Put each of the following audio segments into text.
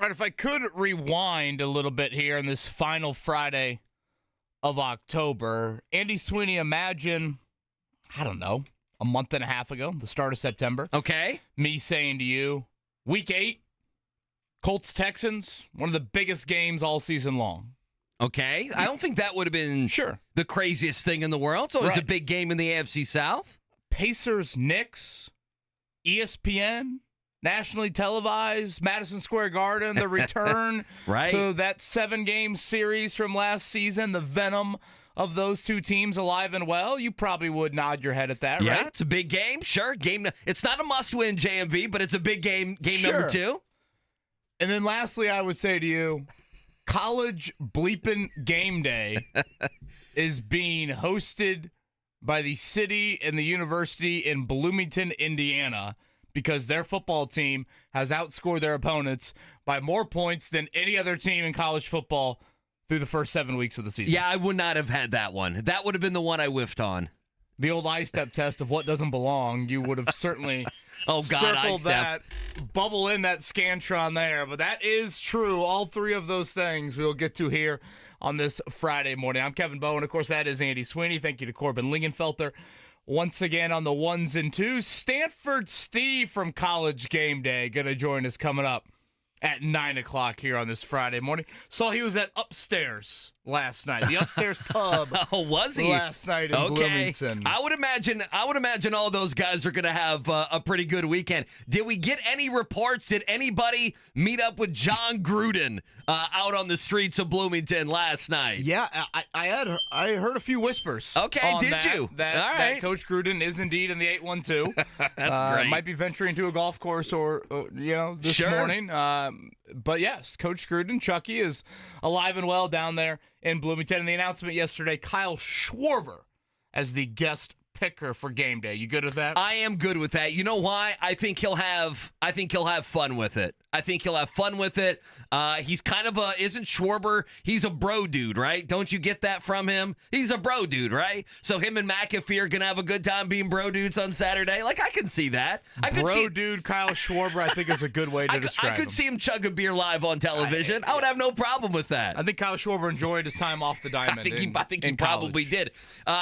All right, if I could rewind a little bit here on this final Friday of October, Andy Sweeney, imagine, I don't know, a month and a half ago, the start of September. Okay. Me saying to you, Week 8, Colts Texans, one of the biggest games all season long. Okay. I don't think that would have been the craziest thing in the world. It's always a big game in the AFC South. Pacers, Knicks, ESPN, nationally televised, Madison Square Garden, the return to that 7-game series from last season, the venom of those two teams alive and well. You probably would nod your head at that, right? Yeah, it's a big game. Sure. It's not a must-win, JMV, but it's a big game number 2. And then lastly, I would say to you, college bleeping game day is being hosted by the city and the university in Bloomington, Indiana, because their football team has outscored their opponents by more points than any other team in college football through the first 7 weeks of the season. Yeah, I would not have had that one. That would have been the one I whiffed on. The old I-step test of what doesn't belong, you would have certainly circled that, bubble in that Scantron there. But that is true. All three of those things we'll get to here on this Friday morning. I'm Kevin Bowen. Of course, that is Andy Sweeney. Thank you to Corbin Lingenfelter. Once again on the ones and twos, Stanford Steve from College Game Day going to join us coming up at 9 o'clock here on this Friday morning. Saw he was at Upstairs last night, the Upstairs pub. Oh, was he? Last night in Bloomington. I would imagine all those guys are going to have a pretty good weekend. Did we get any reports? Did anybody meet up with John Gruden out on the streets of Bloomington last night? Yeah, I heard a few whispers. Okay, did you? That Coach Gruden is indeed in the 812. That's great. Might be venturing to a golf course or this morning. But yes, Coach Gruden, Chucky, is alive and well down there in Bloomington. And the announcement yesterday, Kyle Schwarber as the guest picker for game day. You good with that? I am good with that. You know why? I think he'll have fun with it. He's kind of isn't Schwarber, he's a bro dude, right? Don't you get that from him? He's a bro dude, right? So him and McAfee are going to have a good time being bro dudes on Saturday. Like, I can see that. Dude Kyle Schwarber, I think, is a good way to describe him. I could see him chug a beer live on television. I would have no problem with that. I think Kyle Schwarber enjoyed his time off the diamond. I think he probably did.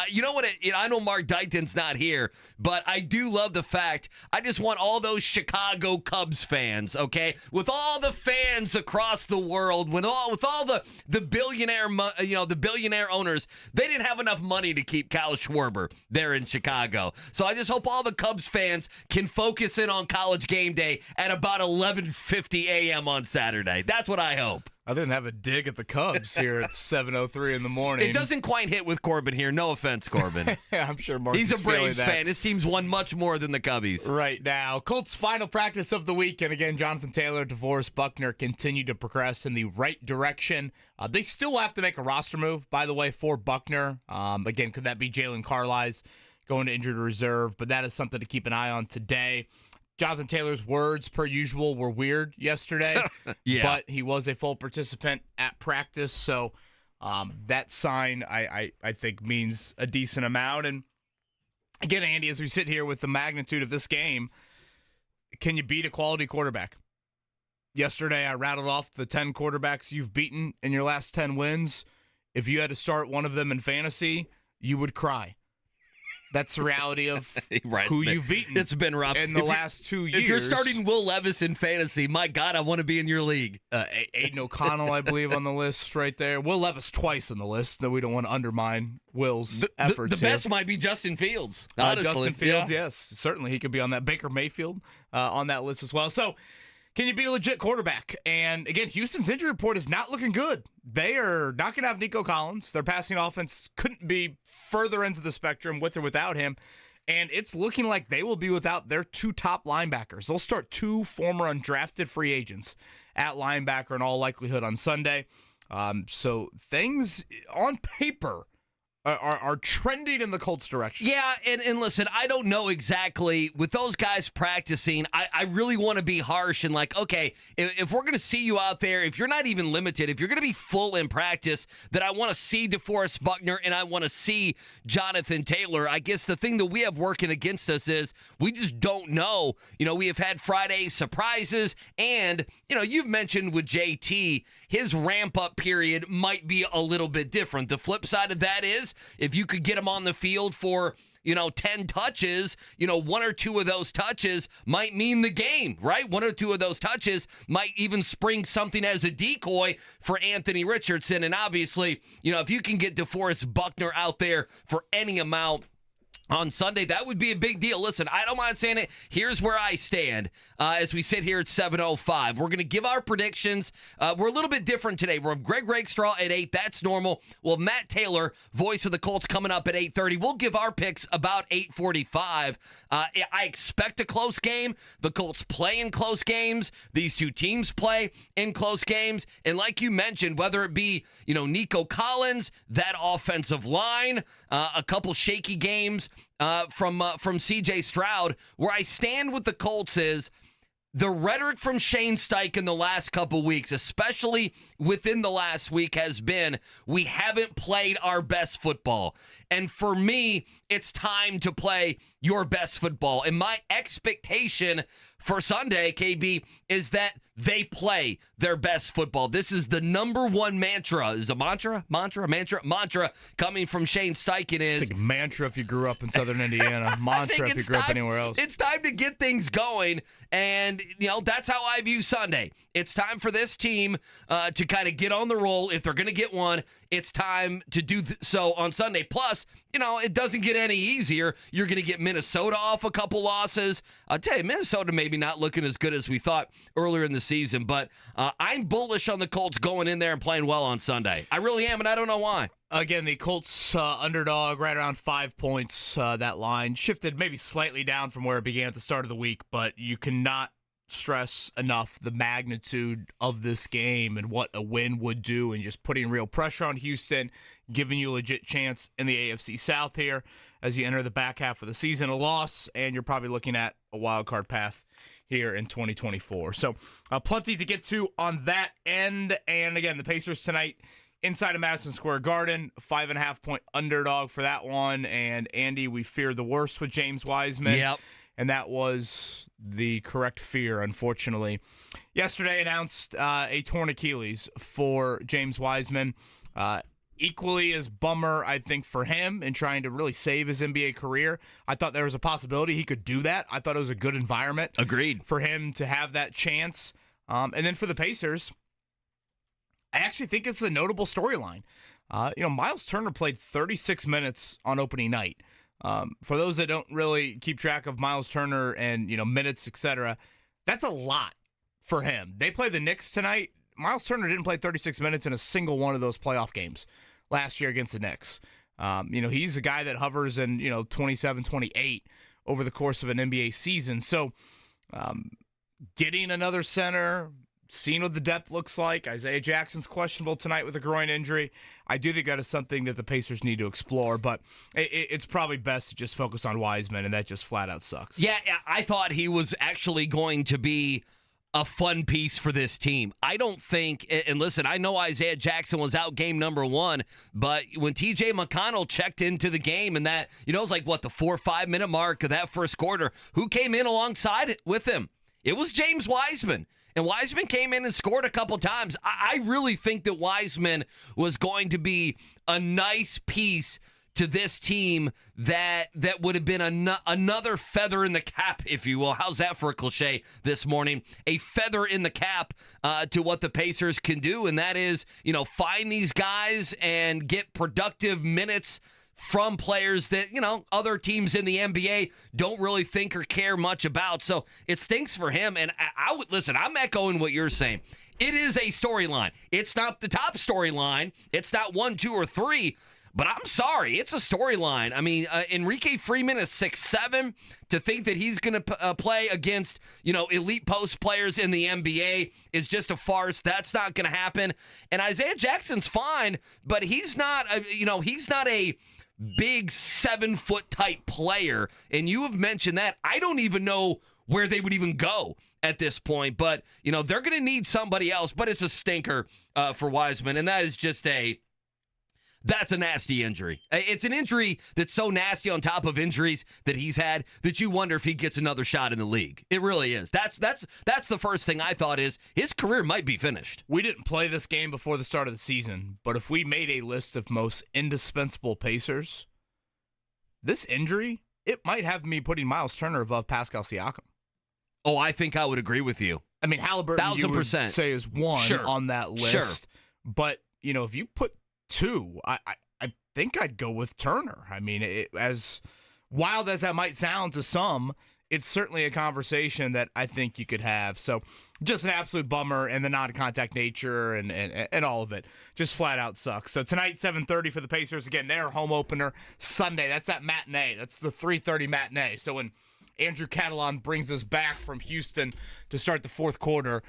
You know what? I know Mark Dayton's not here, but I do love the fact, I just want all those Chicago Cubs fans, okay? With all the fans across the world, with all the billionaire, the billionaire owners, they didn't have enough money to keep Kyle Schwarber there in Chicago. So I just hope all the Cubs fans can focus in on College Game Day at about 11:50 a.m. on Saturday. That's what I hope. I didn't have a dig at the Cubs here at 7:03 in the morning. It doesn't quite hit with Corbin here. No offense, Corbin. Yeah, I'm sure Mark He's is a Braves that. fan. His team's won much more than the Cubbies. Right now. Colts' final practice of the week. And again, Jonathan Taylor, DeForest Buckner continue to progress in the right direction. They still have to make a roster move, by the way, for Buckner. Again, could that be Jalen Carlisle going to injured reserve? But that is something to keep an eye on today. Jonathan Taylor's words, per usual, were weird yesterday, but he was a full participant at practice, so that sign, I think, means a decent amount. And again, Andy, as we sit here with the magnitude of this game, can you beat a quality quarterback? Yesterday, I rattled off the 10 quarterbacks you've beaten in your last 10 wins. If you had to start one of them in fantasy, you would cry. That's the reality of who you've beaten. It's been rough in the last 2 years. If you're starting Will Levis in fantasy, my God, I want to be in your league. Aiden O'Connell, I believe, on the list right there. Will Levis twice on the list. No, we don't want to undermine Will's efforts. The best might be Justin Fields. Honestly. Justin Fields, yes. Certainly he could be on that. Baker Mayfield on that list as well. So, can you beat a legit quarterback? And again, Houston's injury report is not looking good. They are not going to have Nico Collins. Their passing offense couldn't be further into the spectrum with or without him. And it's looking like they will be without their two top linebackers. They'll start two former undrafted free agents at linebacker in all likelihood on Sunday. So things on paper are trending in the Colts direction. Yeah, and listen, I don't know exactly. With those guys practicing, I really want to be harsh and like, okay, if we're going to see you out there, if you're not even limited, if you're going to be full in practice, then I want to see DeForest Buckner and I want to see Jonathan Taylor. I guess the thing that we have working against us is we just don't know. We have had Friday surprises, and, you've mentioned with JT, his ramp-up period might be a little bit different. The flip side of that is, if you could get him on the field for 10 touches, one or two of those touches might mean the game, right? One or two of those touches might even spring something as a decoy for Anthony Richardson. And obviously, if you can get DeForest Buckner out there for any amount on Sunday, that would be a big deal. Listen, I don't mind saying it. Here's where I stand as we sit here at 7:05. We're going to give our predictions. We're a little bit different today. We're Greg Rakestraw at 8. That's normal. Well, Matt Taylor, voice of the Colts, coming up at 8:30. We'll give our picks about 8:45. I expect a close game. The Colts play in close games. These two teams play in close games. And like you mentioned, whether it be, Nico Collins, that offensive line, a couple shaky games from C.J. Stroud, where I stand with the Colts is the rhetoric from Shane Steichen the last couple weeks, especially within the last week, has been we haven't played our best football. And for me, it's time to play your best football. And my expectation for Sunday, KB, is that they play their best football. This is the number one mantra. Is a mantra coming from Shane Steichen is... I think mantra if you grew up in Southern Indiana. Mantra if you grew up anywhere else. It's time to get things going, and, that's how I view Sunday. It's time for this team to kind of get on the roll. If they're going to get one, it's time to do so on Sunday. Plus, it doesn't get any easier. You're going to get Minnesota off a couple losses. I'll tell you, Minnesota maybe not looking as good as we thought earlier in the season, but I'm bullish on the Colts going in there and playing well on Sunday. I really am, and I don't know why. Again, the Colts underdog right around 5 points. That line shifted maybe slightly down from where it began at the start of the week, but you cannot stress enough the magnitude of this game and what a win would do, and just putting real pressure on Houston, giving you a legit chance in the AFC South here as you enter the back half of the season. A loss, and you're probably looking at a wild card path here in 2024. So plenty to get to on that end. And again, the Pacers tonight inside of Madison Square Garden, 5.5 point underdog for that one. And Andy, we feared the worst with James Wiseman. Yep. And that was the correct fear, unfortunately. Yesterday announced a torn Achilles for James Wiseman. Equally as bummer, I think, for him in trying to really save his NBA career. I thought there was a possibility he could do that. I thought it was a good environment. Agreed. For him to have that chance. And then for the Pacers, I actually think it's a notable storyline. Miles Turner played 36 minutes on opening night. For those that don't really keep track of Miles Turner and, minutes, etc., that's a lot for him. They play the Knicks tonight. Miles Turner didn't play 36 minutes in a single one of those playoff games last year against the Knicks. He's a guy that hovers in, 27, 28 over the course of an NBA season. So getting another center, seeing what the depth looks like. Isaiah Jackson's questionable tonight with a groin injury. I do think that is something that the Pacers need to explore, but it's probably best to just focus on Wiseman, and that just flat out sucks. Yeah, I thought he was actually going to be a fun piece for this team. I don't think, and listen, I know Isaiah Jackson was out game number one, but when TJ McConnell checked into the game and that, it was like, the 4 or 5 minute mark of that first quarter, who came in alongside with him? It was James Wiseman. And Wiseman came in and scored a couple times. I really think that Wiseman was going to be a nice piece to this team that would have been another feather in the cap, if you will. How's that for a cliche this morning? A feather in the cap to what the Pacers can do, and that is, find these guys and get productive minutes from players that, other teams in the NBA don't really think or care much about. So it stinks for him. And I would listen, I'm echoing what you're saying. It is a storyline. It's not the top storyline. It's not 1, 2, or 3. But I'm sorry, it's a storyline. I mean, Enrique Freeman is 6'7". To think that he's going to play against, elite post players in the NBA is just a farce. That's not going to happen. And Isaiah Jackson's fine, but he's not, he's not a big 7-foot type player, and you have mentioned that. I don't even know where they would even go at this point, but they're going to need somebody else. But it's a stinker for Wiseman, and that is just that's a nasty injury. It's an injury that's so nasty on top of injuries that he's had that you wonder if he gets another shot in the league. It really is. That's the first thing I thought is his career might be finished. We didn't play this game before the start of the season, but if we made a list of most indispensable Pacers, this injury, it might have me putting Miles Turner above Pascal Siakam. Oh, I think I would agree with you. I mean, Halliburton, 1,000%. you would say is one on that list. Sure. But, if you put two, I think I'd go with Turner. I mean, as wild as that might sound to some, it's certainly a conversation that I think you could have. So just an absolute bummer, and the non-contact nature and all of it just flat out sucks. So tonight, 7:30 for the Pacers. Again, their home opener Sunday. That's that matinee. That's the 3:30 matinee. So when Andrew Catalon brings us back from Houston to start the fourth quarter,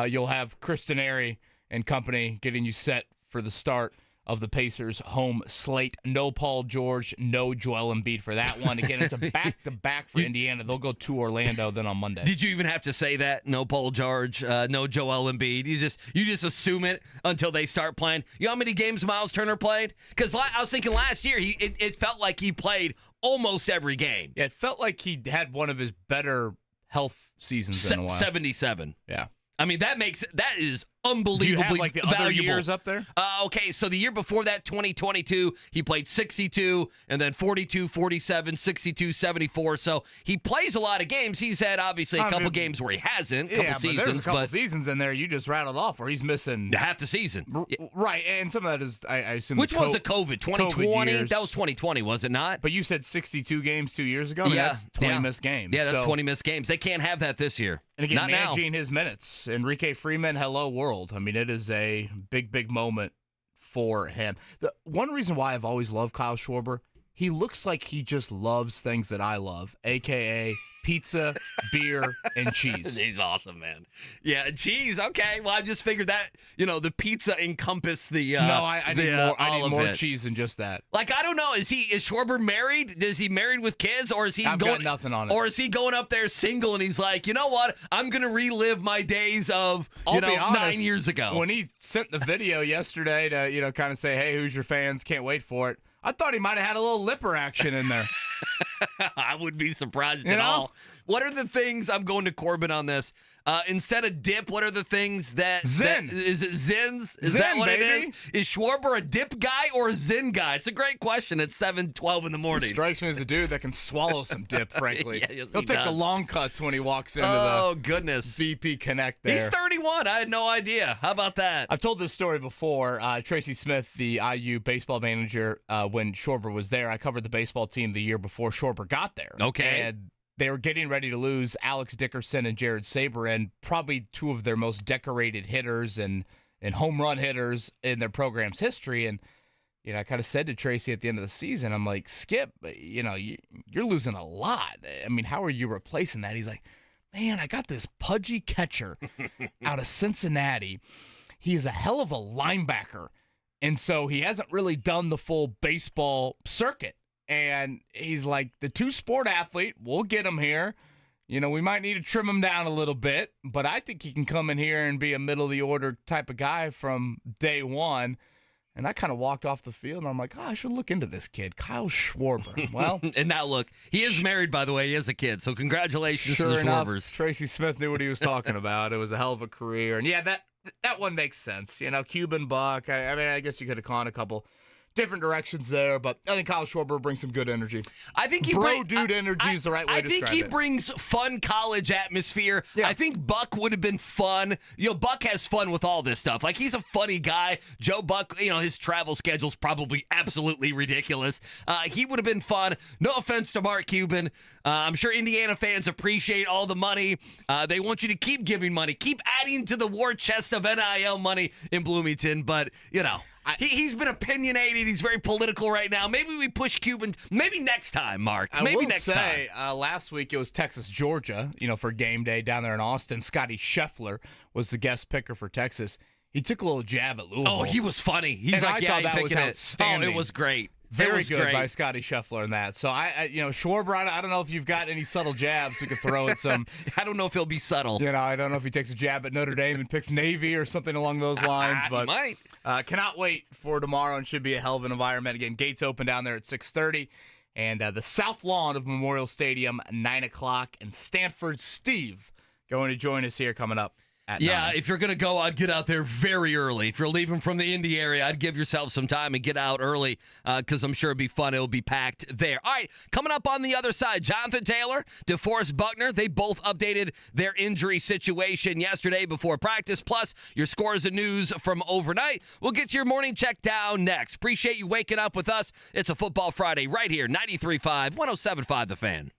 you'll have Kristen Airy and company getting you set for the start of the Pacers' home slate. No Paul George, no Joel Embiid for that one. Again, it's a back-to-back for Indiana. They'll go to Orlando then on Monday. Did you even have to say that? No Paul George, no Joel Embiid. You just assume it until they start playing. You know how many games Miles Turner played? Because I was thinking last year, it felt like he played almost every game. Yeah, it felt like he had one of his better health seasons in a while. 77. Yeah. I mean, that is unbelievably Do you have, like, the valuable. other years up there? Okay, so the year before that, 2022, he played 62, and then 42, 47, 62, 74. So he plays a lot of games. He's had, obviously, a couple games where he hasn't, couple seasons. But there's a couple seasons in there you just rattled off where he's missing half the season. Right, and some of that is, I assume, which was the COVID? 2020? years. That was 2020, was it not? But you said 62 games 2 years ago? I mean, that's 20 missed games. Yeah, that's 20 missed games. They can't have that this year. And again, not managing now. his minutes. Enrique Freeman, hello world. I mean, it is a big moment for him. The one reason why I've always loved Kyle Schwarber, he looks like he just loves things that I love, a.k.a. pizza, beer, and cheese. He's awesome, man. Yeah, cheese. Okay, well, I just figured that the pizza encompassed the. No, I need more cheese than just that. Like, I don't know. Is Schwarber married? Is he married with kids, or is he I've got nothing on it? Or is he going up there single and he's like, you know what? I'm gonna relive my days of I'll be honest, 9 years ago. When he sent the video yesterday to kind of say, hey, who's your fans? Can't wait for it. I thought he might have had a little lipper action in there. I wouldn't be surprised at all. What are the things, I'm going to Corbin on this, instead of dip, what are the things that... Zen. Is it Zins? Is Zen, that what baby. it is? Is Schwarber a dip guy or a Zen guy? It's a great question at 7:12 in the morning. He strikes me as a dude that can swallow some dip, frankly. Yes, He'll take does. the long cuts when he walks into the goodness. BP Connect there. He's 31. I had no idea. How about that? I've told this story before. Tracy Smith, the IU baseball manager, when Schwarber was there, I covered the baseball team the year before Schwarber got there. Okay. And they were getting ready to lose Alex Dickerson and Jared Saber, and probably two of their most decorated hitters and home run hitters in their program's history. And I kind of said to Tracy at the end of the season, I'm like, Skip, you're losing a lot. I mean, how are you replacing that? He's like, man, I got this pudgy catcher out of Cincinnati. He's a hell of a linebacker. And so he hasn't really done the full baseball circuit. And he's like, the two-sport athlete, we'll get him here. We might need to trim him down a little bit, but I think he can come in here and be a middle-of-the-order type of guy from day one. And I kind of walked off the field, and I'm like, I should look into this kid, Kyle Schwarber. Well, and now look, he is married, by the way. He has a kid, so congratulations to the enough, Schwarbers. Tracy Smith knew what he was talking about. It was a hell of a career. And, yeah, that one makes sense. Cuban Buck. I mean, I guess you could have gone a couple different directions there, but I think Kyle Schwarber brings some good energy. I think dude energy is the right way to describe it. I think he brings fun college atmosphere. Yeah. I think Buck would have been fun. Buck has fun with all this stuff. Like, he's a funny guy. Joe Buck, his travel schedule's probably absolutely ridiculous. He would have been fun. No offense to Mark Cuban. I'm sure Indiana fans appreciate all the money. They want you to keep giving money. Keep adding to the war chest of NIL money in Bloomington, but, he's been opinionated. He's very political right now. Maybe we push Cuban. Maybe next time, Mark. Maybe next time. Last week it was Texas, Georgia, for game day down there in Austin. Scotty Scheffler was the guest picker for Texas. He took a little jab at Louisville. Oh, he was funny. He's and like, I thought that picking was it. outstanding. Oh, it was great. Very was good great. by Scotty Scheffler in that. So, Schwarber, I don't know if you've got any subtle jabs we could throw at some. I don't know if he'll be subtle. I don't know if he takes a jab at Notre Dame and picks Navy or something along those lines. But he might. Cannot wait for tomorrow, and should be a hell of an environment. Again, gates open down there at 6:30. And the south lawn of Memorial Stadium, 9 o'clock. And Stanford Steve going to join us here coming up. Yeah, if you're going to go, I'd get out there very early. If you're leaving from the Indy area, I'd give yourself some time and get out early because I'm sure it'll be fun. It'll be packed there. All right, coming up on the other side, Jonathan Taylor, DeForest Buckner, they both updated their injury situation yesterday before practice, plus your scores and news from overnight. We'll get your morning check down next. Appreciate you waking up with us. It's a Football Friday right here, 93.5, 107.5 The Fan.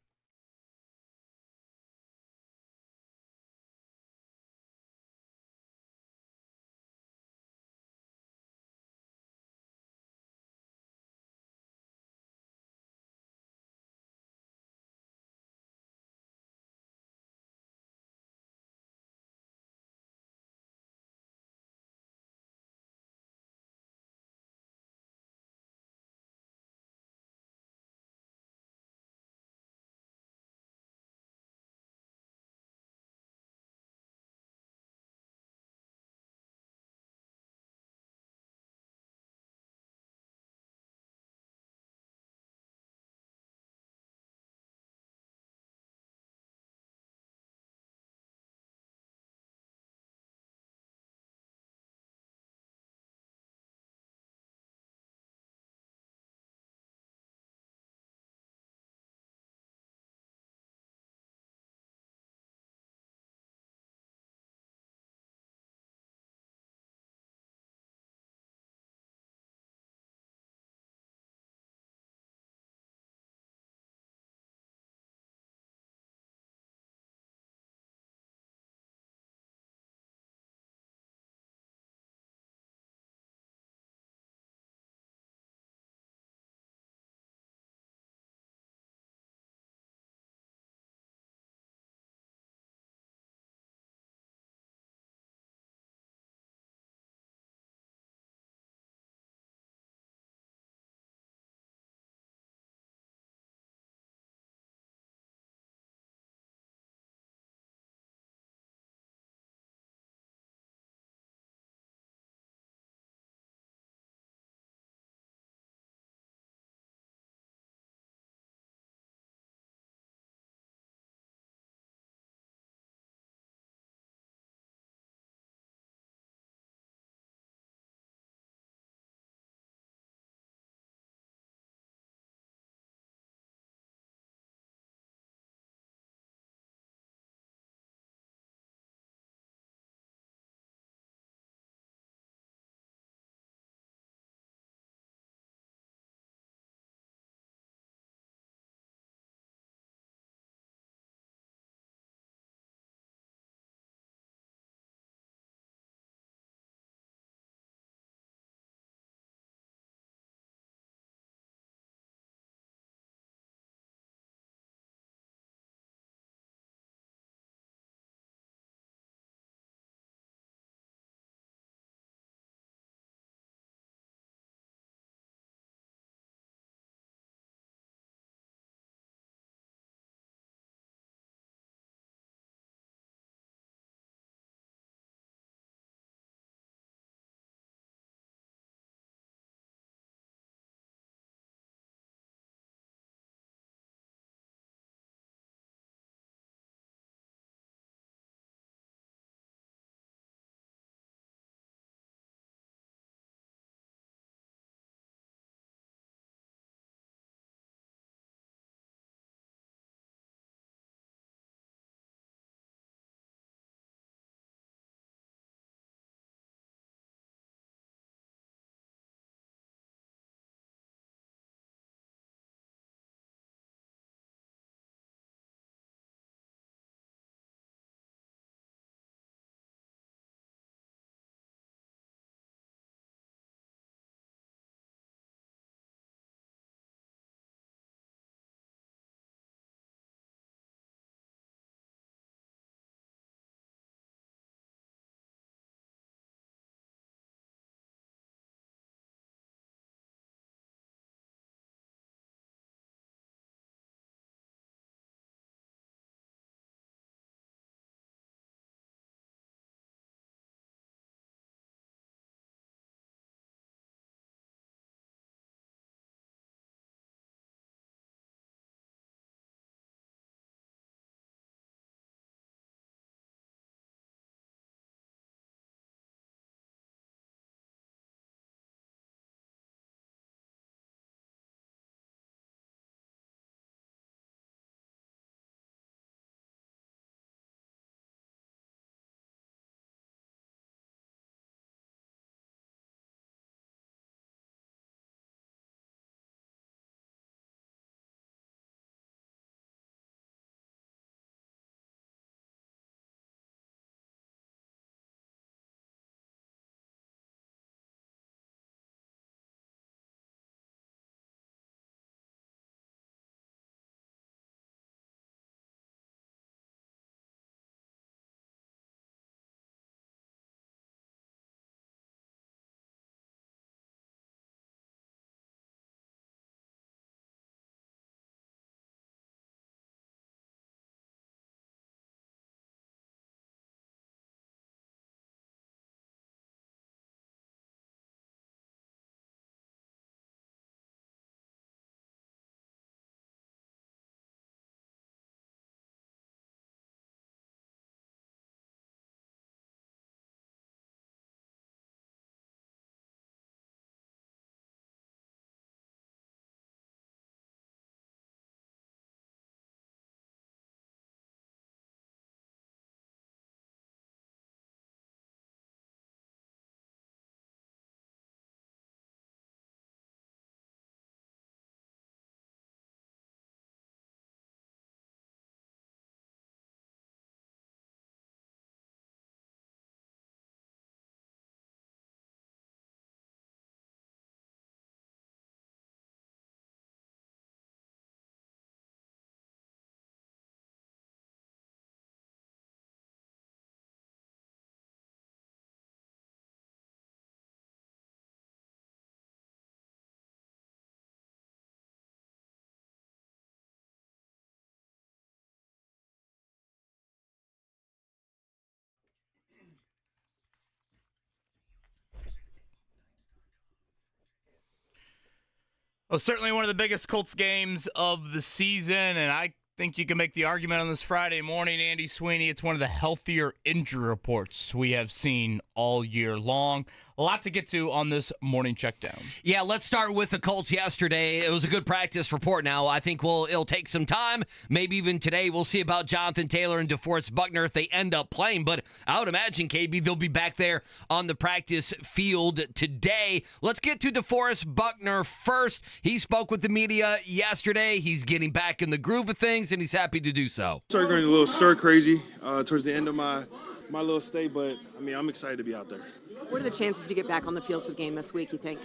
Well, certainly one of the biggest Colts games of the season, and I think you can make the argument on this Friday morning, Andy Sweeney, it's one of the healthier injury reports we have seen all year long. A lot to get to on this morning checkdown. Yeah, let's start with the Colts yesterday. It was a good practice report. Now, I think it'll take some time. Maybe even today we'll see about Jonathan Taylor and DeForest Buckner if they end up playing. But I would imagine, KB, they'll be back there on the practice field today. Let's get to DeForest Buckner first. He spoke with the media yesterday. He's getting back in the groove of things, and he's happy to do so. Started going a little stir crazy towards the end of my little stay, but I'm excited to be out there. What are the chances you get back on the field for the game this week, you think?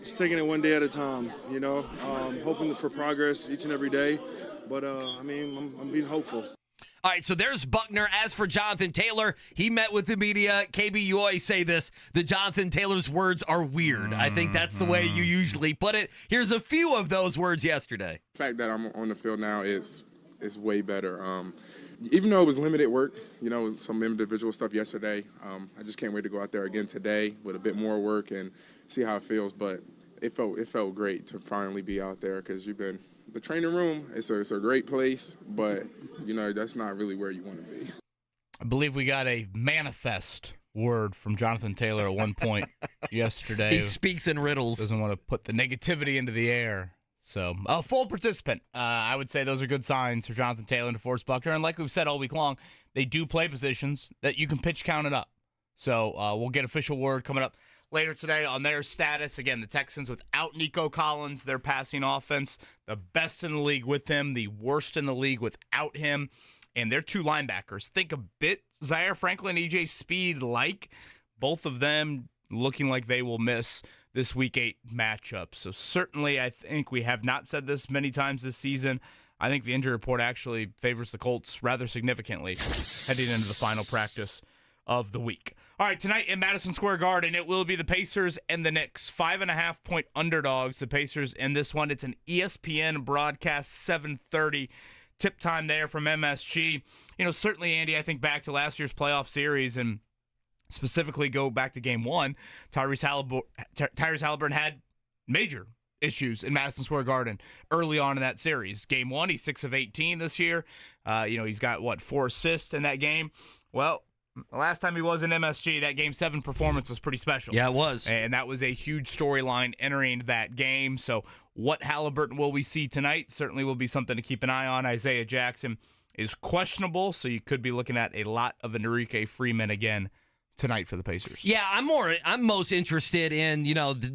Just taking it one day at a time, hoping for progress each and every day. But, I'm being hopeful. All right, so there's Buckner. As for Jonathan Taylor, he met with the media. KB, you always say this, that Jonathan Taylor's words are weird. I think that's the way you usually put it. Here's a few of those words yesterday. The fact that I'm on the field now is way better. Even though it was limited work, some individual stuff yesterday, I just can't wait to go out there again today with a bit more work and see how it feels. But it felt great to finally be out there because the training room, it's a great place, but, that's not really where you want to be. I believe we got a manifest word from Jonathan Taylor at one point yesterday. He speaks in riddles. Doesn't want to put the negativity into the air. So, a full participant. I would say those are good signs for Jonathan Taylor and DeForest Buckner. And like we've said all week long, they do play positions that you can pitch count it up. So, we'll get official word coming up later today on their status. Again, the Texans without Nico Collins, their passing offense, the best in the league with him, the worst in the league without him. And their two linebackers. Think a bit Zaire Franklin, EJ Speed like. Both of them looking like they will miss this Week 8 matchup. So certainly I think we have not said this many times this season. I think the injury report actually favors the Colts rather significantly heading into the final practice of the week. All right, tonight in Madison Square Garden, it will be the Pacers and the Knicks. 5.5-point underdogs, the Pacers in this one. It's an ESPN broadcast, 7:30 tip time there from MSG. Certainly, Andy, I think back to last year's playoff series and specifically go back to game one, Tyrese Halliburton had major issues in Madison Square Garden early on in that series. Game one, he's 6 of 18 this year. He's got, 4 assists in that game. Well, the last time he was in MSG, that Game 7 performance was pretty special. Yeah, it was. And that was a huge storyline entering that game. So what Halliburton will we see tonight certainly will be something to keep an eye on. Isaiah Jackson is questionable, so you could be looking at a lot of Enrique Freeman again tonight for the Pacers. Yeah, I'm most interested in,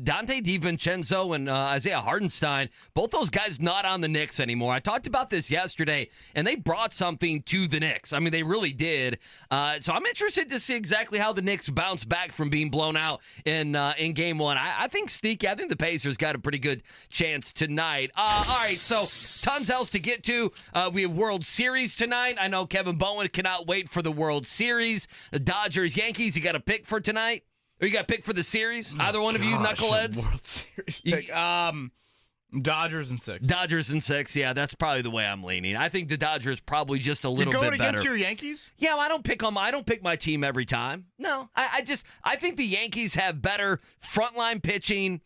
Dante DiVincenzo and Isaiah Hartenstein. Both those guys not on the Knicks anymore. I talked about this yesterday, and they brought something to the Knicks. They really did. So I'm interested to see exactly how the Knicks bounce back from being blown out in game one. I think sneaky. I think the Pacers got a pretty good chance tonight. All right, so tons else to get to. We have World Series tonight. I know Kevin Bowen cannot wait for the World Series. The Dodgers, Yankees. You got a pick for tonight? Or you got a pick for the series? Either one of you knuckleheads? World Series pick. Dodgers and 6. Dodgers and 6. Yeah, that's probably the way I'm leaning. I think the Dodgers probably just a little bit better. You're going against your Yankees? Yeah, I don't pick them. I don't pick my team every time. No, I think the Yankees have better frontline pitching.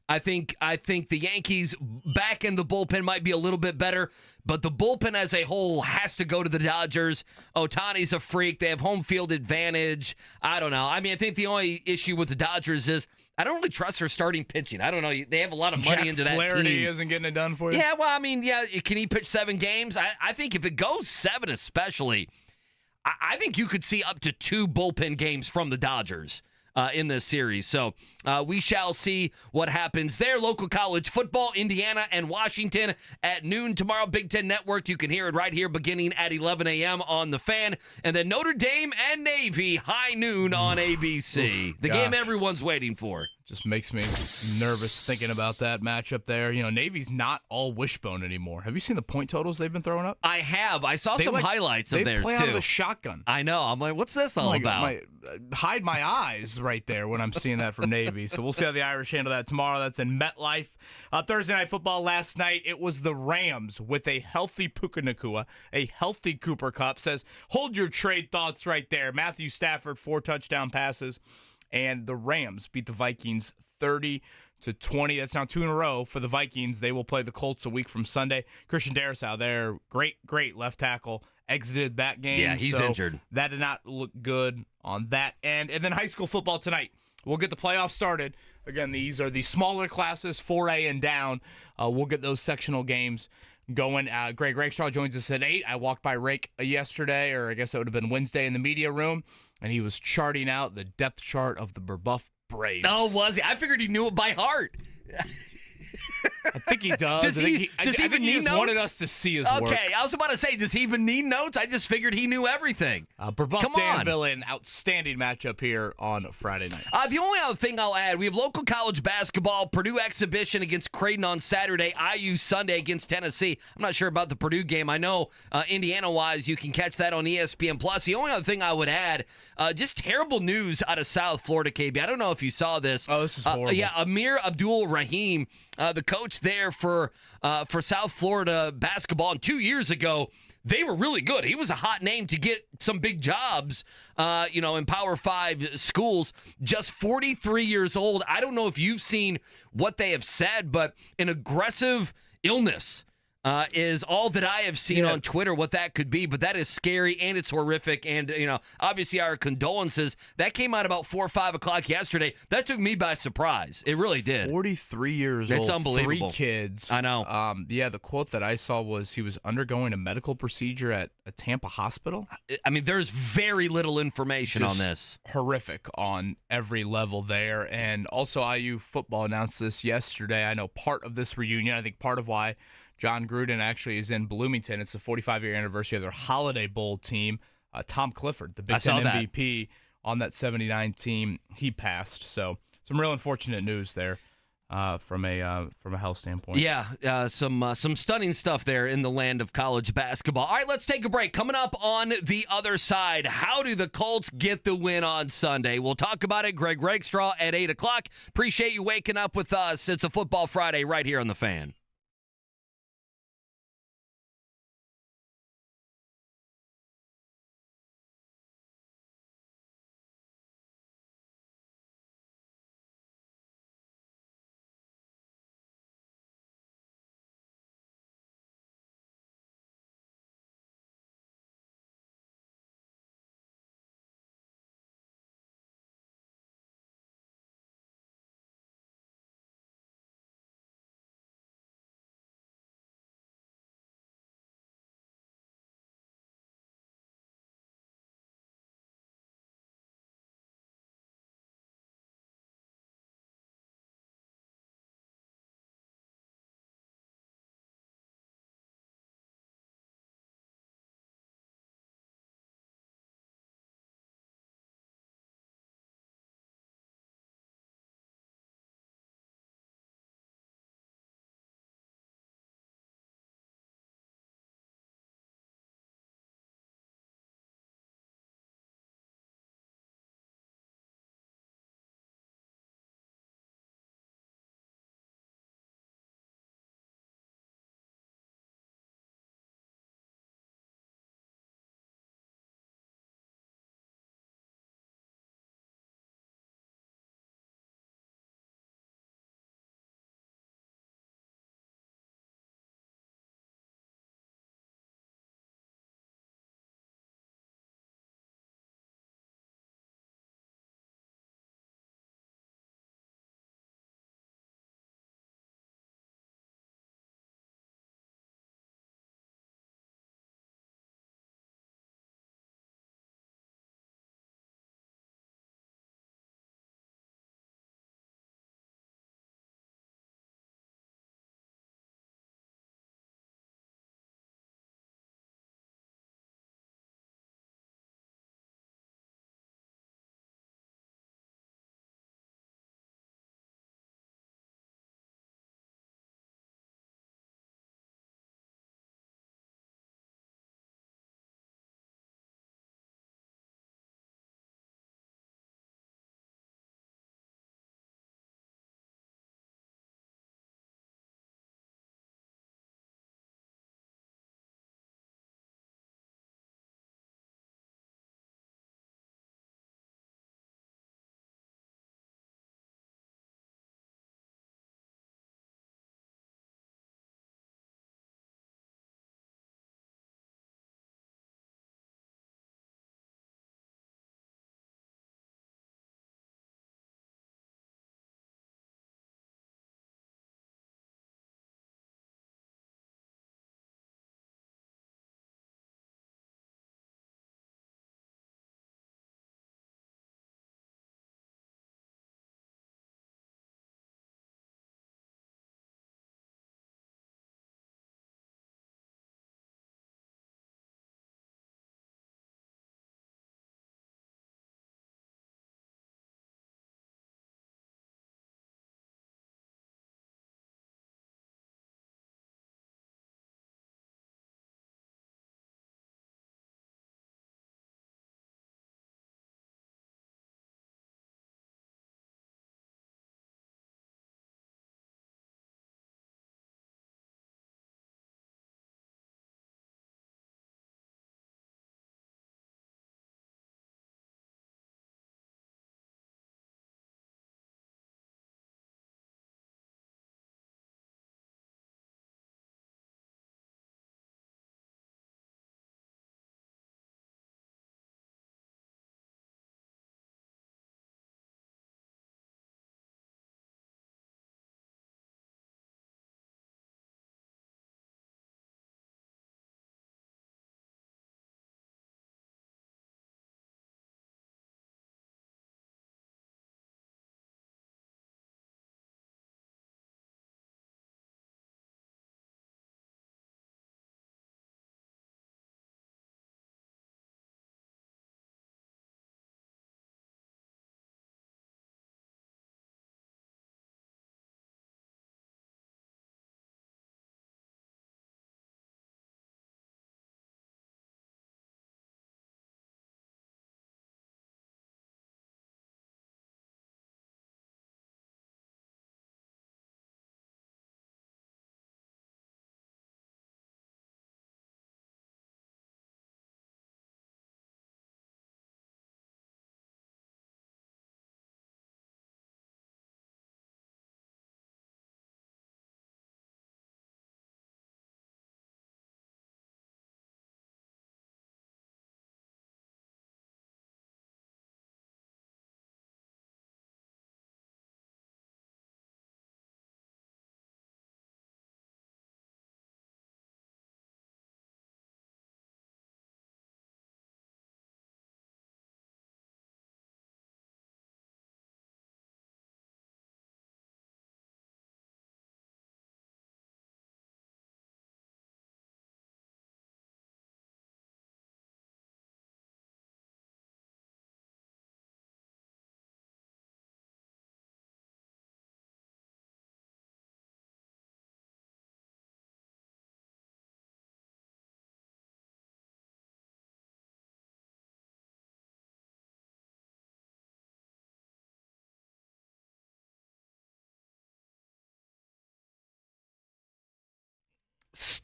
I think the Yankees back in the bullpen might be a little bit better, but the bullpen as a whole has to go to the Dodgers. Ohtani's a freak. They have home field advantage. I don't know. I think the only issue with the Dodgers is I don't really trust their starting pitching. I don't know. They have a lot of money Jack into that Flaherty team. isn't getting it done for you? Yeah, well, can he pitch 7 games? I think if it goes 7 especially, I think you could see up to 2 bullpen games from the Dodgers in this series. So we shall see what happens there. Local college football, Indiana and Washington at noon tomorrow. Big Ten Network. You can hear it right here beginning at 11 a.m. on The Fan. And then Notre Dame and Navy, high noon on ABC. The game everyone's waiting for. Just makes me nervous thinking about that matchup there. Navy's not all wishbone anymore. Have you seen the point totals they've been throwing up? I have. I saw some highlights of theirs, too. They play out of the shotgun. I know. I'm like, what's this all about? Hide my eyes right there when I'm seeing that from Navy. So we'll see how the Irish handle that tomorrow. That's in MetLife. Thursday Night Football last night, it was the Rams with a healthy Puka Nacua, a healthy Cooper Kupp. Says, hold your trade thoughts right there. Matthew Stafford, 4 touchdown passes. And the Rams beat the Vikings 30-24. to 20. That's now 2 in a row for the Vikings. They will play the Colts a week from Sunday. Christian Darrisaw, their great left tackle, exited that game. Yeah, he's injured. That did not look good on that end. And then high school football tonight. We'll get the playoffs started. Again, these are the smaller classes, 4A and down. We'll get those sectional games going. Greg Rakestraw joins us at 8. I walked by Rake yesterday, or I guess that would have been Wednesday, in the media room, and he was charting out the depth chart of the Brebeuf Braves. Oh, was he? I figured he knew it by heart. I think he does. Does I he think even he need just notes? wanted us to see his work. Okay, I was about to say, does he even need notes? I just figured he knew everything. Brebeuf Come on. Danville, an outstanding matchup here on Friday night. The only other thing I'll add, we have local college basketball, Purdue exhibition against Creighton on Saturday, IU Sunday against Tennessee. I'm not sure about the Purdue game. I know Indiana-wise, you can catch that on ESPN+. The only other thing I would add, just terrible news out of South Florida, KB. I don't know if you saw this. Oh, this is horrible. Yeah, Amir Abdul-Rahim, the coach there for South Florida basketball, and 2 years ago, they were really good. He was a hot name to get some big jobs, in Power 5 schools. Just 43 years old. I don't know if you've seen what they have said, but an aggressive illness is all that I have seen on Twitter, what that could be. But that is scary, and it's horrific. And, obviously our condolences. That came out about 4 or 5 o'clock yesterday. That took me by surprise. It really did. 43 years old. It's unbelievable. 3 kids. I know. The quote that I saw was he was undergoing a medical procedure at a Tampa hospital. I mean, there's very little information on this. Horrific on every level there. And also IU football announced this yesterday. I know part of this reunion, I think part of why John Gruden actually is in Bloomington. It's the 45-year anniversary of their Holiday Bowl team. Tom Clifford, the Big Ten MVP on that 79 team, he passed. So some real unfortunate news there from a health standpoint. Yeah, some stunning stuff there in the land of college basketball. All right, let's take a break. Coming up on the other side, how do the Colts get the win on Sunday? We'll talk about it. Greg Rakestraw at 8 o'clock. Appreciate you waking up with us. It's a Football Friday right here on The Fan.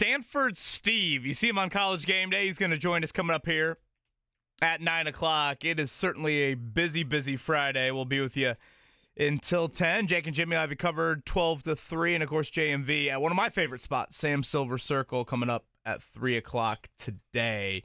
Stanford Steve. You see him on College Game Day. He's going to join us coming up here at 9 o'clock. It is certainly a busy, busy Friday. We'll be with you until 10. Jake and Jimmy will have you covered 12 to 3. And, of course, JMV at one of my favorite spots, Sam Silver Circle, coming up at 3 o'clock today.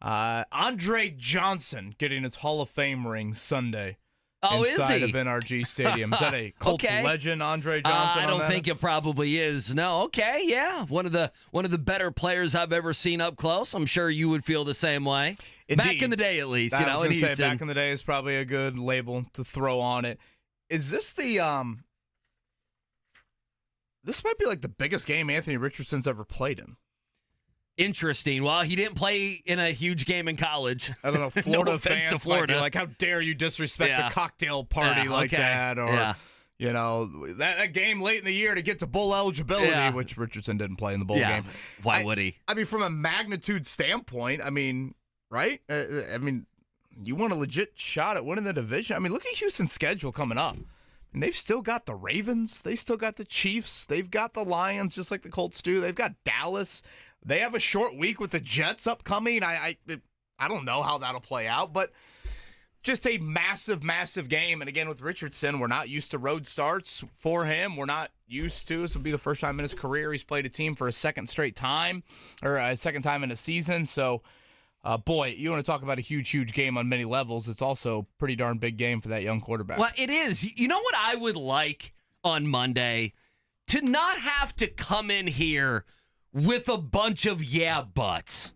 Andre Johnson getting his Hall of Fame ring Sunday. Oh, inside is he? of NRG Stadium. Is that a Colts legend, Andre Johnson? I don't think it probably is. No, okay, yeah. One of the better players I've ever seen up close. I'm sure you would feel the same way. Indeed. Back in the day, at least. I was in going to say Houston. back in the day is probably a good label to throw on it. Is this the this might be like the biggest game Anthony Richardson's ever played in. Interesting. Well, he didn't play in a huge game in college. I don't know. Florida No offense fans to Florida. might be like, how dare you disrespect a cocktail party like that? Or, you know, that game late in the year to get to bowl eligibility, which Richardson didn't play in the bowl game. Why would he? I mean, from a magnitude standpoint, I mean, right? I mean, you want a legit shot at winning the division? I mean, look at Houston's schedule coming up. And they've still got the Ravens. They still got the Chiefs. They've got the Lions, just like the Colts do. They've got Dallas. They have a short week with the Jets upcoming. I don't know how that'll play out, but just a massive, massive game. And again, with Richardson, we're not used to road starts for him. We're not used to. This will be the first time in his career he's played a team for a second straight time, or a second time in a season. So, boy, you want to talk about a huge, huge game on many levels. It's also a pretty darn big game for that young quarterback. Well, it is. You know what I would like on Monday? To not have to come in here with a bunch of yeah buts.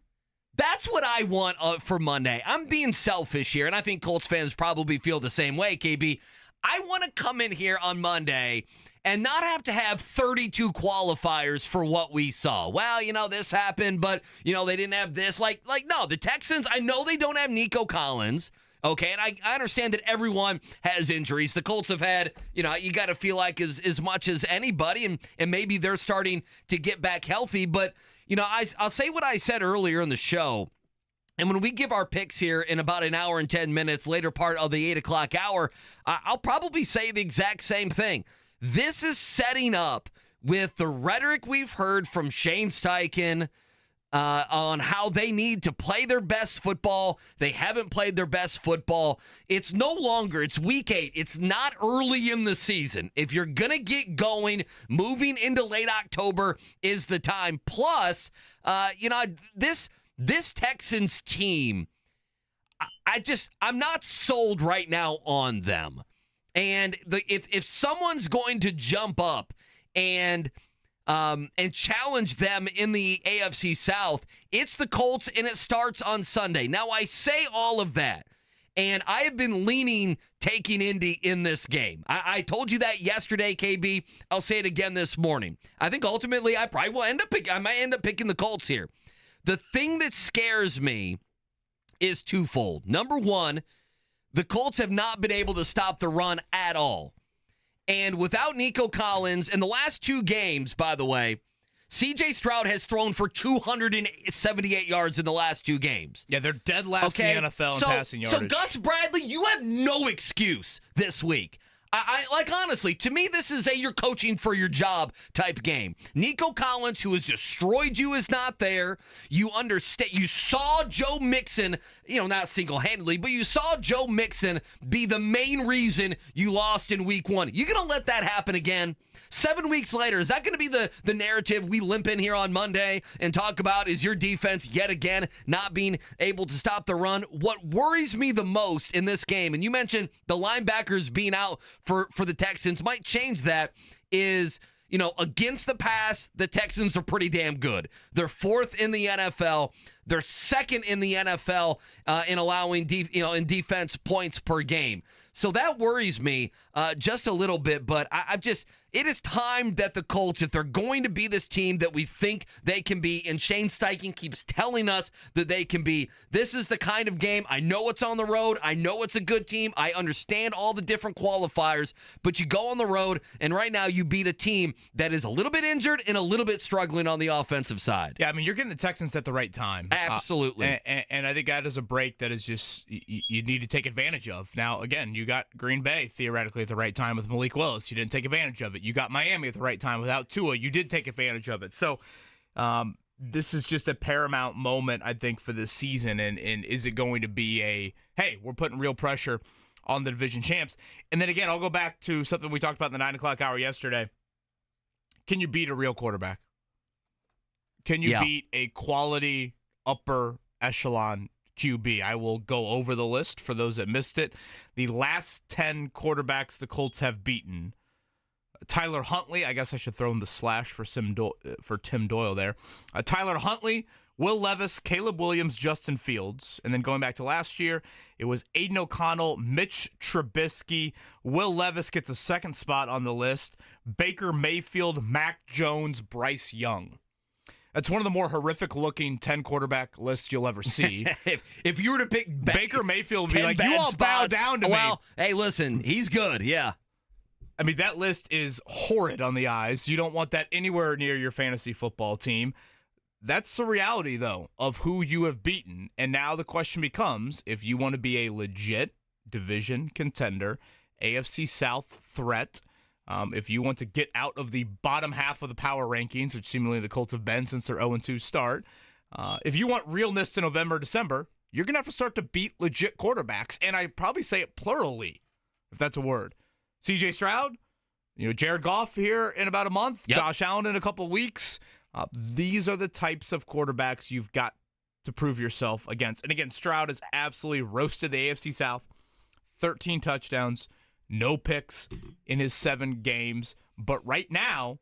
That's what I want for Monday. I'm being selfish here, and I think Colts fans probably feel the same way, KB. I want to come in here on Monday and not have to have 32 qualifiers for what we saw. Well, you know, this happened, but, you know, they didn't have this. Like no, the Texans, I know they don't have Nico Collins. Okay, and I understand that everyone has injuries. The Colts have had, you know, you got to feel like as much as anybody, and maybe they're starting to get back healthy. But, you know, I'll say what I said earlier in the show. And when we give our picks here in about an hour and 10 minutes, later part of the 8 o'clock hour, I'll probably say the exact same thing. This is setting up with the rhetoric we've heard from Shane Steichen, on how they need to play their best football. They haven't played their best football. It's no longer, it's week 8. It's not early in the season. If you're going to get going, moving into late October is the time. Plus, you know, this Texans team, I'm not sold right now on them. And if someone's going to jump up and challenge them in the AFC South, it's the Colts, and it starts on Sunday. Now, I say all of that, and I have been leaning taking Indy in this game. I told you that yesterday, KB. I'll say it again this morning. I think ultimately I probably will I might end up picking the Colts here. The thing that scares me is twofold. Number one, the Colts have not been able to stop the run at all. And without Nico Collins, in the last 2 games, by the way, C.J. Stroud has thrown for 278 yards in the last 2 games. Yeah, they're dead last in the NFL in passing yardage. So, Gus Bradley, you have no excuse this week. I like, honestly, to me, this is a you're coaching for your job type game. Nico Collins, who has destroyed you, is not there. You understand. You saw Joe Mixon, you know, not single-handedly, but you saw Joe Mixon be the main reason you lost in week 1. You going to let that happen again? 7 weeks later, is that going to be the narrative we limp in here on Monday and talk about? Is your defense yet again not being able to stop the run? What worries me the most in this game, and you mentioned the linebackers being out for the Texans, might change that, is, you know, against the pass, the Texans are pretty damn good. They're 4th in the NFL. They're 2nd in the NFL in allowing in defense points per game. So that worries me just a little bit, but it is time that the Colts, if they're going to be this team that we think they can be, and Shane Steichen keeps telling us that they can be, this is the kind of game. I know it's on the road. I know it's a good team. I understand all the different qualifiers, but you go on the road, and right now you beat a team that is a little bit injured and a little bit struggling on the offensive side. Yeah, I mean, you're getting the Texans at the right time. Absolutely. And I think that is a break that is just you need to take advantage of. Now, again, you got Green Bay theoretically at the right time with Malik Willis. You didn't take advantage of it. You got Miami at the right time without Tua. You did take advantage of it. So this is just a paramount moment, I think, for this season. And is it going to be hey, we're putting real pressure on the division champs? And then again, I'll go back to something we talked about in the 9 o'clock hour yesterday. Can you beat a real quarterback? Can you beat a quality upper echelon QB? I will go over the list for those that missed it. The last 10 quarterbacks the Colts have beaten: Tyler Huntley, I guess I should throw in the slash for Tim Doyle there. Tyler Huntley, Will Levis, Caleb Williams, Justin Fields. And then going back to last year, it was Aiden O'Connell, Mitch Trubisky. Will Levis gets a second spot on the list. Baker Mayfield, Mac Jones, Bryce Young. That's one of the more horrific-looking 10-quarterback lists you'll ever see. if you were to pick Baker Mayfield would be like, you all bow down to me. Well, hey, listen, he's good, yeah. I mean, that list is horrid on the eyes. You don't want that anywhere near your fantasy football team. That's the reality, though, of who you have beaten. And now the question becomes, if you want to be a legit division contender, AFC South threat, if you want to get out of the bottom half of the power rankings, which seemingly the Colts have been since their 0-2 start, if you want realness to November, December, you're going to have to start to beat legit quarterbacks. And I probably say it plurally, if that's a word. C.J. Stroud, Jared Goff here in about a month, Josh Allen in a couple weeks. These are the types of quarterbacks you've got to prove yourself against. And again, Stroud has absolutely roasted the AFC South. 13 touchdowns, no picks in his 7 games. But right now,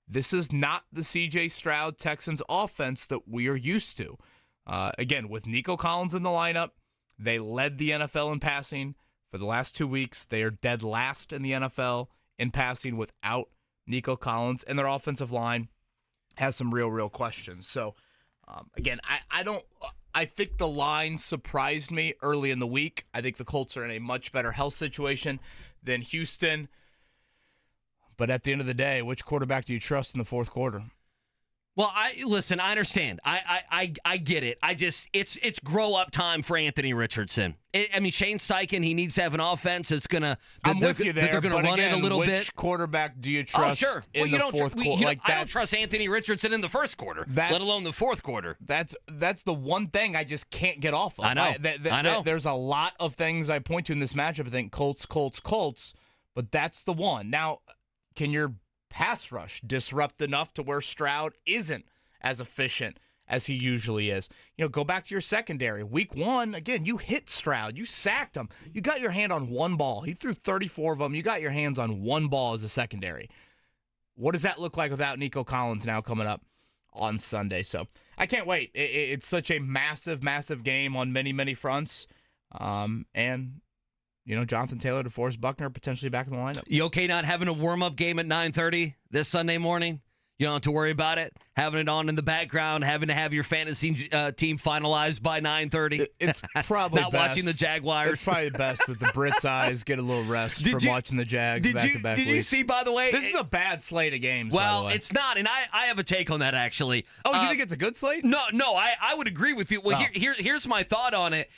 this is not the C.J. Stroud Texans offense that we are used to. Again, with Nico Collins in the lineup, they led the NFL in passing. For the last 2 weeks, they are dead last in the NFL in passing without Nico Collins, and their offensive line has some real questions. So, again, I think the line surprised me early in the week. I think the Colts are in a much better health situation than Houston. But at the end of the day, which quarterback do you trust in the fourth quarter? Well, I understand. I get it. It's grow up time for Anthony Richardson. Shane Steichen, he needs to have an offense that's gonna. I'm with you there. They're gonna run it a little bit. Which quarterback do you trust? Oh, sure. In the fourth quarter? I don't trust Anthony Richardson in the first quarter, let alone the fourth quarter. That's the one thing I just can't get off of. I know. There's a lot of things I point to in this matchup. I think Colts, but that's the one. Now, can your pass rush disrupt enough to where Stroud isn't as efficient as he usually is? Go back to your secondary. Week 1, again, you hit Stroud. You sacked him. You got your hand on one ball. He threw 34 of them. You got your hands on one ball as a secondary. What does that look like without Nico Collins now coming up on Sunday? So I can't wait. It's such a massive game on many fronts. And Jonathan Taylor, DeForest Buckner potentially back in the lineup. You okay not having a warm-up game at 9:30 this Sunday morning? You don't have to worry about it. Having it on in the background, having to have your fantasy team finalized by 9:30. It's probably not best. watching the Jaguars. It's probably best that the Brits' eyes get a little rest from watching the Jags back-to-back weeks. Did you see, by the way? This is a bad slate of games, well, by the way. It's not, and I have a take on that, actually. Oh, you think it's a good slate? No, I would agree with you. Well, here's my thought on it.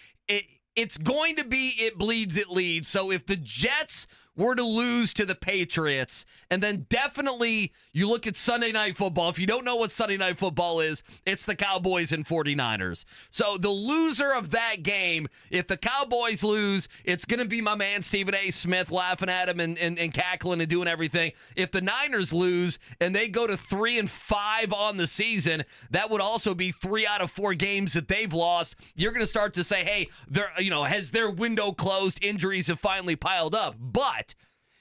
It's going to be it bleeds, it leads. So if the Jets were to lose to the Patriots, and then definitely you look at Sunday Night Football. If you don't know what Sunday Night Football is, it's the Cowboys and 49ers. So the loser of that game, if the Cowboys lose, it's going to be my man Stephen A. Smith laughing at him and cackling and doing everything. If the Niners lose and they go to 3-5 on the season, that would also be 3 out of 4 games that they've lost. You're going to start to say, hey, has their window closed? Injuries have finally piled up. But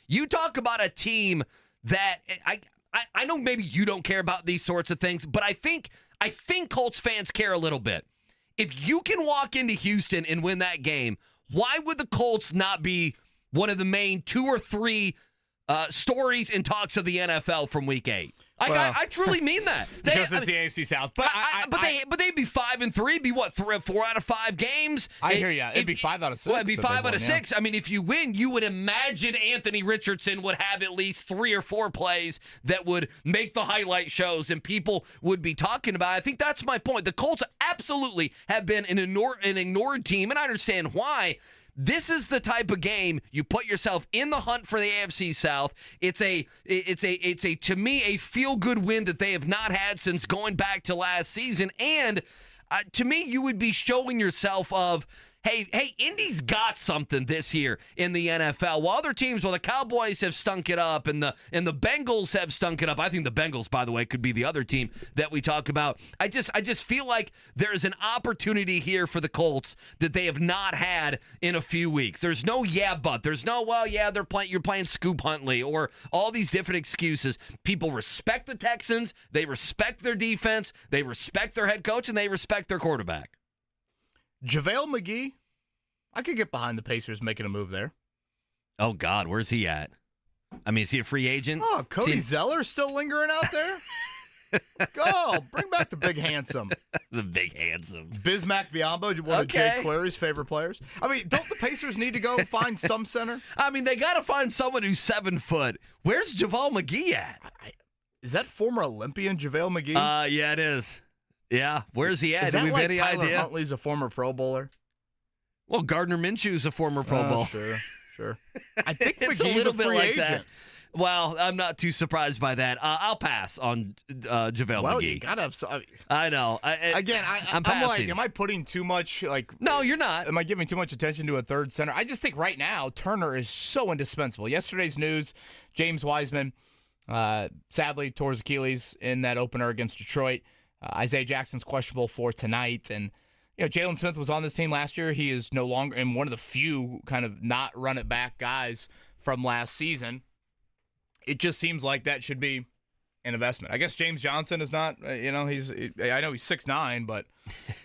you talk about a team that I know maybe you don't care about these sorts of things, but I think Colts fans care a little bit. If you can walk into Houston and win that game, why would the Colts not be one of the main 2 or 3 stories and talks of the NFL from Week 8? I truly mean that. Because it's the AFC South. But they'd be 5-3. Be what, 4 out of 5 games? I hear you. It'd be 5 out of 6. Well, it'd be 5 out of 6. I mean, if you win, you would imagine Anthony Richardson would have at least 3 or 4 plays that would make the highlight shows and people would be talking about it. I think that's my point. The Colts absolutely have been an ignored team, and I understand why. This is the type of game you put yourself in the hunt for the AFC South. It's a to me a feel-good win that they have not had since going back to last season. And to me, you would be showing yourself of, Hey, Indy's got something this year in the NFL. While other teams, the Cowboys have stunk it up and the Bengals have stunk it up. I think the Bengals, by the way, could be the other team that we talk about. I just feel like there's an opportunity here for the Colts that they have not had in a few weeks. There's no but. There's no, you're playing Scoop Huntley or all these different excuses. People respect the Texans. They respect their defense. They respect their head coach, and they respect their quarterback. JaVale McGee, I could get behind the Pacers making a move there. Oh, God, where's he at? I mean, is he a free agent? Oh, Cody Zeller's still lingering out there? Go, bring back the big handsome. The big handsome. Bismack Biyombo, one of Jake Query's favorite players. I mean, don't the Pacers need to go find some center? I mean, they got to find someone who's 7 foot. Where's JaVale McGee at? Is that former Olympian JaVale McGee? Yeah, it is. Yeah, where's he at? Is that Do we have like any Tyler idea? Huntley's a former Pro Bowler? Well, Gardner Minshew's a former Pro Bowl. Sure. I think It's McGee's a little a bit free like agent. that. Well, I'm not too surprised by that. I'll pass on JaVale Well, McGee. you gotta have some. I know. I'm passing. like, am I putting too much No, you're not. Am I giving too much attention to a third center? I just think right now Turner is so indispensable. Yesterday's news: James Wiseman sadly tore his Achilles in that opener against Detroit. Isaiah Jackson's questionable for tonight, and Jalen Smith was on this team last year. He is no longer, and one of the few kind of not run it back guys from last season. It just seems like that should be an investment. I guess James Johnson is not. I know he's 6'9", but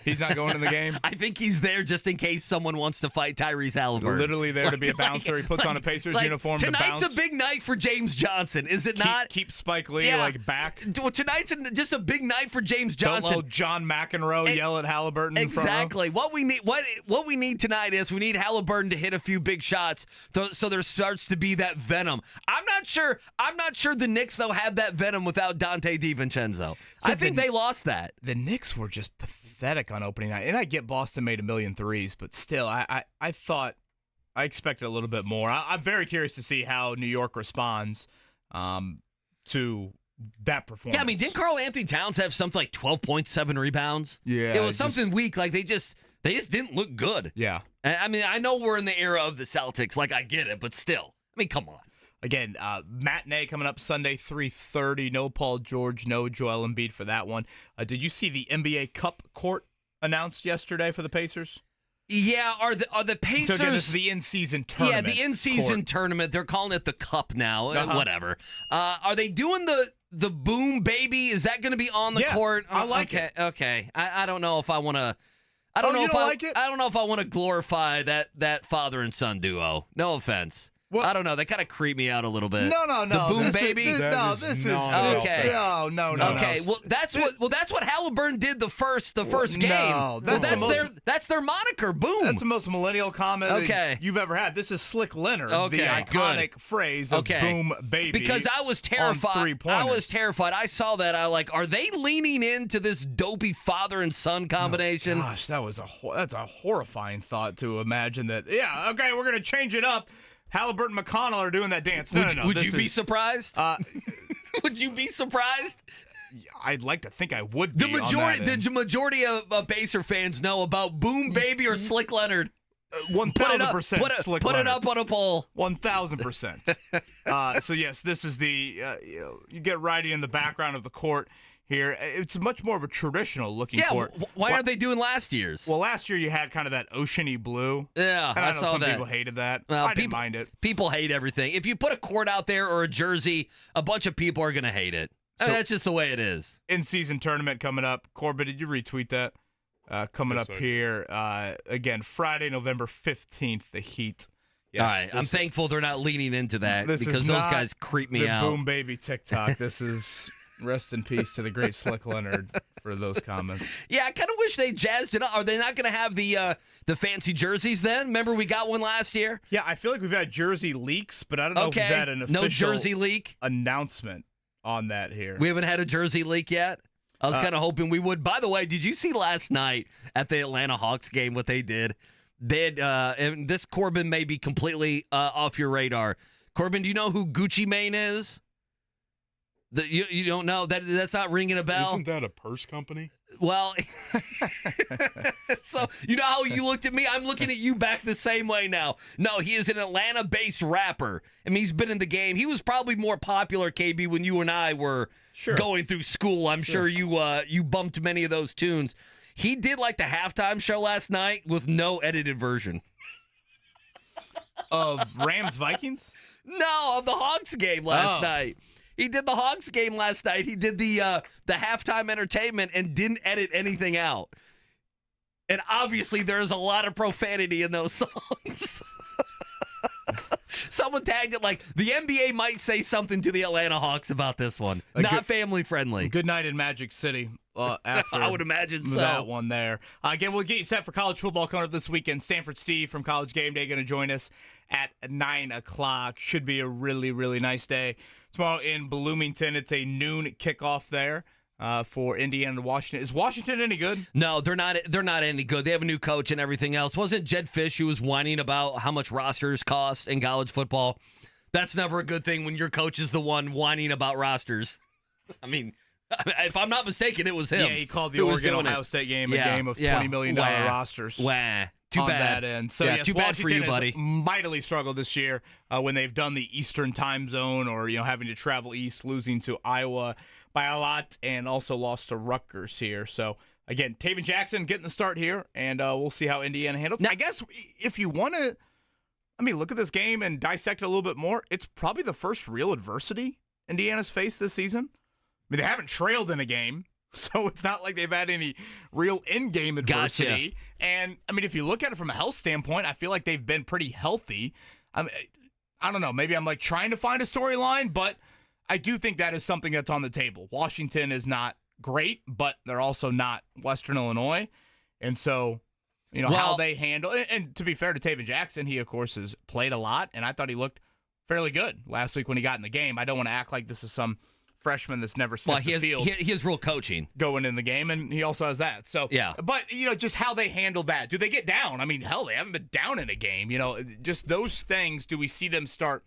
he's not going in the game. I think he's there just in case someone wants to fight Tyrese Halliburton. Literally there to be a bouncer. He puts on a Pacers uniform to bounce. Tonight's a big night for James Johnson, is it not? Keep Spike Lee back. Well, tonight's just a big night for James Johnson. Don't let John McEnroe yell at Halliburton. Exactly. What we need tonight is we need Halliburton to hit a few big shots, so there starts to be that venom. I'm not sure the Knicks though have that venom without Dante DiVincenzo. I think they lost that. The Knicks were just pathetic on opening night, and I get Boston made 1,000,000 threes, but still, I thought I expected a little bit more. I'm very curious to see how New York responds to that performance. Yeah, I mean, didn't Karl Anthony Towns have something like 12.7 rebounds? Yeah, it was something weak. Like they just didn't look good. Yeah, I mean, I know we're in the era of the Celtics. Like I get it, but still, I mean, come on. Again, matinee coming up Sunday, 3:30. No Paul George, no Joel Embiid for that one. Did you see the NBA Cup court announced yesterday for the Pacers? Yeah, are the Pacers? So again, this is the in-season tournament. Yeah, the in-season tournament. They're calling it the Cup now. Whatever. Are they doing the Boom Baby? Is that going to be on the court? I like it. Okay. I don't know if I want to. I don't know if I want to glorify that father and son duo. No offense. Well, I don't know. They kind of creep me out a little bit. No. The Boom Baby. This is okay. No. Okay. Well, that's what Halliburton did the first game. No, that's their moniker. Boom. That's the most millennial comment you've ever had. This is Slick Leonard, the iconic phrase of Boom Baby. Because I was terrified. I saw that. Are they leaning into this dopey father and son combination? Oh, gosh, that's a horrifying thought to imagine that. Yeah. Okay, we're gonna change it up. Halliburton and McConnell are doing that dance. No. Would you be surprised? Would you be surprised? I'd like to think I would be. The majority of Pacer fans know about Boom Baby or Slick Leonard. 1,000% Slick Leonard. Put it up on a poll. 1,000%. So yes, this is the you get Righty in the background of the court here. It's much more of a traditional looking court. Why aren't they doing last year's? Well, last year you had kind of that oceany blue. Yeah, and I know some that. people hated that. Well, I didn't mind it. People hate everything. If you put a court out there or a jersey, a bunch of people are going to hate it. So, that's just the way it is. In-season tournament coming up. Corbett, did you retweet that? Coming up here, again, Friday, November 15th, the Heat. Yes, all right, I'm thankful they're not leaning into that because those guys creep me out. The Boom Baby TikTok. This is... Rest in peace to the great Slick Leonard for those comments. Yeah, I kind of wish they jazzed it up. Are they not going to have the fancy jerseys then? Remember we got one last year? Yeah, I feel like we've had jersey leaks, but I don't know if we've had an official jersey leak announcement on that here. We haven't had a jersey leak yet? I was kind of hoping we would. By the way, did you see last night at the Atlanta Hawks game what they did? And this Corbin may be completely off your radar. Corbin, do you know who Gucci Mane is? You don't know? That's not ringing a bell? Isn't that a purse company? Well, so you know how you looked at me? I'm looking at you back the same way now. No, he is an Atlanta-based rapper. I mean, he's been in the game. He was probably more popular, KB, when you and I were going through school. I'm sure you bumped many of those tunes. He did like the halftime show last night with no edited version. Of Rams-Vikings? No, of the Hawks game last night. He did the Hawks game last night. He did the halftime entertainment and didn't edit anything out. And obviously, there's a lot of profanity in those songs. Someone tagged it like, the NBA might say something to the Atlanta Hawks about this one. Not family friendly. Good night in Magic City. After I would imagine so. That one there. Again, we'll get you set for college football coming up this weekend. Stanford Steve from College Gameday going to join us at 9 o'clock. Should be a really, really nice day. Tomorrow in Bloomington, it's a noon kickoff there for Indiana and Washington. Is Washington any good? No, they're not. They're not any good. They have a new coach and everything else. Wasn't Jed Fish who was whining about how much rosters cost in college football? That's never a good thing when your coach is the one whining about rosters. I mean, if I'm not mistaken, it was him. Yeah, he called the Oregon-Ohio State game a game of $20 million rosters. Wah. Too on bad. That end. So yeah, yes, too bad Washington for you, buddy. has mightily struggled this year when they've done the Eastern time zone or having to travel east, losing to Iowa by a lot, and also lost to Rutgers here. So again, Taven Jackson getting the start here, and we'll see how Indiana handles. Now, I guess if you want to, look at this game and dissect it a little bit more. It's probably the first real adversity Indiana's faced this season. They haven't trailed in a game. So it's not like they've had any real in-game adversity. Gotcha. And, if you look at it from a health standpoint, I feel like they've been pretty healthy. I don't know. Maybe I'm trying to find a storyline, but I do think that is something that's on the table. Washington is not great, but they're also not Western Illinois. And so, how they handle – and to be fair to Taven Jackson, he, of course, has played a lot, and I thought he looked fairly good last week when he got in the game. I don't want to act like this is some – freshman that's never sniffed the field. He has real coaching going in the game, and he also has that. So yeah. But just how they handle that. Do they get down? Hell, they haven't been down in a game. Just those things. Do we see them start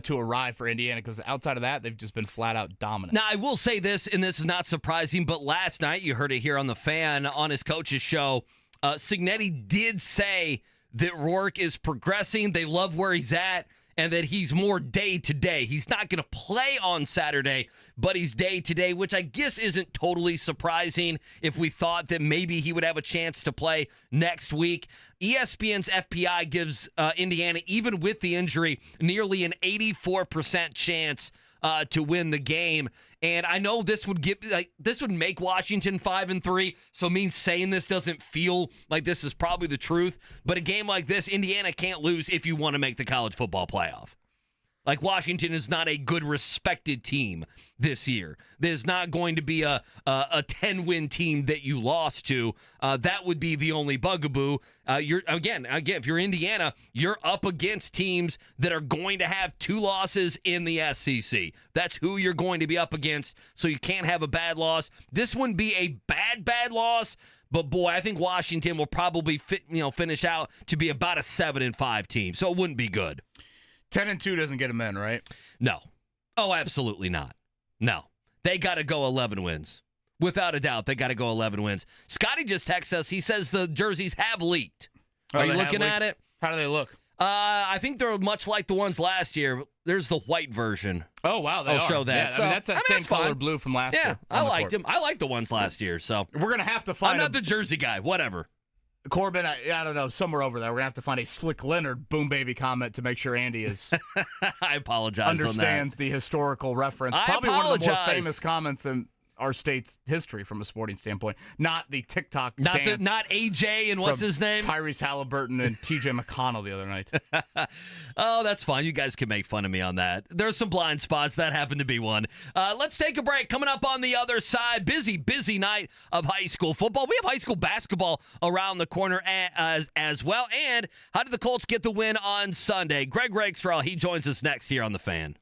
to arrive for Indiana? Because outside of that, they've just been flat out dominant. Now I will say this, and this is not surprising, but last night you heard it here on the Fan on his coach's show. Cignetti did say that Rourke is progressing. They love where he's at. And that he's more day-to-day. He's not going to play on Saturday, but he's day-to-day, which I guess isn't totally surprising if we thought that maybe he would have a chance to play next week. ESPN's FPI gives Indiana, even with the injury, nearly an 84% chance to win the game. And I know this would make Washington 5-3, so it means saying this doesn't feel like this is probably the truth. But a game like this, Indiana can't lose if you want to make the college football playoff. Like, Washington is not a good, respected team this year. There's not going to be a 10-win team that you lost to. That would be the only bugaboo. If you're Indiana, you're up against teams that are going to have 2 losses in the SEC. That's who you're going to be up against, so you can't have a bad loss. This wouldn't be a bad loss, but boy, I think Washington will probably finish out to be about a 7-5 team, so it wouldn't be good. 10-2 doesn't get them in, right? No. Oh, absolutely not. No. They got to go 11 wins. Without a doubt, they got to go 11 wins. Scotty just texted us. He says the jerseys have leaked. Are you looking at it? How do they look? I think they're much like the ones last year. There's the white version. Oh, wow. I'll show that. Yeah, that's that same color blue from last year. Yeah, I liked them. I liked the ones last year. So we're going to have to find I'm not the jersey guy. Whatever. Corbin, I don't know, somewhere over there. We're going to have to find a Slick Leonard Boom Baby comment to make sure Andy is I apologize understands on that. The historical reference. Probably one of the more famous comments in our state's history from a sporting standpoint. Not the TikTok dance. Not AJ and what's his name? Tyrese Halliburton and TJ McConnell the other night. Oh, that's fine. You guys can make fun of me on that. There's some blind spots. That happened to be one. Let's take a break. Coming up on the other side, busy night of high school football. We have high school basketball around the corner as well. And how did the Colts get the win on Sunday? Greg Rakestraw, he joins us next here on The Fan.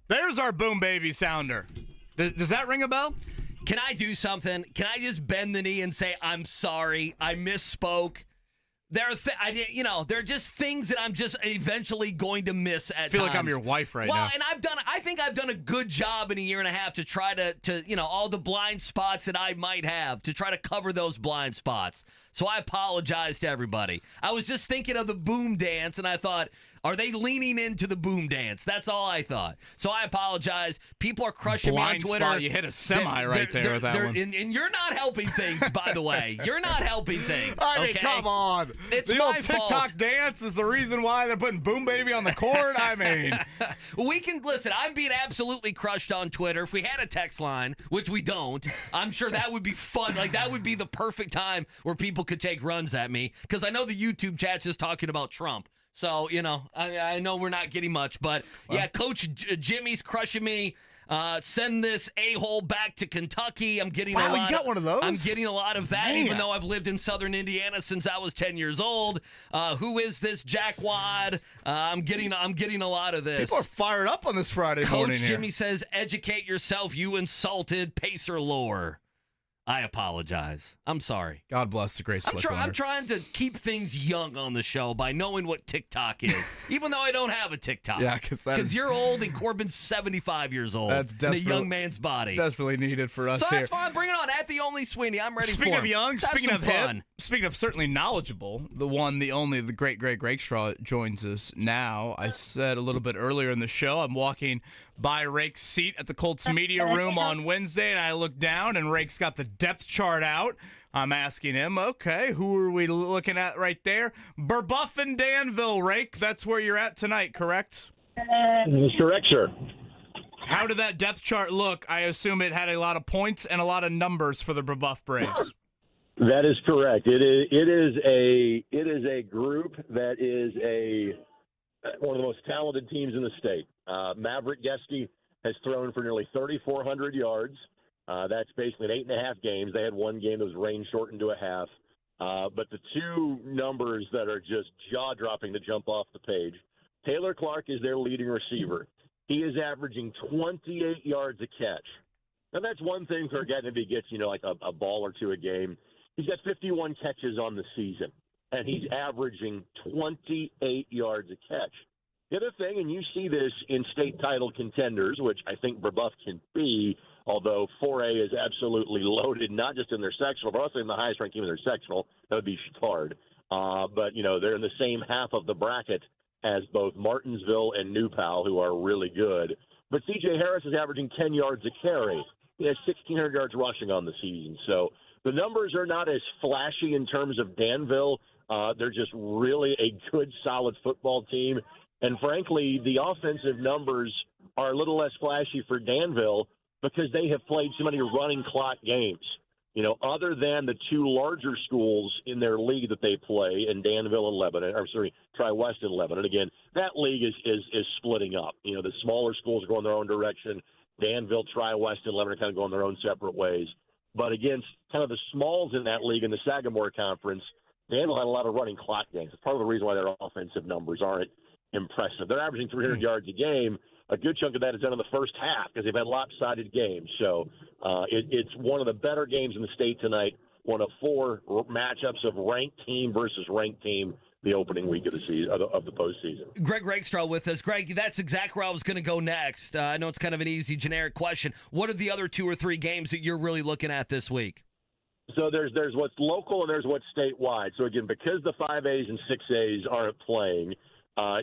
There's our boom baby sounder. Does that ring a bell? Can I do something? Can I just bend the knee and say, I'm sorry, I misspoke? There are, there are just things that I'm just eventually going to miss at times. I feel like I'm your wife right now. Well, and I think I've done a good job in a year and a half to try to all the blind spots that I might have, to try to cover those blind spots. So I apologize to everybody. I was just thinking of the boom dance, and I thought, are they leaning into the boom dance? That's all I thought. So I apologize. People are crushing me on Twitter. Spot. You hit a semi right there with that one. And you're not helping things, by the way. You're not helping things. I mean, okay? come on. It's the my old TikTok fault. dance is the reason why they're putting boom baby on the court. I mean, we can listen. I'm being absolutely crushed on Twitter. If we had a text line, which we don't, I'm sure that would be fun. Like, that would be the perfect time where people could take runs at me, because I know the YouTube chat's just talking about Trump. So, I know we're not getting much, but yeah, Coach Jimmy's crushing me. Send this a-hole back to Kentucky. I'm getting a lot. You got one of those? I'm getting a lot of that, Man. even though I've lived in southern Indiana since I was 10 years old. Who is this jackwad? I'm getting a lot of this. People are fired up on this Friday morning. Coach Jimmy says, educate yourself, you insulted Pacer lore. I apologize. I'm sorry. God bless the great Slick I'm trying to keep things young on the show by knowing what TikTok is, even though I don't have a TikTok. Yeah, because you're old and Corbin's 75 years old. That's in a young man's body. Desperately needed for us so here. That's fine. Bring it on. At the only Sweeney, I'm ready Speaking for of it. young, Let's have speaking some of fun. hip, speaking of certainly knowledgeable, the one, the only, the great Greg Rakestraw joins us now. I said a little bit earlier in the show, I'm walking by Rake's seat at the Colts media room on Wednesday, and I look down, and Rake's got the depth chart out. I'm asking him, okay, who are we looking at right there? Burbuff and Danville, Rake. That's where you're at tonight, correct? That's correct, sir. How did that depth chart look? I assume it had a lot of points and a lot of numbers for the Burbuff Braves. That is correct. It is a group that is one of the most talented teams in the state. Maverick Geske has thrown for nearly 3,400 yards. That's basically in 8.5 games. They had one game that was rain shortened to a half. But the two numbers that are just jaw-dropping to jump off the page, Taylor Clark is their leading receiver. He is averaging 28 yards a catch. Now, that's one thing for a guy if he gets, like a ball or two a game. He's got 51 catches on the season, and he's averaging 28 yards a catch. The other thing, and you see this in state title contenders, which I think Burbuff can be, although 4A is absolutely loaded, not just in their sectional, but also in the highest-ranked team in their sectional. That would be Chittard. But, they're in the same half of the bracket as both Martinsville and New Pal, who are really good. But C.J. Harris is averaging 10 yards a carry. He has 1,600 yards rushing on the season. So the numbers are not as flashy in terms of Danville. They're just really a good, solid football team. And, frankly, the offensive numbers are a little less flashy for Danville because they have played so many running clock games. Other than the two larger schools in their league that they play in Danville and Lebanon, Tri-West and Lebanon. Again, that league is splitting up. The smaller schools are going their own direction. Danville, Tri-West, and Lebanon are kind of going their own separate ways. But against kind of the smalls in that league in the Sagamore Conference, Danville had a lot of running clock games. It's part of the reason why their offensive numbers aren't impressive. They're averaging 300 yards a game. A good chunk of that is done in the first half because they've had lopsided games. So it's one of the better games in the state tonight, one of 4 matchups of ranked team versus ranked team the opening week of the season of the postseason. Greg Rakestraw with us. Greg, that's exactly where I was going to go next. I know it's kind of an easy, generic question. What are the other 2 or 3 games that you're really looking at this week? So there's what's local and there's what's statewide. So, again, because the 5As and 6As aren't playing,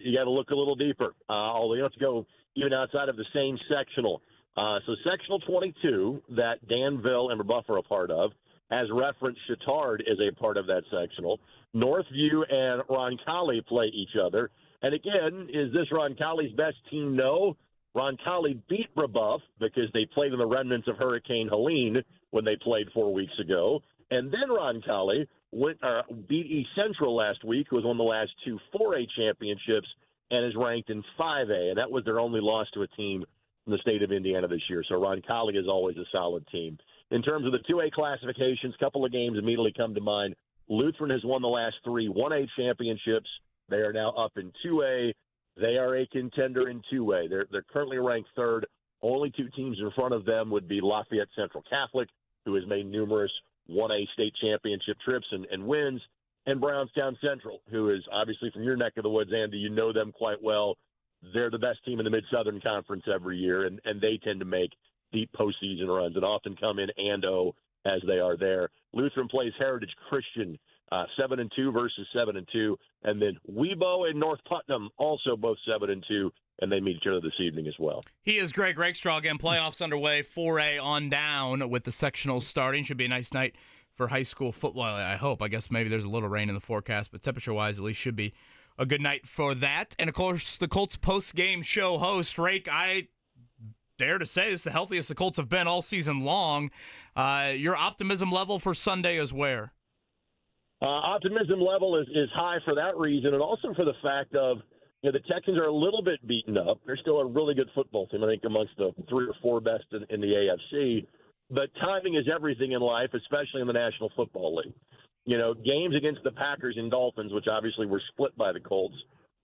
you got to look a little deeper. Although you don't have to go even outside of the same sectional. So sectional 22 that Danville and Burbuff are a part of, as referenced, Chittard is a part of that sectional. Northview and Roncalli play each other. And again, is this Roncalli's best team? No. Roncalli beat Burbuff because they played in the remnants of Hurricane Helene when they played 4 weeks ago. And then Roncalli beat East Central last week, who was one of the last 2 4A championships, and is ranked in 5A, and that was their only loss to a team in the state of Indiana this year. So Roncalli is always a solid team. In terms of the 2A classifications, a couple of games immediately come to mind. Lutheran has won the last 3 1A championships. They are now up in 2A. They are a contender in two-way. They're currently ranked third. Only two teams in front of them would be Lafayette Central Catholic, who has made numerous 1A state championship trips and wins, and Brownstown Central, who is obviously from your neck of the woods, Andy. You know them quite well. They're the best team in the Mid-Southern Conference every year, and they tend to make deep postseason runs and often come in and-oh as they are there. Lutheran plays Heritage Christian, 7-2 versus 7-2, and then Webo and North Putnam also both 7-2, and they meet each other this evening as well. He is Greg Rakestraw. Again, playoffs underway, 4A on down with the sectionals starting. Should be a nice night for high school football, I hope. I guess maybe there's a little rain in the forecast, but temperature-wise, at least should be a good night for that. And, of course, the Colts post-game show host, Rake, I dare to say this is the healthiest the Colts have been all season long. Your optimism level for Sunday is where? Optimism level is high for that reason, and also for the fact of, the Texans are a little bit beaten up. They're still a really good football team, I think, amongst the 3 or 4 best in the AFC. But timing is everything in life, especially in the National Football League. Games against the Packers and Dolphins, which obviously were split by the Colts,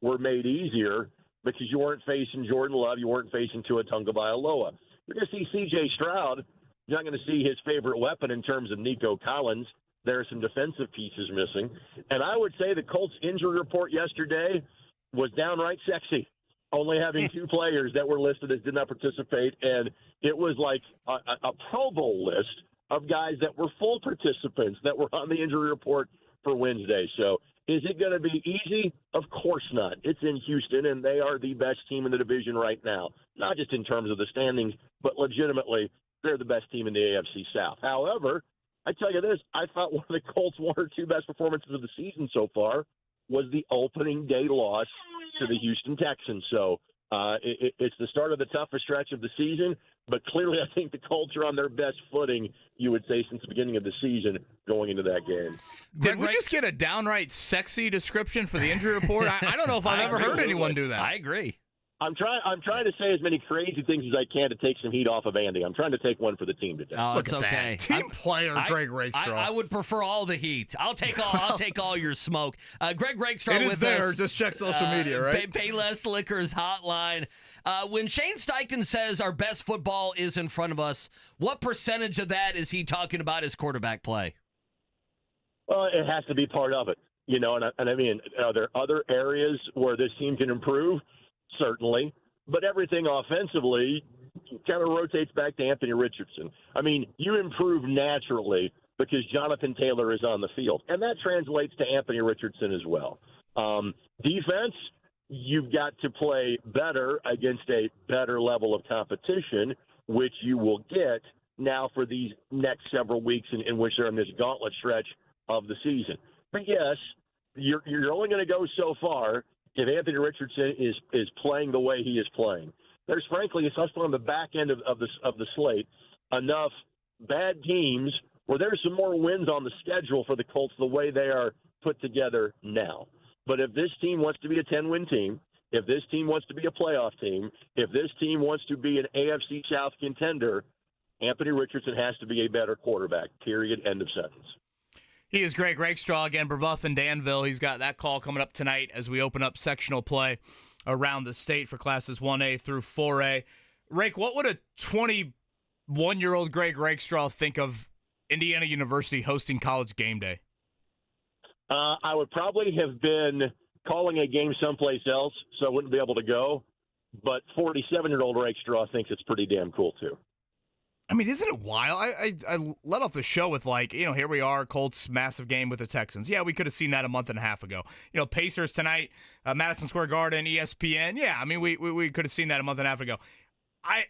were made easier because you weren't facing Jordan Love, you weren't facing Tua Tagovailoa. You're going to see C.J. Stroud. You're not going to see his favorite weapon in terms of Nico Collins. There are some defensive pieces missing. And I would say the Colts injury report yesterday was downright sexy, only having 2 players that were listed as did not participate. And it was like a Pro Bowl list of guys that were full participants that were on the injury report for Wednesday. So is it going to be easy? Of course not. It's in Houston, and they are the best team in the division right now, not just in terms of the standings, but legitimately they're the best team in the AFC South. However, I tell you this, I thought one of the Colts' 1 or 2 best performances of the season so far was the opening day loss to the Houston Texans. So it's the start of the toughest stretch of the season, but clearly I think the Colts are on their best footing, you would say, since the beginning of the season going into that game. Did we just get a downright sexy description for the injury report? I don't know if I've ever heard anyone do that. I agree. I'm trying to say as many crazy things as I can to take some heat off of Andy. I'm trying to take one for the team today. Oh, it's okay. Team player Greg Rakestraw. I would prefer all the heat. I'll take all your smoke. Greg Rakestraw it is with there. us. Just check social media, right? Payless Liquors hotline. When Shane Steichen says our best football is in front of us, what percentage of that is he talking about as quarterback play? Well, it has to be part of it, and I mean, are there other areas where this team can improve? Certainly, but everything offensively kind of rotates back to Anthony Richardson. I mean, you improve naturally because Jonathan Taylor is on the field, and that translates to Anthony Richardson as well. Defense, you've got to play better against a better level of competition, which you will get now for these next several weeks in which they're in this gauntlet stretch of the season. But yes, you're only going to go so far if Anthony Richardson is playing the way he is playing. There's frankly, especially on the back end of the slate, enough bad teams where there's some more wins on the schedule for the Colts the way they are put together now. But if this team wants to be a 10-win team, if this team wants to be a playoff team, if this team wants to be an AFC South contender, Anthony Richardson has to be a better quarterback, period, end of sentence. He is Greg Rakestraw again, Brebeuf and Danville. He's got that call coming up tonight as we open up sectional play around the state for classes 1A through 4A. Rake, what would a 21-year-old Greg Rakestraw think of Indiana University hosting College Gameday? I would probably have been calling a game someplace else, so I wouldn't be able to go. But 47-year-old Rakestraw thinks it's pretty damn cool, too. I mean, isn't it wild? I let off the show with, here we are, Colts massive game with the Texans. Yeah, we could have seen that a month and a half ago. Pacers tonight, Madison Square Garden, ESPN. Yeah, I mean, we could have seen that a month and a half ago. I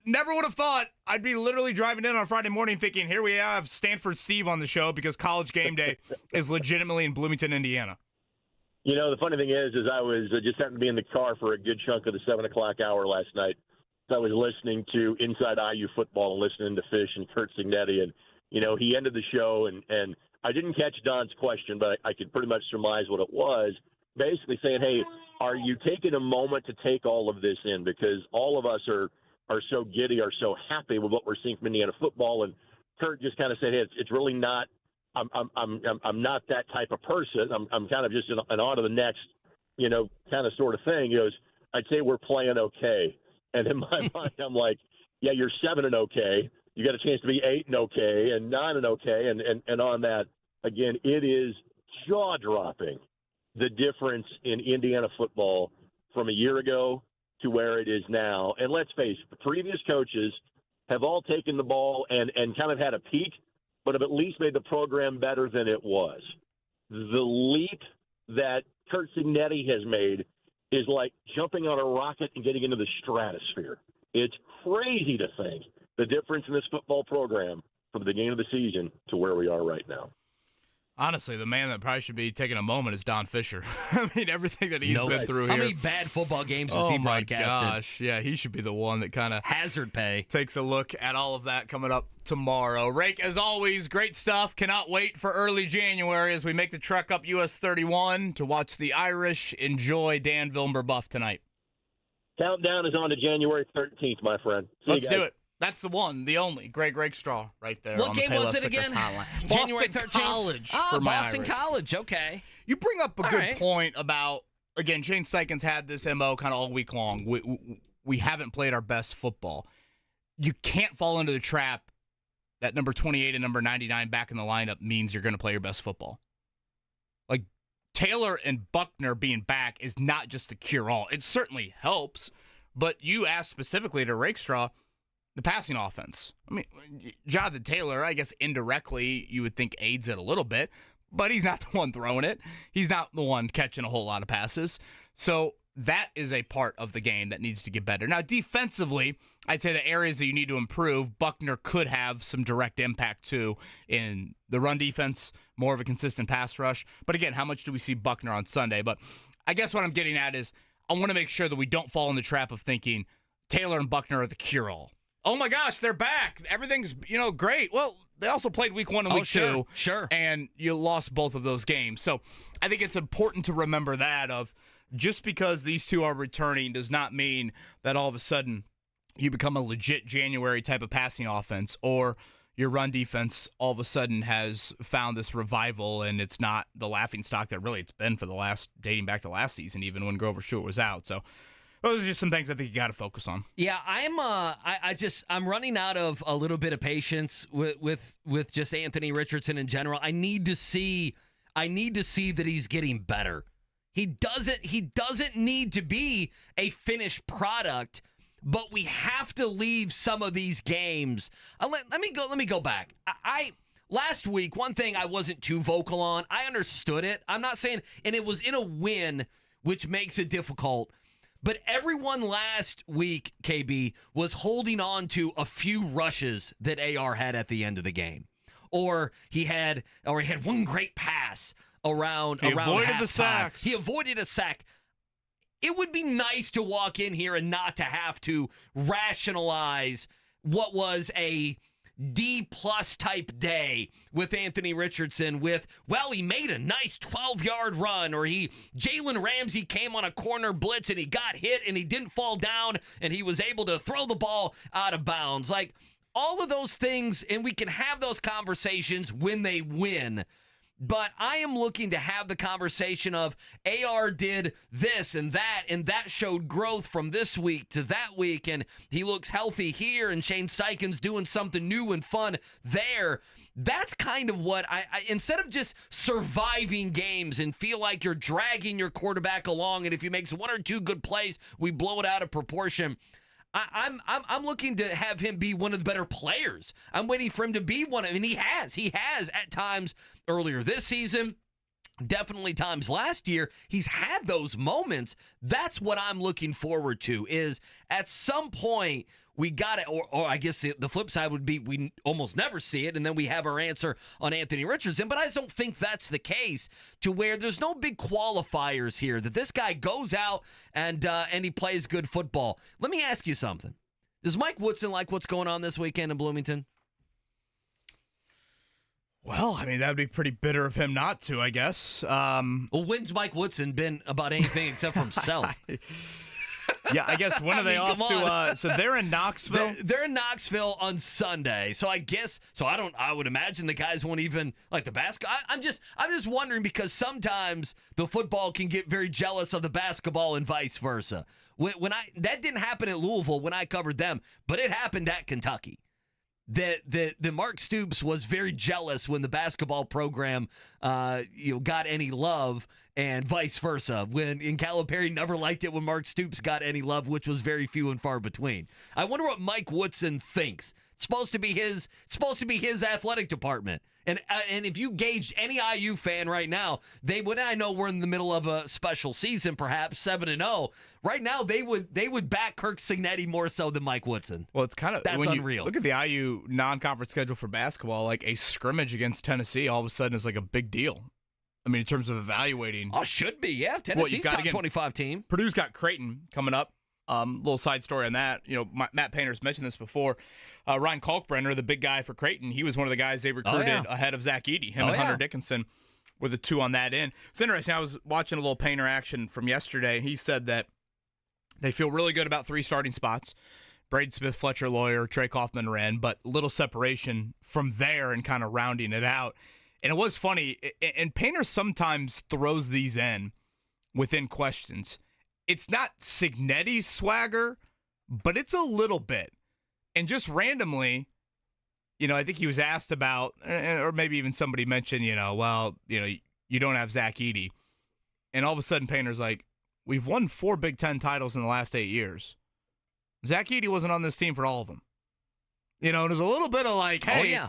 never would have thought I'd be literally driving in on Friday morning thinking, here we have Stanford Steve on the show because College Game Day is legitimately in Bloomington, Indiana. The funny thing is I was just happened to be in the car for a good chunk of the 7 o'clock hour last night. I was listening to Inside IU Football and listening to Fish and Kurt Signetti, and he ended the show, and I didn't catch Don's question, but I could pretty much surmise what it was, basically saying, hey, are you taking a moment to take all of this in? Because all of us are so giddy, are so happy with what we're seeing from Indiana football, and Kurt just kind of said, hey, it's really not. I'm not that type of person. I'm kind of just in awe of the next kind of sort of thing. He goes, I'd say we're playing okay. And in my mind, I'm like, yeah, you're 7 and okay. You got a chance to be 8 and okay and 9 and okay. And on that, again, it is jaw-dropping, the difference in Indiana football from a year ago to where it is now. And let's face it, the previous coaches have all taken the ball and kind of had a peak, but have at least made the program better than it was. The leap that Kurt Signetti has made is like jumping on a rocket and getting into the stratosphere. It's crazy to think the difference in this football program from the beginning of the season to where we are right now. Honestly, the man that probably should be taking a moment is Don Fisher. I mean, everything that he's been through here. How many bad football games has he broadcasted? Oh, my gosh. Yeah, he should be the one that kind of hazard pay takes a look at all of that coming up tomorrow. Rake, as always, great stuff. Cannot wait for early January as we make the trek up US 31 to watch the Irish enjoy Danville and Buff tonight. Countdown is on to January 13th, my friend. Let's do it. That's the one, the only. Greg Rakestraw right there. What on game the was it again? January 13th. College for my Boston Irish. College. Okay. You bring up a good point about, again, Shane Steichen's had this MO kind of all week long. We haven't played our best football. You can't fall into the trap that number 28 and number 99 back in the lineup means you're going to play your best football. Like, Taylor and Buckner being back is not just a cure-all. It certainly helps, but you asked specifically to Rakestraw, the passing offense. I mean, Jonathan Taylor, I guess indirectly you would think aids it a little bit, but he's not the one throwing it. He's not the one catching a whole lot of passes. So that is a part of the game that needs to get better. Now, defensively, I'd say the areas that you need to improve, Buckner could have some direct impact too in the run defense, more of a consistent pass rush. But again, how much do we see Buckner on Sunday? But I guess what I'm getting at is I want to make sure that we don't fall in the trap of thinking Taylor and Buckner are the cure-all. Oh my gosh, they're back. Everything's, great. Well, they also played week 1 and week 2. Sure. And you lost both of those games. So I think it's important to remember that of just because these two are returning does not mean that all of a sudden you become a legit January type of passing offense or your run defense all of a sudden has found this revival and it's not the laughingstock that really it's been for dating back to last season, even when Grover Stewart was out. So those are just some things I think you got to focus on. Yeah, I'm running out of a little bit of patience with just Anthony Richardson in general. I need to see that he's getting better. He doesn't need to be a finished product, but we have to leave some of these games. Let me go back. Last week, one thing I wasn't too vocal on, I understood it. I'm not saying, and it was in a win, which makes it difficult. But everyone last week, KB, was holding on to a few rushes that AR had at the end of the game. Or he had one great pass around He avoided halftime. the sacks. He avoided a sack. It would be nice to walk in here and not to have to rationalize what was a D-plus type day with Anthony Richardson he made a nice 12-yard run, or Jalen Ramsey came on a corner blitz and he got hit and he didn't fall down and he was able to throw the ball out of bounds. Like, all of those things, and we can have those conversations when they win. But I am looking to have the conversation of AR did this and that showed growth from this week to that week, and he looks healthy here, and Shane Steichen's doing something new and fun there. That's kind of what I instead of just surviving games and feel like you're dragging your quarterback along, and if he makes 1 or 2 good plays, we blow it out of proportion. I'm looking to have him be one of the better players. I'm waiting for him to be one, and he has at times earlier this season, definitely times last year. He's had those moments. That's what I'm looking forward to, is at some point we got it, or I guess the flip side would be we almost never see it, and then we have our answer on Anthony Richardson. But I just don't think that's the case, to where there's no big qualifiers here, that this guy goes out and he plays good football. Let me ask you something. Does Mike Woodson like what's going on this weekend in Bloomington? Well, I mean, that would be pretty bitter of him not to, I guess. Well, when's Mike Woodson been about anything except for himself? Yeah, I guess when are they off come to? on. So they're in Knoxville. They're in Knoxville on Sunday. So I would imagine the guys won't even like the basketball. I'm just wondering because sometimes the football can get very jealous of the basketball and vice versa. That didn't happen at Louisville when I covered them, but it happened at Kentucky. The Mark Stoops was very jealous when the basketball program got any love, and vice versa. When Calipari never liked it when Mark Stoops got any love, which was very few and far between. I wonder what Mike Woodson thinks. It's supposed to be his athletic department. And if you gauge any IU fan right now, I know we're in the middle of a special season, perhaps 7-0. Right now, they would back Kirk Cignetti more so than Mike Woodson. Well, it's kind of that's when unreal. You look at the IU non-conference schedule for basketball, like a scrimmage against Tennessee, all of a sudden is like a big deal. I mean, in terms of evaluating. Oh, should be, yeah. Tennessee's top 25 team. Purdue's got Creighton coming up. Little side story on that. Matt Painter's mentioned this before. Ryan Kalkbrenner, the big guy for Creighton, he was one of the guys they recruited ahead of Zach Edey. Him and Hunter Dickinson were the two on that end. It's interesting. I was watching a little Painter action from yesterday, and he said that they feel really good about 3 starting spots. Braden Smith, Fletcher Lawyer, Trey Kaufman, Wren, but little separation from there and kind of rounding it out. And it was funny, and Painter sometimes throws these in within questions. It's not Cignetti's swagger, but it's a little bit. And just randomly, I think he was asked about, or maybe even somebody mentioned, you don't have Zach Edey. And all of a sudden, Painter's like, we've won 4 Big Ten titles in the last 8 years. Zach Edey wasn't on this team for all of them. And there's a little bit of like, hey,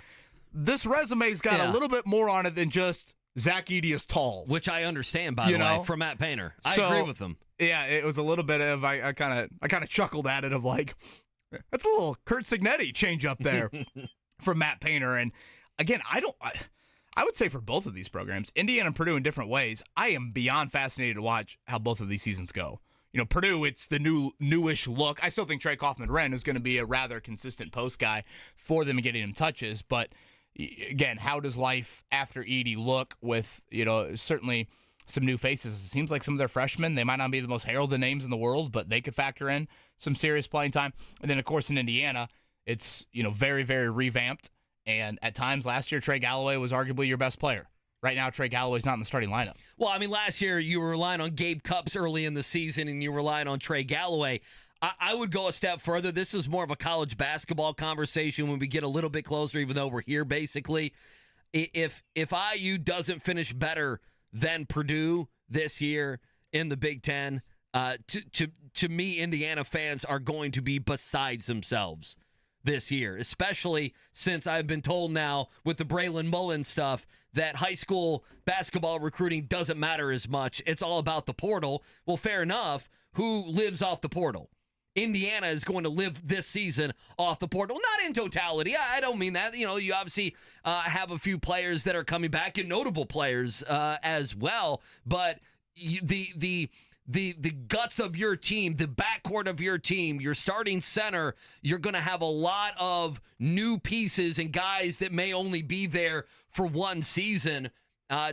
this resume's got a little bit more on it than just Zach Edey is tall. Which I understand, by the way, from Matt Painter. I agree with him. Yeah, it was a little bit of I kind of chuckled at it of like, that's a little Kurt Cignetti change up there from Matt Painter. And again, I would say for both of these programs, Indiana and Purdue in different ways, I am beyond fascinated to watch how both of these seasons go. Purdue, it's the newish look. I still think Trey Kaufman-Wren is going to be a rather consistent post guy for them and getting him touches. But again, how does life after Edey look with, certainly some new faces? It seems like some of their freshmen, they might not be the most heralded names in the world, but they could factor in some serious playing time. And then, of course, in Indiana, it's, very, very revamped. And at times last year, Trey Galloway was arguably your best player. Right now, Trey Galloway's not in the starting lineup. Well, I mean, last year you were relying on Gabe Cupps early in the season, and you were relying on Trey Galloway. I would go a step further. This is more of a college basketball conversation when we get a little bit closer, even though we're here, basically. If IU doesn't finish better than Purdue this year in the Big Ten, to me, Indiana fans are going to be besides themselves this year, especially since I've been told now with the Braylon Mullen stuff that high school basketball recruiting doesn't matter as much. It's all about the portal. Well, fair enough. Who lives off the portal? Indiana is going to live this season off the portal. Not in totality. I don't mean that. You obviously have a few players that are coming back and notable players as well. But the guts of your team, the backcourt of your team, your starting center, you're going to have a lot of new pieces and guys that may only be there for one season.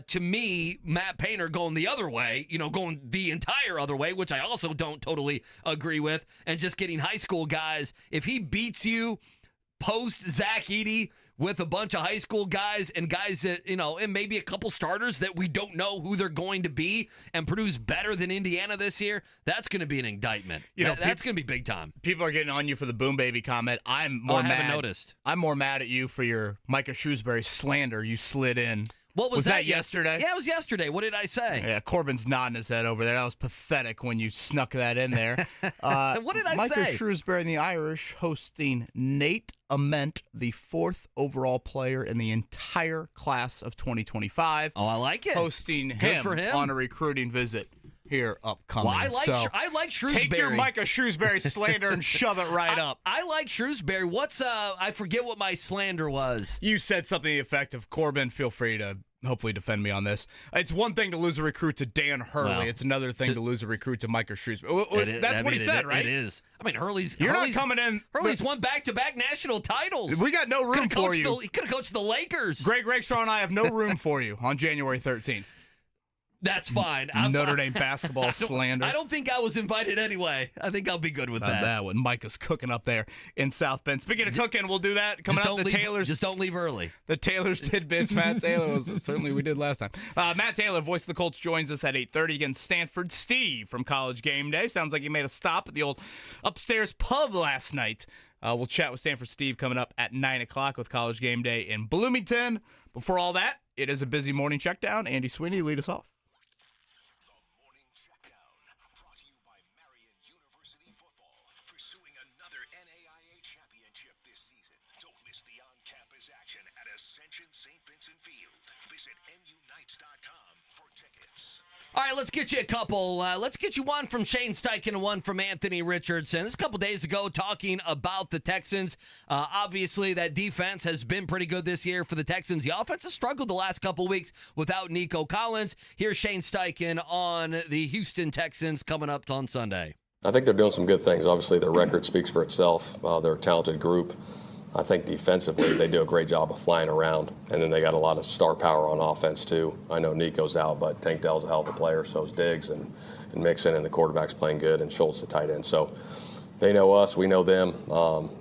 To me, Matt Painter going the other way, going the entire other way, which I also don't totally agree with, and just getting high school guys. If he beats you post Zach Edey with a bunch of high school guys and guys that, and maybe a couple starters that we don't know who they're going to be and produce better than Indiana this year, that's going to be an indictment. That's going to be big time. People are getting on you for the Boom Baby comment. I haven't noticed. I'm more mad at you for your Micah Shrewsbury slander you slid in. What was that yesterday? Yeah, it was yesterday. What did I say? Yeah, Corbin's nodding his head over there. That was pathetic when you snuck that in there. What did I say? Micah Shrewsbury and the Irish hosting Nate Ament, the 4th overall player in the entire class of 2025. Oh, I like it. Hosting him on a recruiting visit here upcoming. Well, I like Shrewsbury. Take your Micah Shrewsbury slander and shove it right up. I like Shrewsbury. I forget what my slander was. You said something to the effect of, Corbin, feel free to hopefully defend me on this. It's one thing to lose a recruit to Dan Hurley. Well, it's another thing to lose a recruit to Micah Shrewsbury. That's what he said, right? It is. I mean, Hurley's not coming in. Hurley's won back-to-back national titles. We got no room for you. He could have coached the Lakers. Greg Rakestraw and I have no room for you on January 13th. That's fine. Notre Dame basketball slander. I don't think I was invited anyway. I think I'll be good with that. That one. Micah's cooking up there in South Bend. Speaking of cooking, we'll do that. Coming up, Taylors. Just don't leave early. The Taylor's Tidbits. Matt Taylor was certainly we did last time. Matt Taylor, voice of the Colts, joins us at 8:30 against Stanford Steve from College Game Day. Sounds like he made a stop at the old upstairs pub last night. We'll chat with Stanford Steve coming up at 9 o'clock with College Game Day in Bloomington. Before all that, it is a busy morning checkdown. Andy Sweeney, lead us off. The morning checkdown, brought to you by Marion University Football, pursuing another NAIA championship this season. Don't miss the on-campus action at Ascension St. Vincent Field. Visit NUnites.com for tickets. All right, let's get you a couple. Let's get you one from Shane Steichen and one from Anthony Richardson. This is a couple days ago talking about the Texans. Obviously, that defense has been pretty good this year for the Texans. The offense has struggled the last couple weeks without Nico Collins. Here's Shane Steichen on the Houston Texans coming up on Sunday. I think they're doing some good things. Obviously, their record speaks for itself. They're a talented group. I think defensively, they do a great job of flying around, and then they got a lot of star power on offense, too. I know Nico's out, but Tank Dell's a hell of a player, so is Diggs, and Mixon, and the quarterback's playing good, and Schultz, the tight end. So they know us, we know them.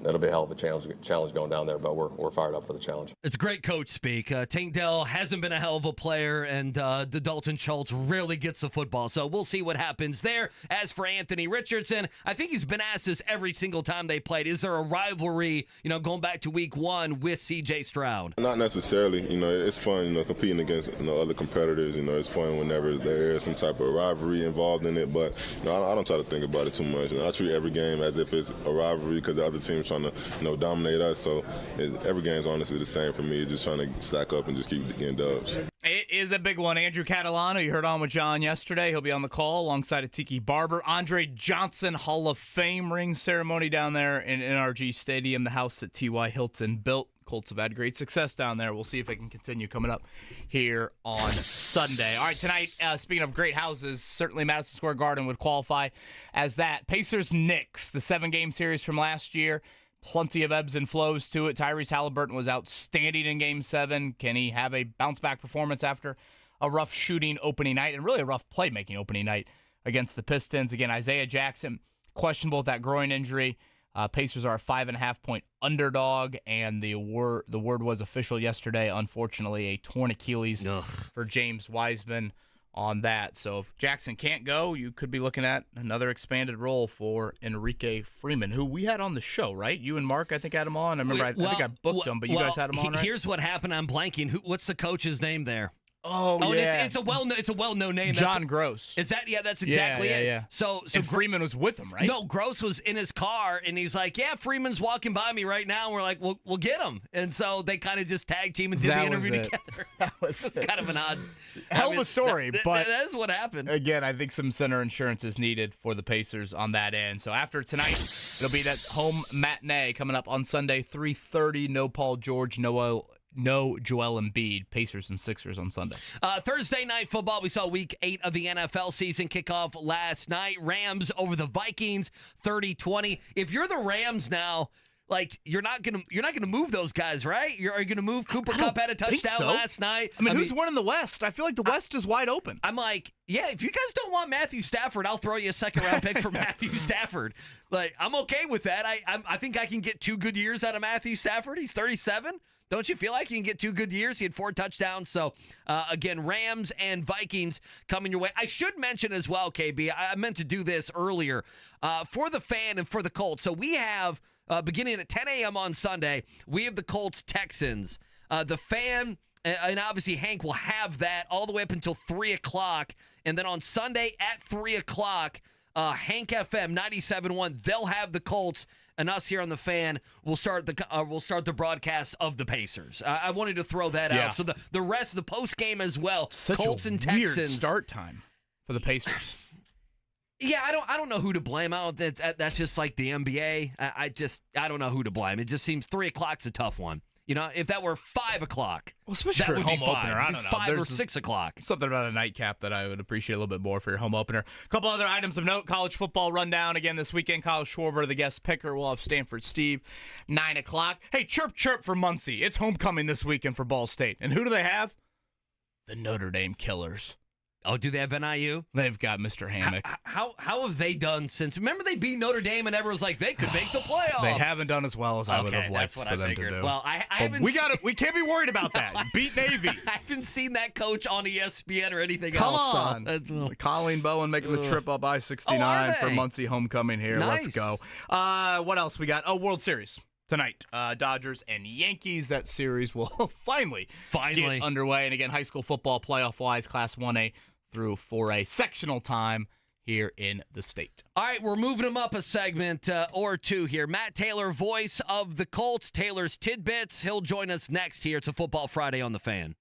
It'll be a hell of a challenge going down there, but we're fired up for the challenge. It's great coach speak. Tank Dell hasn't been a hell of a player, and Dalton Schultz rarely gets the football. So we'll see what happens there. As for Anthony Richardson, I think he's been asked this every single time they played. Is there a rivalry, going back to week one with C.J. Stroud? Not necessarily. It's fun, competing against other competitors. It's fun whenever there is some type of rivalry involved in it. But I don't try to think about it too much. I treat every game as if it's a rivalry because the other team's trying to dominate us. So every game's honestly the same for me. Just trying to stack up and just keep getting dubs. It is a big one. Andrew Catalano, you heard on with John yesterday. He'll be on the call alongside of Tiki Barber. Andre Johnson Hall of Fame ring ceremony down there in NRG Stadium, the house that T.Y. Hilton built. Colts have had great success down there. We'll see if they can continue coming up here on Sunday. All right, tonight, speaking of great houses, certainly Madison Square Garden would qualify as that. Pacers-Knicks, the 7-game series from last year. Plenty of ebbs and flows to it. Tyrese Halliburton was outstanding in Game 7. Can he have a bounce-back performance after a rough shooting opening night and really a rough playmaking opening night against the Pistons? Again, Isaiah Jackson, questionable with that groin injury. Pacers are a 5.5-point underdog, and the word was official yesterday. Unfortunately, a torn Achilles for James Wiseman on that. So if Jackson can't go, you could be looking at another expanded role for Enrique Freeman, who we had on the show, right? You and Mark, I think, had him on. I remember, I think I booked him, but you guys had him on, right? Here's what happened. I'm blanking. What's the coach's name there? Oh yeah, it's a well-known name. John Gross. Is that? Yeah, that's exactly it. Yeah. So and Freeman was with him, right? No, Gross was in his car, and he's like, "Yeah, Freeman's walking by me right now." And we're like, "We'll get him." And so they kind of just tag team and did the interview together. That was kind of an odd, hell of a story, but that is what happened. Again, I think some center insurance is needed for the Pacers on that end. So after tonight, it'll be that home matinee coming up on Sunday, 3:30. No Paul George, no Joel Embiid, Pacers and Sixers on Sunday. Thursday night football, we saw week 8 of the NFL season kick off last night. Rams over the Vikings, 30-20. If you're the Rams now, you're not gonna move those guys, right? Are you gonna move? Cooper Kupp had a touchdown last night. I mean, who's winning the West? I feel like the West is wide open. I'm like, yeah, if you guys don't want Matthew Stafford, I'll throw you a second-round pick for Matthew Stafford. I'm okay with that. I think I can get 2 good years out of Matthew Stafford. He's 37. Don't you feel like you can get 2 good years? He had 4 touchdowns. So, again, Rams and Vikings coming your way. I should mention as well, KB, I meant to do this earlier, for the fan and for the Colts. So we have, beginning at 10 a.m. on Sunday, we have the Colts Texans. The fan, and obviously Hank will have that all the way up until 3 o'clock. And then on Sunday at 3 o'clock, Hank FM 97.1, they'll have the Colts. And us here on the fan will start the broadcast of the Pacers. I wanted to throw that out. So the rest of the post game as well. Such Colts a and Texans. Weird start time for the Pacers. Yeah, I don't know who to blame. That's just like the NBA. I don't know who to blame. It just seems 3 o'clock's a tough one. If that were 5 o'clock, well, especially for a home opener, I don't know. 5 or 6 o'clock. Something about a nightcap that I would appreciate a little bit more for your home opener. A couple other items of note: college football rundown again this weekend. Kyle Schwarber, the guest picker, will have Stanford Steve, 9 o'clock. Hey, chirp chirp for Muncie! It's homecoming this weekend for Ball State, and who do they have? The Notre Dame Killers. Oh, do they have NIU? They've got Mr. Hammock. How have they done since? Remember they beat Notre Dame and everyone was like they could make the playoffs. They haven't done as well as I would have liked for them to do. Well, I haven't. We can't be worried about that. You beat Navy. I haven't seen that coach on ESPN or anything Come else. on. Colleen Bowen making the trip up I-69 for Muncie homecoming here. Nice. Let's go. What else we got? Oh, World Series. Tonight, Dodgers and Yankees. That series will finally get underway. And again, high school football playoff-wise, Class 1A through 4A sectional time here in the state. All right, we're moving them up a segment or two here. Matt Taylor, voice of the Colts, Taylor's Tidbits. He'll join us next here. It's a Football Friday on the Fan.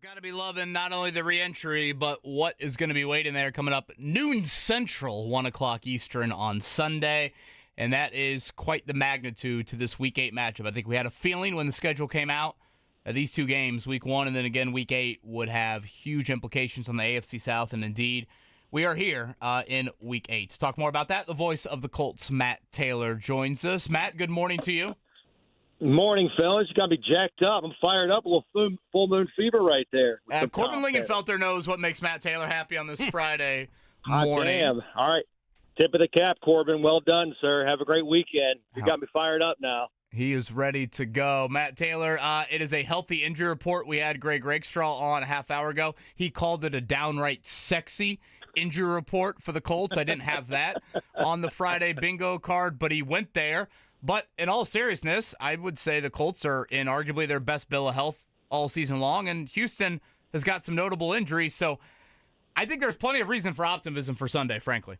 Got to be loving not only the reentry, but what is going to be waiting there coming up noon Central, 1 o'clock Eastern on Sunday. And that is quite the magnitude to this Week 8 matchup. I think we had a feeling when the schedule came out that these two games, Week 1 and then again Week 8, would have huge implications on the AFC South. And indeed, we are here in Week 8. To talk more about that, the voice of the Colts, Matt Taylor, joins us. Matt, good morning to you. Morning, fellas. You got me jacked up. I'm fired up. A little full moon fever right there. Corbin Lingenfelter knows what makes Matt Taylor happy on this Friday morning. Damn. All right. Tip of the cap, Corbin. Well done, sir. Have a great weekend. You got me fired up now. He is ready to go. Matt Taylor, it is a healthy injury report. We had Greg Rakestraw on a half hour ago. He called it a downright sexy injury report for the Colts. I didn't have that on the Friday bingo card, but he went there. But in all seriousness, I would say the Colts are in arguably their best bill of health all season long, and Houston has got some notable injuries. So I think there's plenty of reason for optimism for Sunday, frankly.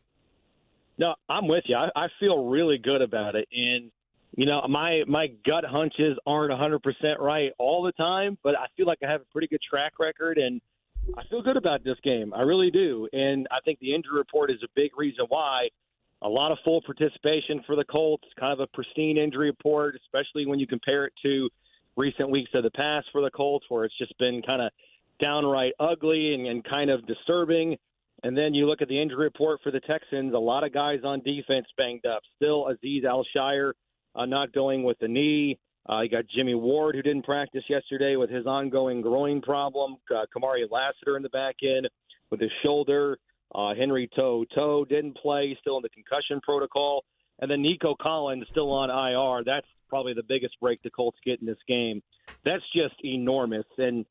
No, I'm with you. I feel really good about it. And, you know, my gut hunches aren't 100% right all the time, but I feel like I have a pretty good track record, and I feel good about this game. I really do. And I think the injury report is a big reason why. A lot of full participation for the Colts, kind of a pristine injury report, especially when you compare it to recent weeks of the past for the Colts, where it's just been kind of downright ugly and kind of disturbing. And then you look at the injury report for the Texans, a lot of guys on defense banged up. Still, Azeez Al-Shire not going with the knee. You got Jimmy Ward, who didn't practice yesterday with his ongoing groin problem. Kamari Lassiter in the back end with his shoulder. Henry Toe didn't play, still in the concussion protocol. And then Nico Collins still on IR. That's probably the biggest break the Colts get in this game. That's just enormous. And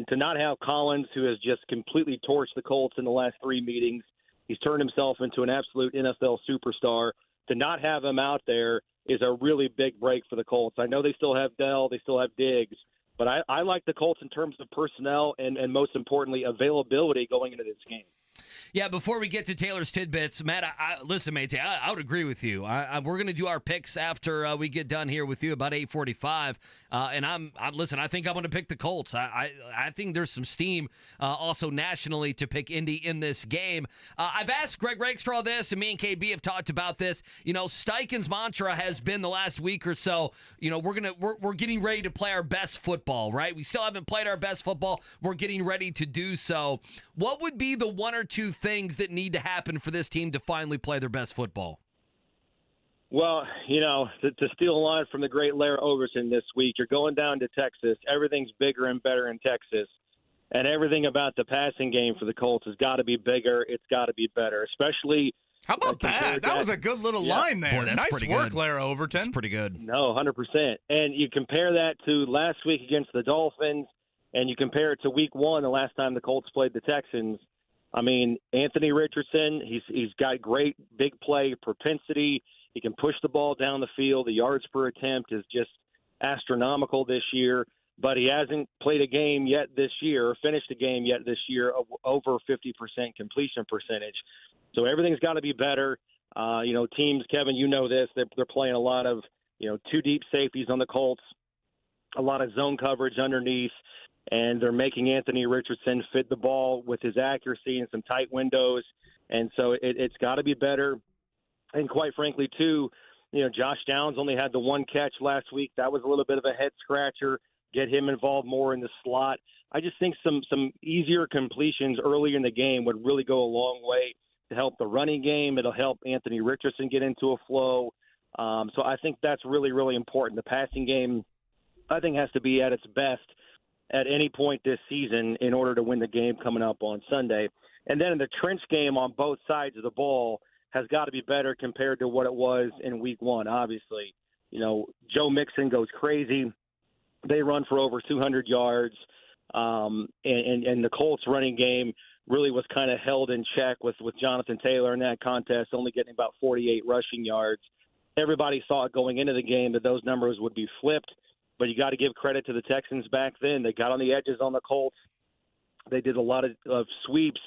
to not have Collins, who has just completely torched the Colts in the last 3 meetings, he's turned himself into an absolute NFL superstar. To not have him out there is a really big break for the Colts. I know they still have Dell, they still have Diggs, but I like the Colts in terms of personnel and most importantly, availability going into this game. Yeah, before we get to Taylor's tidbits, Matt, listen, mate, I would agree with you. We're going to do our picks after we get done here with you about 8:45, and listen, I think I'm going to pick the Colts. I think there's some steam also nationally to pick Indy in this game. I've asked Greg Rakestraw this, and me and KB have talked about this. You know, Steichen's mantra has been the last week or so, you know, we're getting ready to play our best football, right? We still haven't played our best football. We're getting ready to do so. What would be the one or two things that need to happen for this team to finally play their best football? Well, you know, to steal a line from the great Larry Overton this week, you're going down to Texas. Everything's bigger and better in Texas. And everything about the passing game for the Colts has got to be bigger. It's got to be better, especially. How about that? That was a good little line there. Boy, nice work, Larry Overton. That's pretty good. No, 100%. And you compare that to last week against the Dolphins, and you compare it to week 1, the last time the Colts played the Texans. I mean, Anthony Richardson, he's got great big play propensity. He can push the ball down the field. The yards per attempt is just astronomical this year, but he hasn't played a game yet this year or finished a game yet this year of over 50% completion percentage. So everything's got to be better. You know, teams, Kevin, you know this, they're playing a lot of, you know, 2 deep safeties on the Colts, a lot of zone coverage underneath. And they're making Anthony Richardson fit the ball with his accuracy in some tight windows. And so it's got to be better. And quite frankly, too, you know, Josh Downs only had the 1 catch last week. That was a little bit of a head scratcher. Get him involved more in the slot. I just think some easier completions early in the game would really go a long way to help the running game. It'll help Anthony Richardson get into a flow. So I think that's really, really important. The passing game, I think, has to be at its best at any point this season in order to win the game coming up on Sunday. And then in the trench game on both sides of the ball has got to be better compared to what it was in week 1, obviously. You know, Joe Mixon goes crazy. They run for over 200 yards. And the Colts running game really was kind of held in check with Jonathan Taylor in that contest, only getting about 48 rushing yards. Everybody saw it going into the game that those numbers would be flipped. But you got to give credit to the Texans back then. They got on the edges on the Colts. They did a lot of sweeps,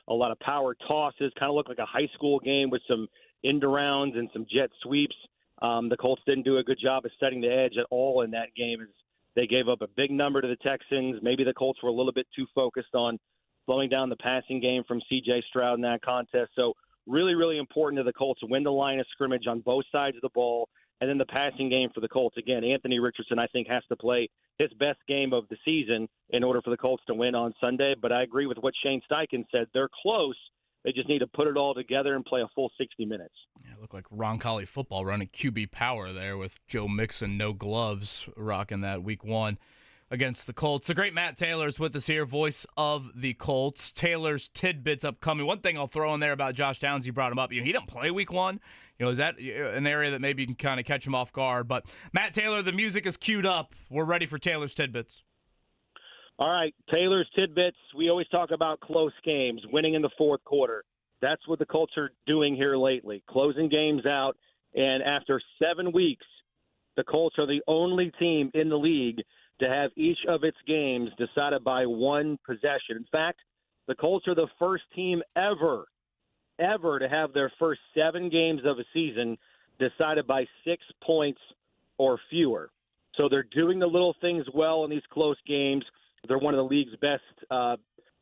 a lot of power tosses, kind of looked like a high school game with some end arounds and some jet sweeps. The Colts didn't do a good job of setting the edge at all in that game They gave up a big number to the Texans. Maybe the Colts were a little bit too focused on slowing down the passing game from C.J. Stroud in that contest. So really, really important to the Colts to win the line of scrimmage on both sides of the ball. And then the passing game for the Colts. Again, Anthony Richardson, I think, has to play his best game of the season in order for the Colts to win on Sunday. But I agree with what Shane Steichen said. They're close. They just need to put it all together and play a full 60 minutes. Yeah, it looked like Roncalli football running QB power there with Joe Mixon, no gloves, rocking that week 1 against the Colts. The great Matt Taylor is with us here, voice of the Colts. Taylor's tidbits upcoming. One thing I'll throw in there about Josh Downs, you brought him up. He didn't play week 1. Is that an area that maybe you can kind of catch him off guard? But Matt Taylor, the music is queued up. We're ready for Taylor's tidbits. All right, Taylor's tidbits. We always talk about close games, winning in the fourth quarter. That's what the Colts are doing here lately, closing games out. And after 7 weeks, the Colts are the only team in the league to have each of its games decided by one possession. In fact, the Colts are the first team ever to have their first 7 games of a season decided by 6 points or fewer. So they're doing the little things well in these close games. They're one of the league's best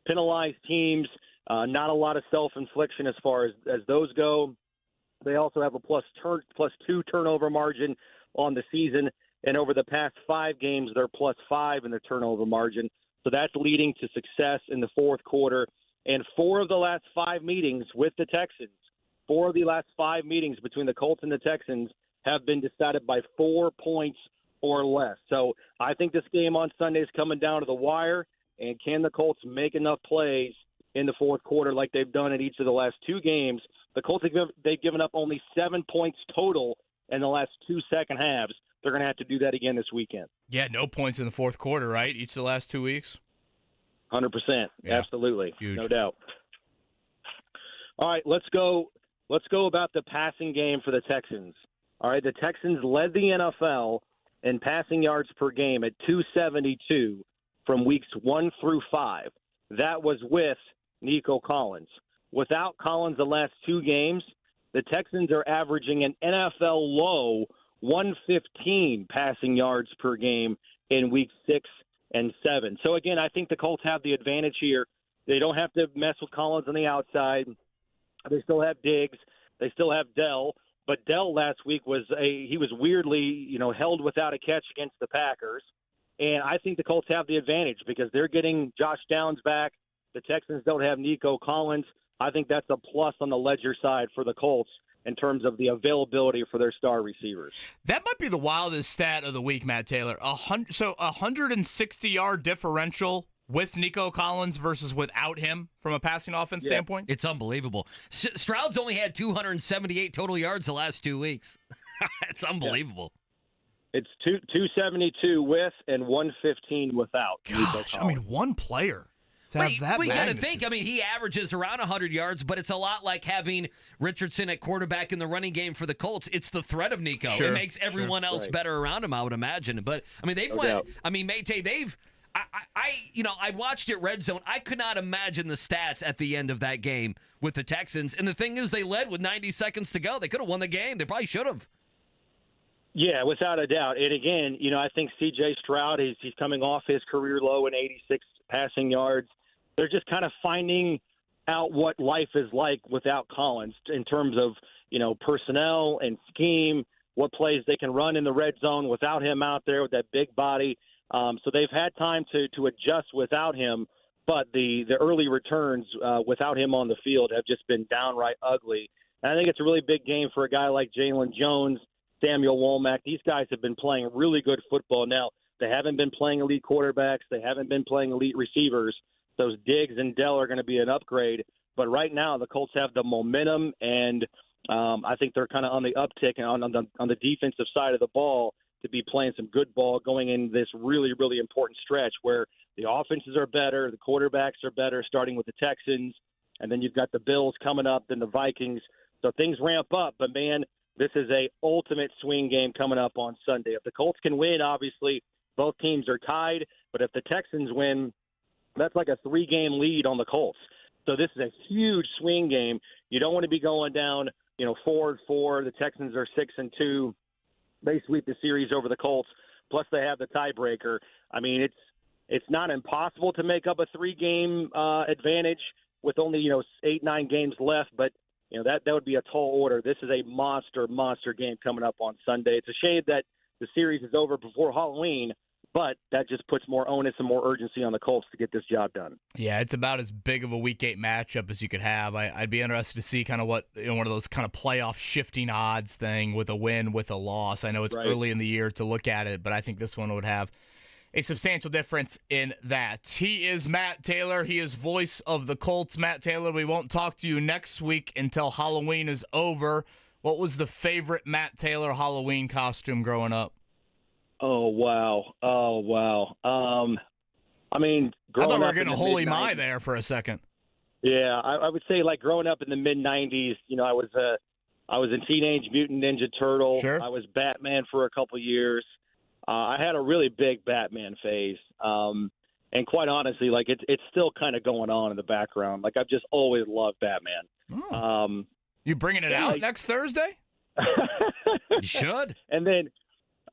penalized teams. Not a lot of self-infliction as far as those go. They also have a +2 turnover margin on the season. And over the past 5 games, they're +5 in the turnover margin. So that's leading to success in the fourth quarter. And 4 of the last 5 meetings with the Texans, 4 of the last 5 meetings between the Colts and the Texans have been decided by 4 points or less. So I think this game on Sunday is coming down to the wire. And can the Colts make enough plays in the fourth quarter like they've done in each of the last 2 games? The Colts, they've given up only 7 points total in the last 2 second halves. They're going to have to do that again this weekend. Yeah, no points in the fourth quarter, right? Each of the last 2 weeks? 100%. Yeah. Absolutely. Huge. No doubt. All right, let's go about the passing game for the Texans. All right, the Texans led the NFL in passing yards per game at 272 from weeks 1 through 5. That was with Nico Collins. Without Collins the last 2 games, the Texans are averaging an NFL low 115 passing yards per game in weeks 6 and 7. So, again, I think the Colts have the advantage here. They don't have to mess with Collins on the outside. They still have Diggs. They still have Dell. But Dell last week was weirdly, held without a catch against the Packers. And I think the Colts have the advantage because they're getting Josh Downs back. The Texans don't have Nico Collins. I think that's a plus on the ledger side for the Colts in terms of the availability for their star receivers. That might be the wildest stat of the week, Matt Taylor. 160-yard differential with Nico Collins versus without him from a passing offense standpoint? It's unbelievable. Stroud's only had 278 total yards the last 2 weeks. It's unbelievable. Yeah. It's 272 with and 115 without. Gosh, I mean, one player. We got to think. I mean, he averages around 100 yards, but it's a lot like having Richardson at quarterback in the running game for the Colts. It's the threat of Nico. Sure, it makes everyone else better around him, I would imagine. But I mean, they've went. I mean, Mayte, they've. I watched it Red Zone. I could not imagine the stats at the end of that game with the Texans. And the thing is, they led with 90 seconds to go. They could have won the game. They probably should have. Yeah, without a doubt. And again, I think C.J. Stroud, he's coming off his career low in 86 passing yards. They're just kind of finding out what life is like without Collins in terms of, personnel and scheme, what plays they can run in the red zone without him out there with that big body. So they've had time to adjust without him, but the early returns without him on the field have just been downright ugly. And I think it's a really big game for a guy like Jalen Jones, Samuel Womack. These guys have been playing really good football. Now, they haven't been playing elite quarterbacks. They haven't been playing elite receivers. Those Diggs and Dell are going to be an upgrade. But right now, the Colts have the momentum, and I think they're kind of on the uptick on the defensive side of the ball to be playing some good ball going in this really, really important stretch where the offenses are better, the quarterbacks are better, starting with the Texans, and then you've got the Bills coming up, then the Vikings. So things ramp up. But, man, this is a ultimate swing game coming up on Sunday. If the Colts can win, obviously, both teams are tied. But if the Texans win, that's like a 3-game lead on the Colts. So this is a huge swing game. You don't want to be going down, 4-4. The Texans are 6-2. They sweep the series over the Colts. plus they have the tiebreaker. I mean, it's not impossible to make up a 3-game advantage with only 8-9 games left, but that would be a tall order. This is a monster game coming up on Sunday. It's a shame that the series is over before Halloween, but that just puts more onus and more urgency on the Colts to get this job done. Yeah, it's about as big of a Week 8 matchup as you could have. I'd be interested to see kind of what one of those kind of playoff shifting odds thing with a win, with a loss. I know it's early in the year to look at it, but I think this one would have a substantial difference in that. He is Matt Taylor. He is voice of the Colts. Matt Taylor, we won't talk to you next week until Halloween is over. What was the favorite Matt Taylor Halloween costume growing up? Oh, wow. I mean, I thought growing we were up getting in a the holy mid-90s my there for a second. Yeah, I would say like growing up in the mid-90s, I was a Teenage Mutant Ninja Turtle. Sure. I was Batman for a couple years. I had a really big Batman phase. And quite honestly, like it's still kind of going on in the background. Like I've just always loved Batman. Oh. You bringing it out next Thursday? You should. And then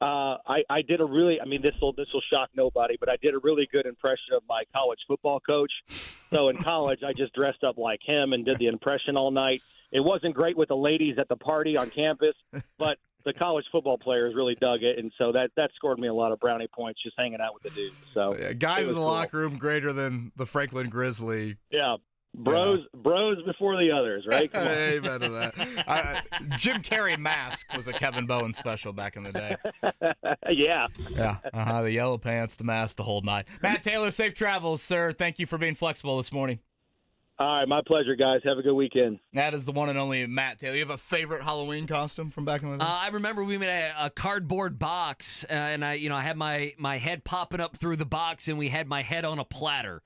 I did a really, I mean, this will shock nobody, but I did a really good impression of my college football coach. So in college, I just dressed up like him and did the impression all night. It wasn't great with the ladies at the party on campus, but the college football players really dug it, and so that scored me a lot of brownie points just hanging out with the dudes. So guys in the locker room greater than the Franklin Grizzly. Yeah. Bros before the others, right? Come on. Amen to that. Jim Carrey mask was a Kevin Bowen special back in the day. Yeah. Yeah. The yellow pants, the mask, the whole nine. Matt Taylor, safe travels, sir. Thank you for being flexible this morning. All right, my pleasure, guys. Have a good weekend. That is the one and only Matt Taylor. You have a favorite Halloween costume from back in the day? I remember we made a cardboard box, and I had my head popping up through the box, and we had my head on a platter.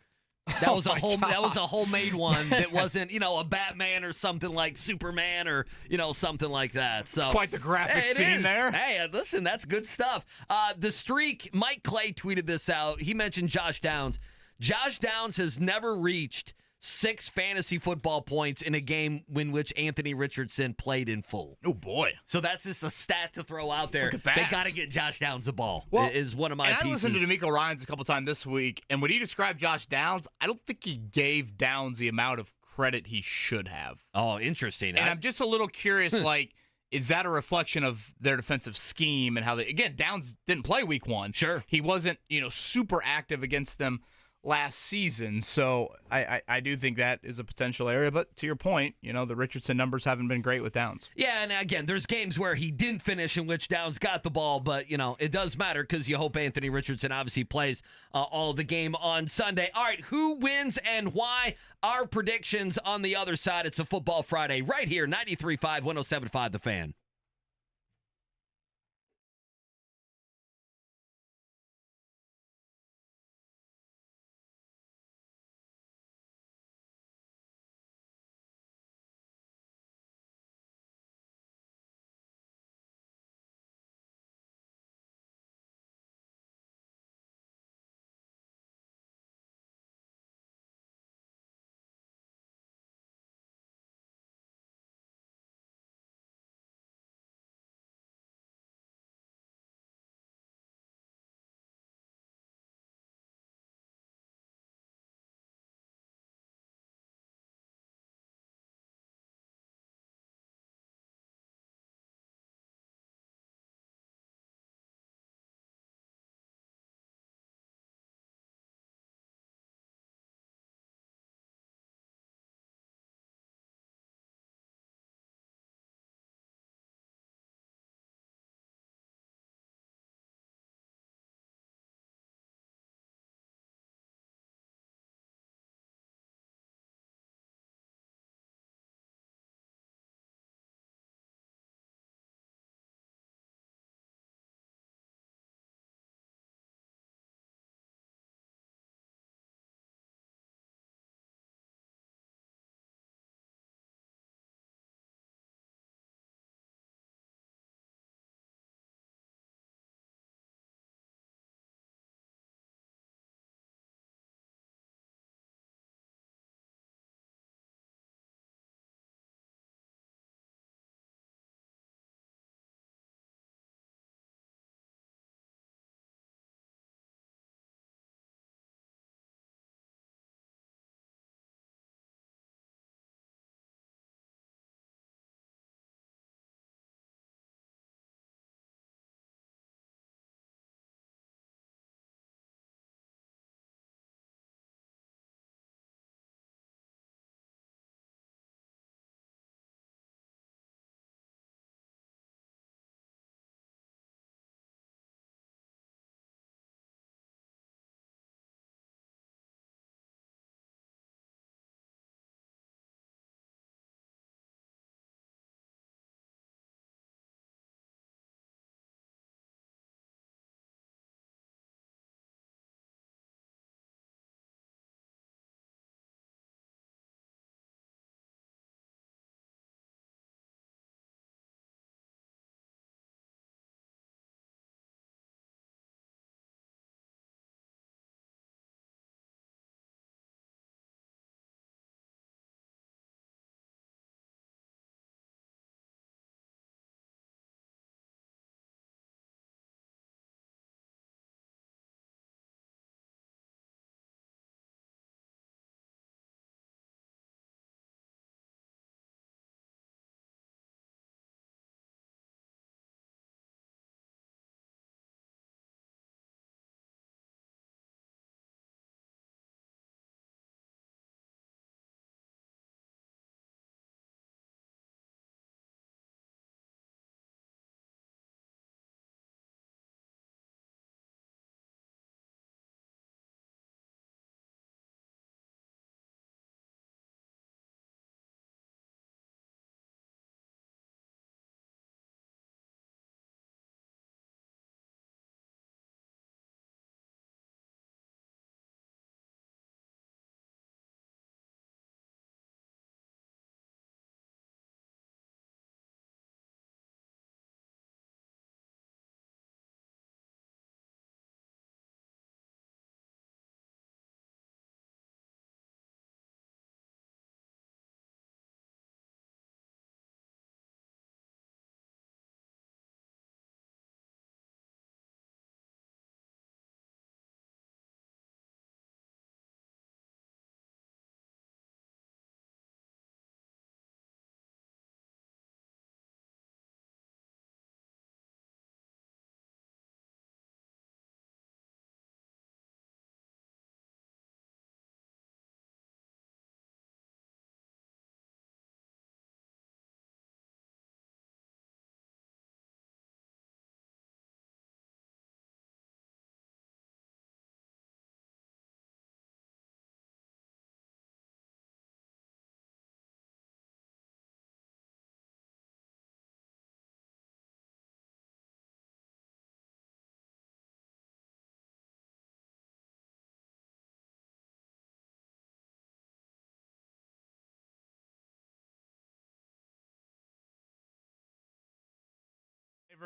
That was that was a homemade one that wasn't, a Batman or something like Superman or, something like that. So it's quite the graphic scene there. Hey, listen, that's good stuff. The streak, Mike Clay tweeted this out. He mentioned Josh Downs. Josh Downs has never reached 6 fantasy football points in a game in which Anthony Richardson played in full. Oh, boy. So that's just a stat to throw out there. Look at that. They got to get Josh Downs a ball, is one of my and pieces. I listened to D'Amico Ryans a couple times this week, and when he described Josh Downs, I don't think he gave Downs the amount of credit he should have. Oh, interesting. And I'm just a little curious, is that a reflection of their defensive scheme and how they, again, Downs didn't play week 1. Sure. He wasn't, super active against them last season. So I do think that is a potential area. But to your point, the Richardson numbers haven't been great with Downs. Yeah, and again, there's games where he didn't finish in which Downs got the ball, but, it does matter because you hope Anthony Richardson obviously plays all of the game on Sunday. All right, who wins and why? Our predictions on the other side. It's a Football Friday right here, 93.5, 107.5 The Fan.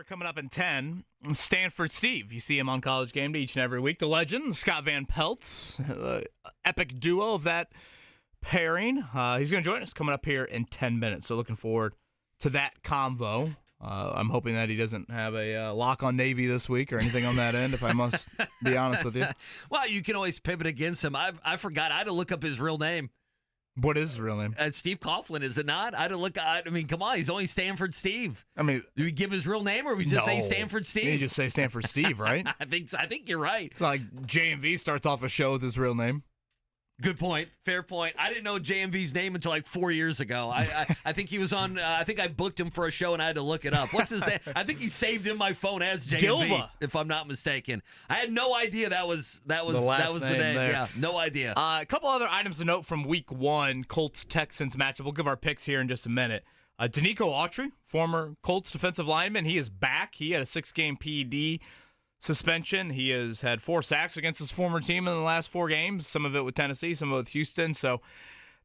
Coming up in 10, Stanford Steve. You see him on College Game Day each and every week. The legend, Scott Van Pelt, epic duo of that pairing. He's going to join us coming up here in 10 minutes. So looking forward to that convo. I'm hoping that he doesn't have a lock on Navy this week or anything on that end, if I must be honest with you. Well, you can always pivot against him. I forgot. I had to look up his real name. What is his real name? Steve Coughlin, is it not? I had to look. I mean, come on. He's only Stanford Steve. I mean, do we give his real name or we just say Stanford Steve? You just say Stanford Steve, right? I think you're right. It's like JMV starts off a show with his real name. Good point. Fair point. I didn't know JMV's name until like 4 years ago. I think he was on. I think I booked him for a show and I had to look it up. What's his name? I think he saved in my phone as JMV, Gilva, if I'm not mistaken. I had no idea that was the name. Yeah, no idea. A couple other items to note from Week 1, Colts Texans matchup. We'll give our picks here in just a minute. Danico Autry, former Colts defensive lineman, he is back. He had a 6-game PED suspension. He has had 4 sacks against his former team in the last 4 games, some of it with Tennessee, some of it with Houston. So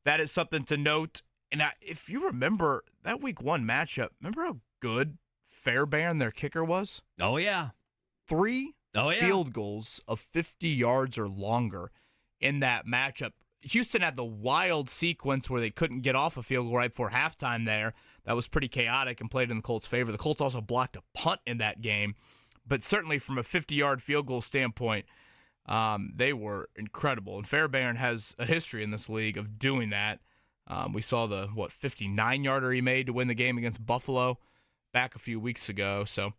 that is something to note. And if you remember that Week 1 matchup, remember how good Fairbairn, their kicker, was? Oh, yeah. 3 field goals of 50 yards or longer in that matchup. Houston had the wild sequence where they couldn't get off a field goal right before halftime there. That was pretty chaotic and played in the Colts' favor. The Colts also blocked a punt in that game. But certainly from a 50-yard field goal standpoint, they were incredible. And Fairbairn has a history in this league of doing that. We saw the, 59-yarder he made to win the game against Buffalo back a few weeks ago. So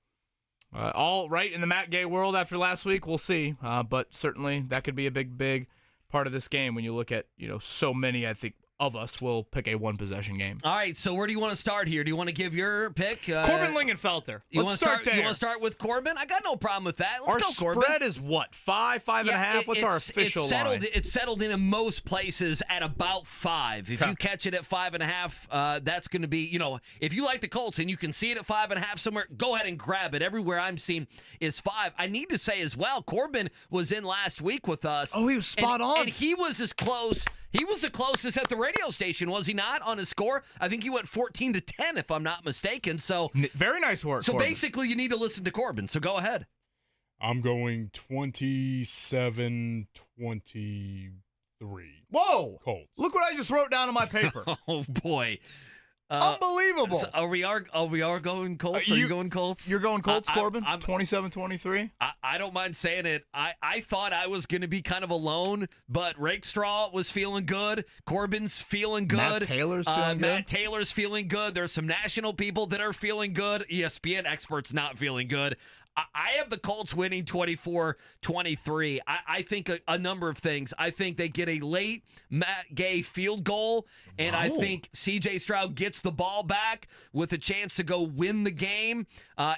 all right in the Matt Gay world after last week, we'll see. But certainly that could be a big, big part of this game when you look at, so many, I think, of us will pick a one-possession game. All right, so where do you want to start here? Do you want to give your pick? Corbin Lingenfelter. Let's start there. You want to start with Corbin? I got no problem with that. Let's go, Corbin. Our spread is what, 5, 5.5? What's our official line? It's settled in most places at about 5. If you catch it at 5.5, that's going to be, if you like the Colts and you can see it at 5.5 somewhere, go ahead and grab it. Everywhere I'm seeing is 5. I need to say as well, Corbin was in last week with us. Oh, he was spot on. And he was as close. He was the closest at the radio station, was he not, on his score? I think he went 14-10, if I'm not mistaken. So very nice work, So Corbin. basically, you need to listen to Corbin, so go ahead. I'm going 27-23. Whoa! Colts. Look what I just wrote down on my paper. Oh, boy. Unbelievable. So are we going Colts? Are you going Colts? You're going Colts, Corbin? 27-23? I don't mind saying it. I thought I was going to be kind of alone, but Rakestraw was feeling good. Corbin's feeling good. Matt Taylor's feeling good. Matt Taylor's feeling good. There's some national people that are feeling good. ESPN experts not feeling good. I have the Colts winning 24-23. I think a number of things. I think they get a late Matt Gay field goal, and I think C.J. Stroud gets the ball back with a chance to go win the game.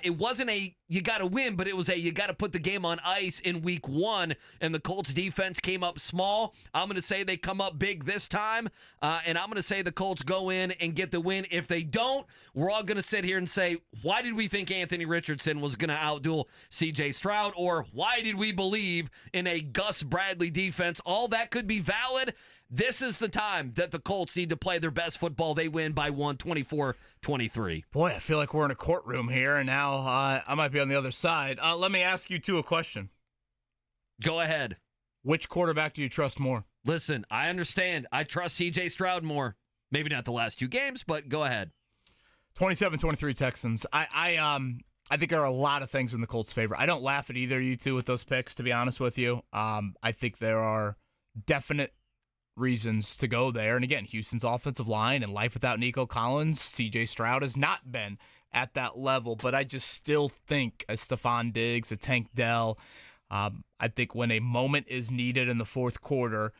It wasn't a you got to win, but it was a you got to put the game on ice in week 1, and the Colts defense came up small. I'm going to say they come up big this time, and I'm going to say the Colts go in and get the win. If they don't, we're all going to sit here and say, why did we think Anthony Richardson was going to outduel C.J. Stroud, or why did we believe in a Gus Bradley defense? All that could be valid. This is the time that the Colts need to play their best football. They win by 24-23. Boy, I feel like we're in a courtroom here, and now I might be on the other side. Let me ask you two a question. Go ahead. Which quarterback do you trust more? Listen, I understand. I trust C.J. Stroud more. Maybe not the last 2 games, but go ahead. 27-23 Texans. I think there are a lot of things in the Colts' favor. I don't laugh at either of you two with those picks, to be honest with you. I think there are definite reasons to go there. And again, Houston's offensive line and life without Nico Collins, C.J. Stroud has not been at that level. But I just still think a Stephon Diggs, a Tank Dell, I think when a moment is needed in the fourth quarter,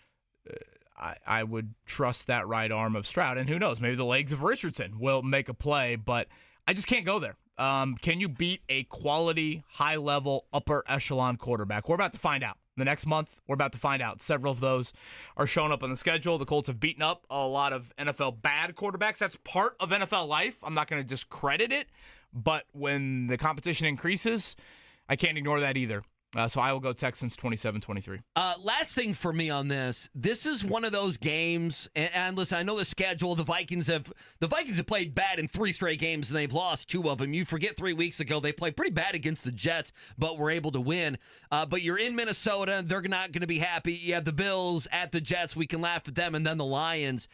I would trust that right arm of Stroud. And who knows, maybe the legs of Richardson will make a play, but I just can't go there. Can you beat a quality, high-level, upper echelon quarterback? We're about to find out. The next month, we're about to find out. Several of those are showing up on the schedule. The Colts have beaten up a lot of NFL bad quarterbacks. That's part of NFL life. I'm not going to discredit it, but when the competition increases, I can't ignore that either. So I will go Texans 27-23. Last thing for me on this. This is one of those games, and listen, I know the schedule. The Vikings have played bad in 3 straight games, and they've lost 2 of them. You forget 3 weeks ago they played pretty bad against the Jets, but were able to win. But you're in Minnesota. They're not going to be happy. You have the Bills at the Jets. We can laugh at them, and then the Lions.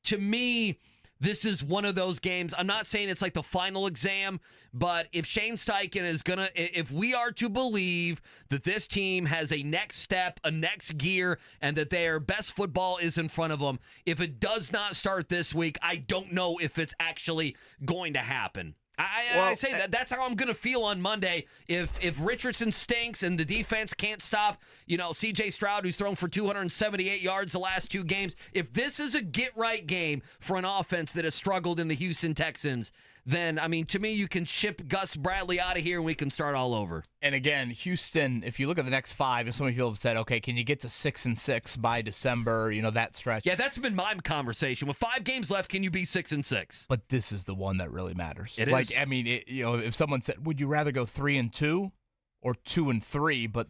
To me, this is one of those games. I'm not saying it's like the final exam, but if Shane Steichen is if we are to believe that this team has a next step, a next gear, and that their best football is in front of them, if it does not start this week, I don't know if it's actually going to happen. I say that's how I'm going to feel on Monday. If Richardson stinks and the defense can't stop, C.J. Stroud, who's thrown for 278 yards the last 2 games, if this is a get-right game for an offense that has struggled in the Houston Texans, then, to me, you can ship Gus Bradley out of here and we can start all over. And again, Houston, if you look at the next 5, and so many people have said, okay, can you get to 6-6 by December, that stretch? Yeah, that's been my conversation. With 5 games left, can you be 6-6? But this is the one that really matters. It is. If someone said, would you rather go 3-2 or 2-3, but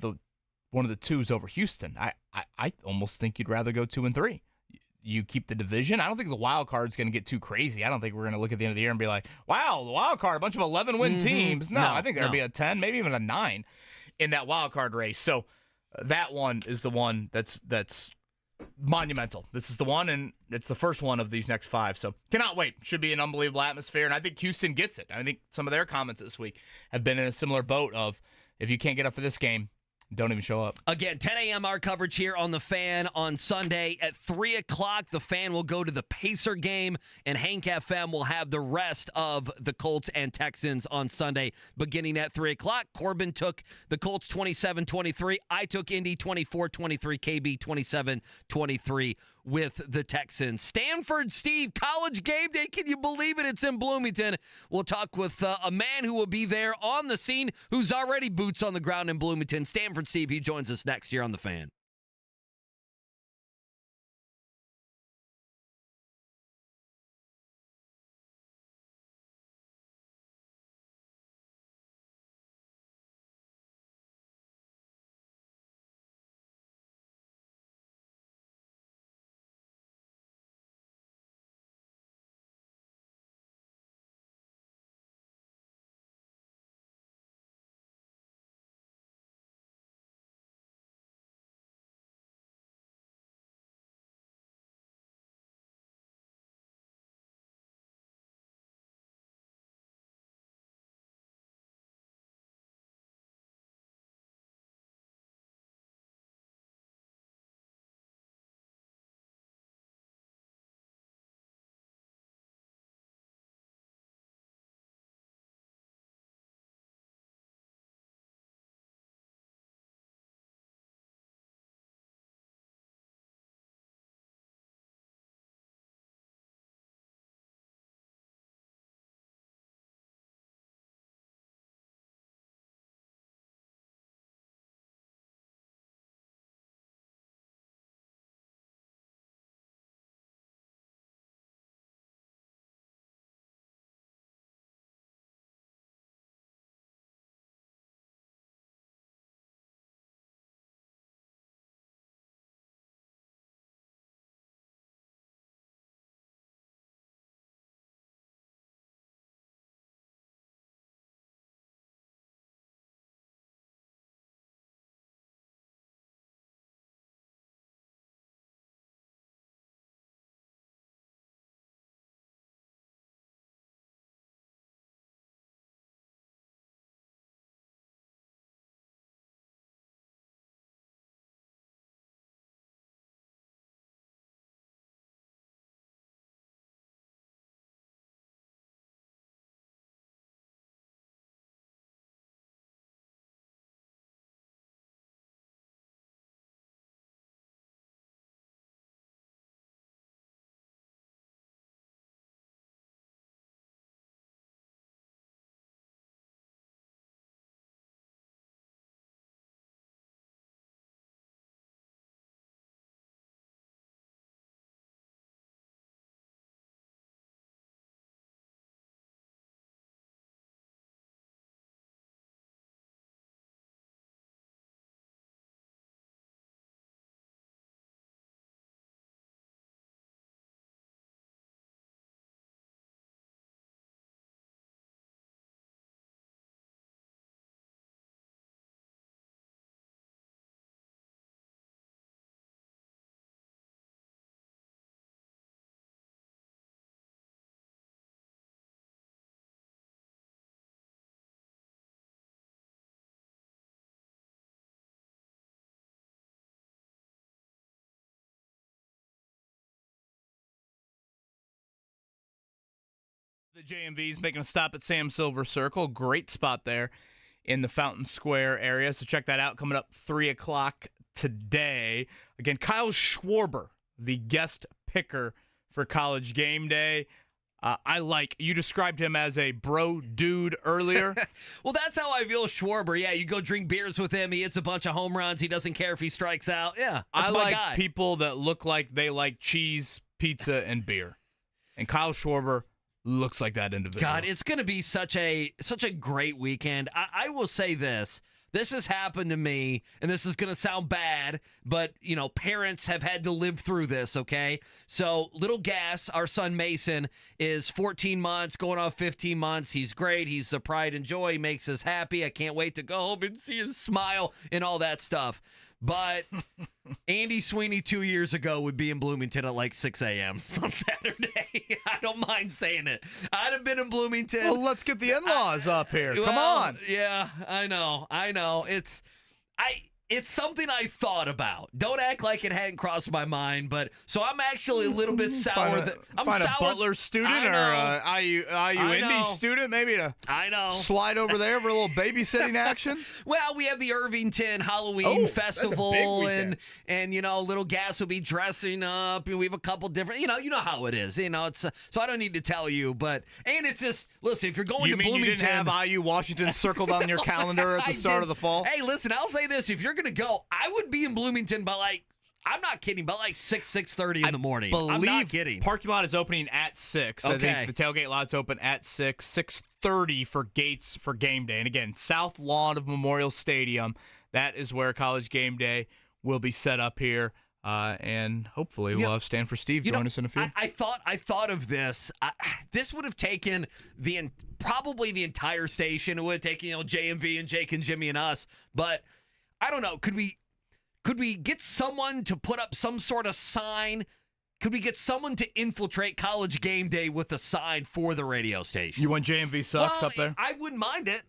one of the 2's over Houston, I almost think you'd rather go 2-3. You keep the division. I don't think the wild card's going to get too crazy. I don't think we're going to look at the end of the year and be like, wow, the wild card, a bunch of 11-win teams. No, I think there'll be a 10, maybe even a 9 in that wild card race. So that one is the one that's monumental. This is the one, and it's the first one of these next 5. So cannot wait. Should be an unbelievable atmosphere, and I think Houston gets it. I think some of their comments this week have been in a similar boat of, if you can't get up for this game, don't even show up. Again, 10 a.m. our coverage here on The Fan on Sunday. At 3 o'clock, The Fan will go to the Pacer game, and Hank FM will have the rest of the Colts and Texans on Sunday beginning at 3 o'clock. Corbin took the Colts 27-23. I took Indy 24-23, KB 27-23 with the Texans. Stanford Steve, College Game Day. Can you believe it? It's in Bloomington. We'll talk with a man who will be there on the scene, who's already boots on the ground in Bloomington. Stanford Steve, he joins us next year on The Fan. The JMV's making a stop at Sam Silver Circle. Great spot there in the Fountain Square area. So check that out coming up 3 o'clock today. Again, Kyle Schwarber, the guest picker for College Game Day. You described him as a bro dude earlier. Well, that's how I feel Schwarber. Yeah, you go drink beers with him. He hits a bunch of home runs. He doesn't care if he strikes out. Yeah, that's I my like guy. people that look like they like cheese, pizza, and beer. And Kyle Schwarber looks like that individual. God, it's going to be such a great weekend. I will say this. This has happened to me, and this is going to sound bad, but, parents have had to live through this, okay? So, little Gas, our son Mason, is 14 months, going on 15 months. He's great. He's the pride and joy. He makes us happy. I can't wait to go home and see his smile and all that stuff. But Andy Sweeney 2 years ago would be in Bloomington at like 6 a.m. on Saturday. I don't mind saying it. I'd have been in Bloomington. Well, let's get the in-laws up here. Come on. Yeah, I know. It's something I thought about. Don't act like it hadn't crossed my mind, but so I'm actually a little bit sour. I'm find sour. A Butler student or a IU Indy student maybe to slide over there for a little babysitting action. Well, we have the Irvington Halloween Festival, and little Gas will be dressing up, and we have a couple different. You know how it is. It's so I don't need to tell you, and it's just listen. If you're going to Bloomington, you didn't have IU Washington circled on your calendar at the start of the fall. Hey, listen, I'll say this: if you're going to go, I would be in Bloomington by I'm not kidding, by 6:30 in the morning. I'm not kidding. Parking lot is opening at 6. Okay. I think the tailgate lot's open at 6:30 for gates for game day. And again, south lawn of Memorial Stadium. That is where College Game Day will be set up here. And hopefully we'll have Stanford Steve join us in a few. I thought of this. This would have taken probably the entire station. It would have taken JMV and Jake and Jimmy and us. But I don't know. Could we get someone to put up some sort of sign? Could we get someone to infiltrate College Game Day with a sign for the radio station? You want JMV sucks up there? I wouldn't mind it.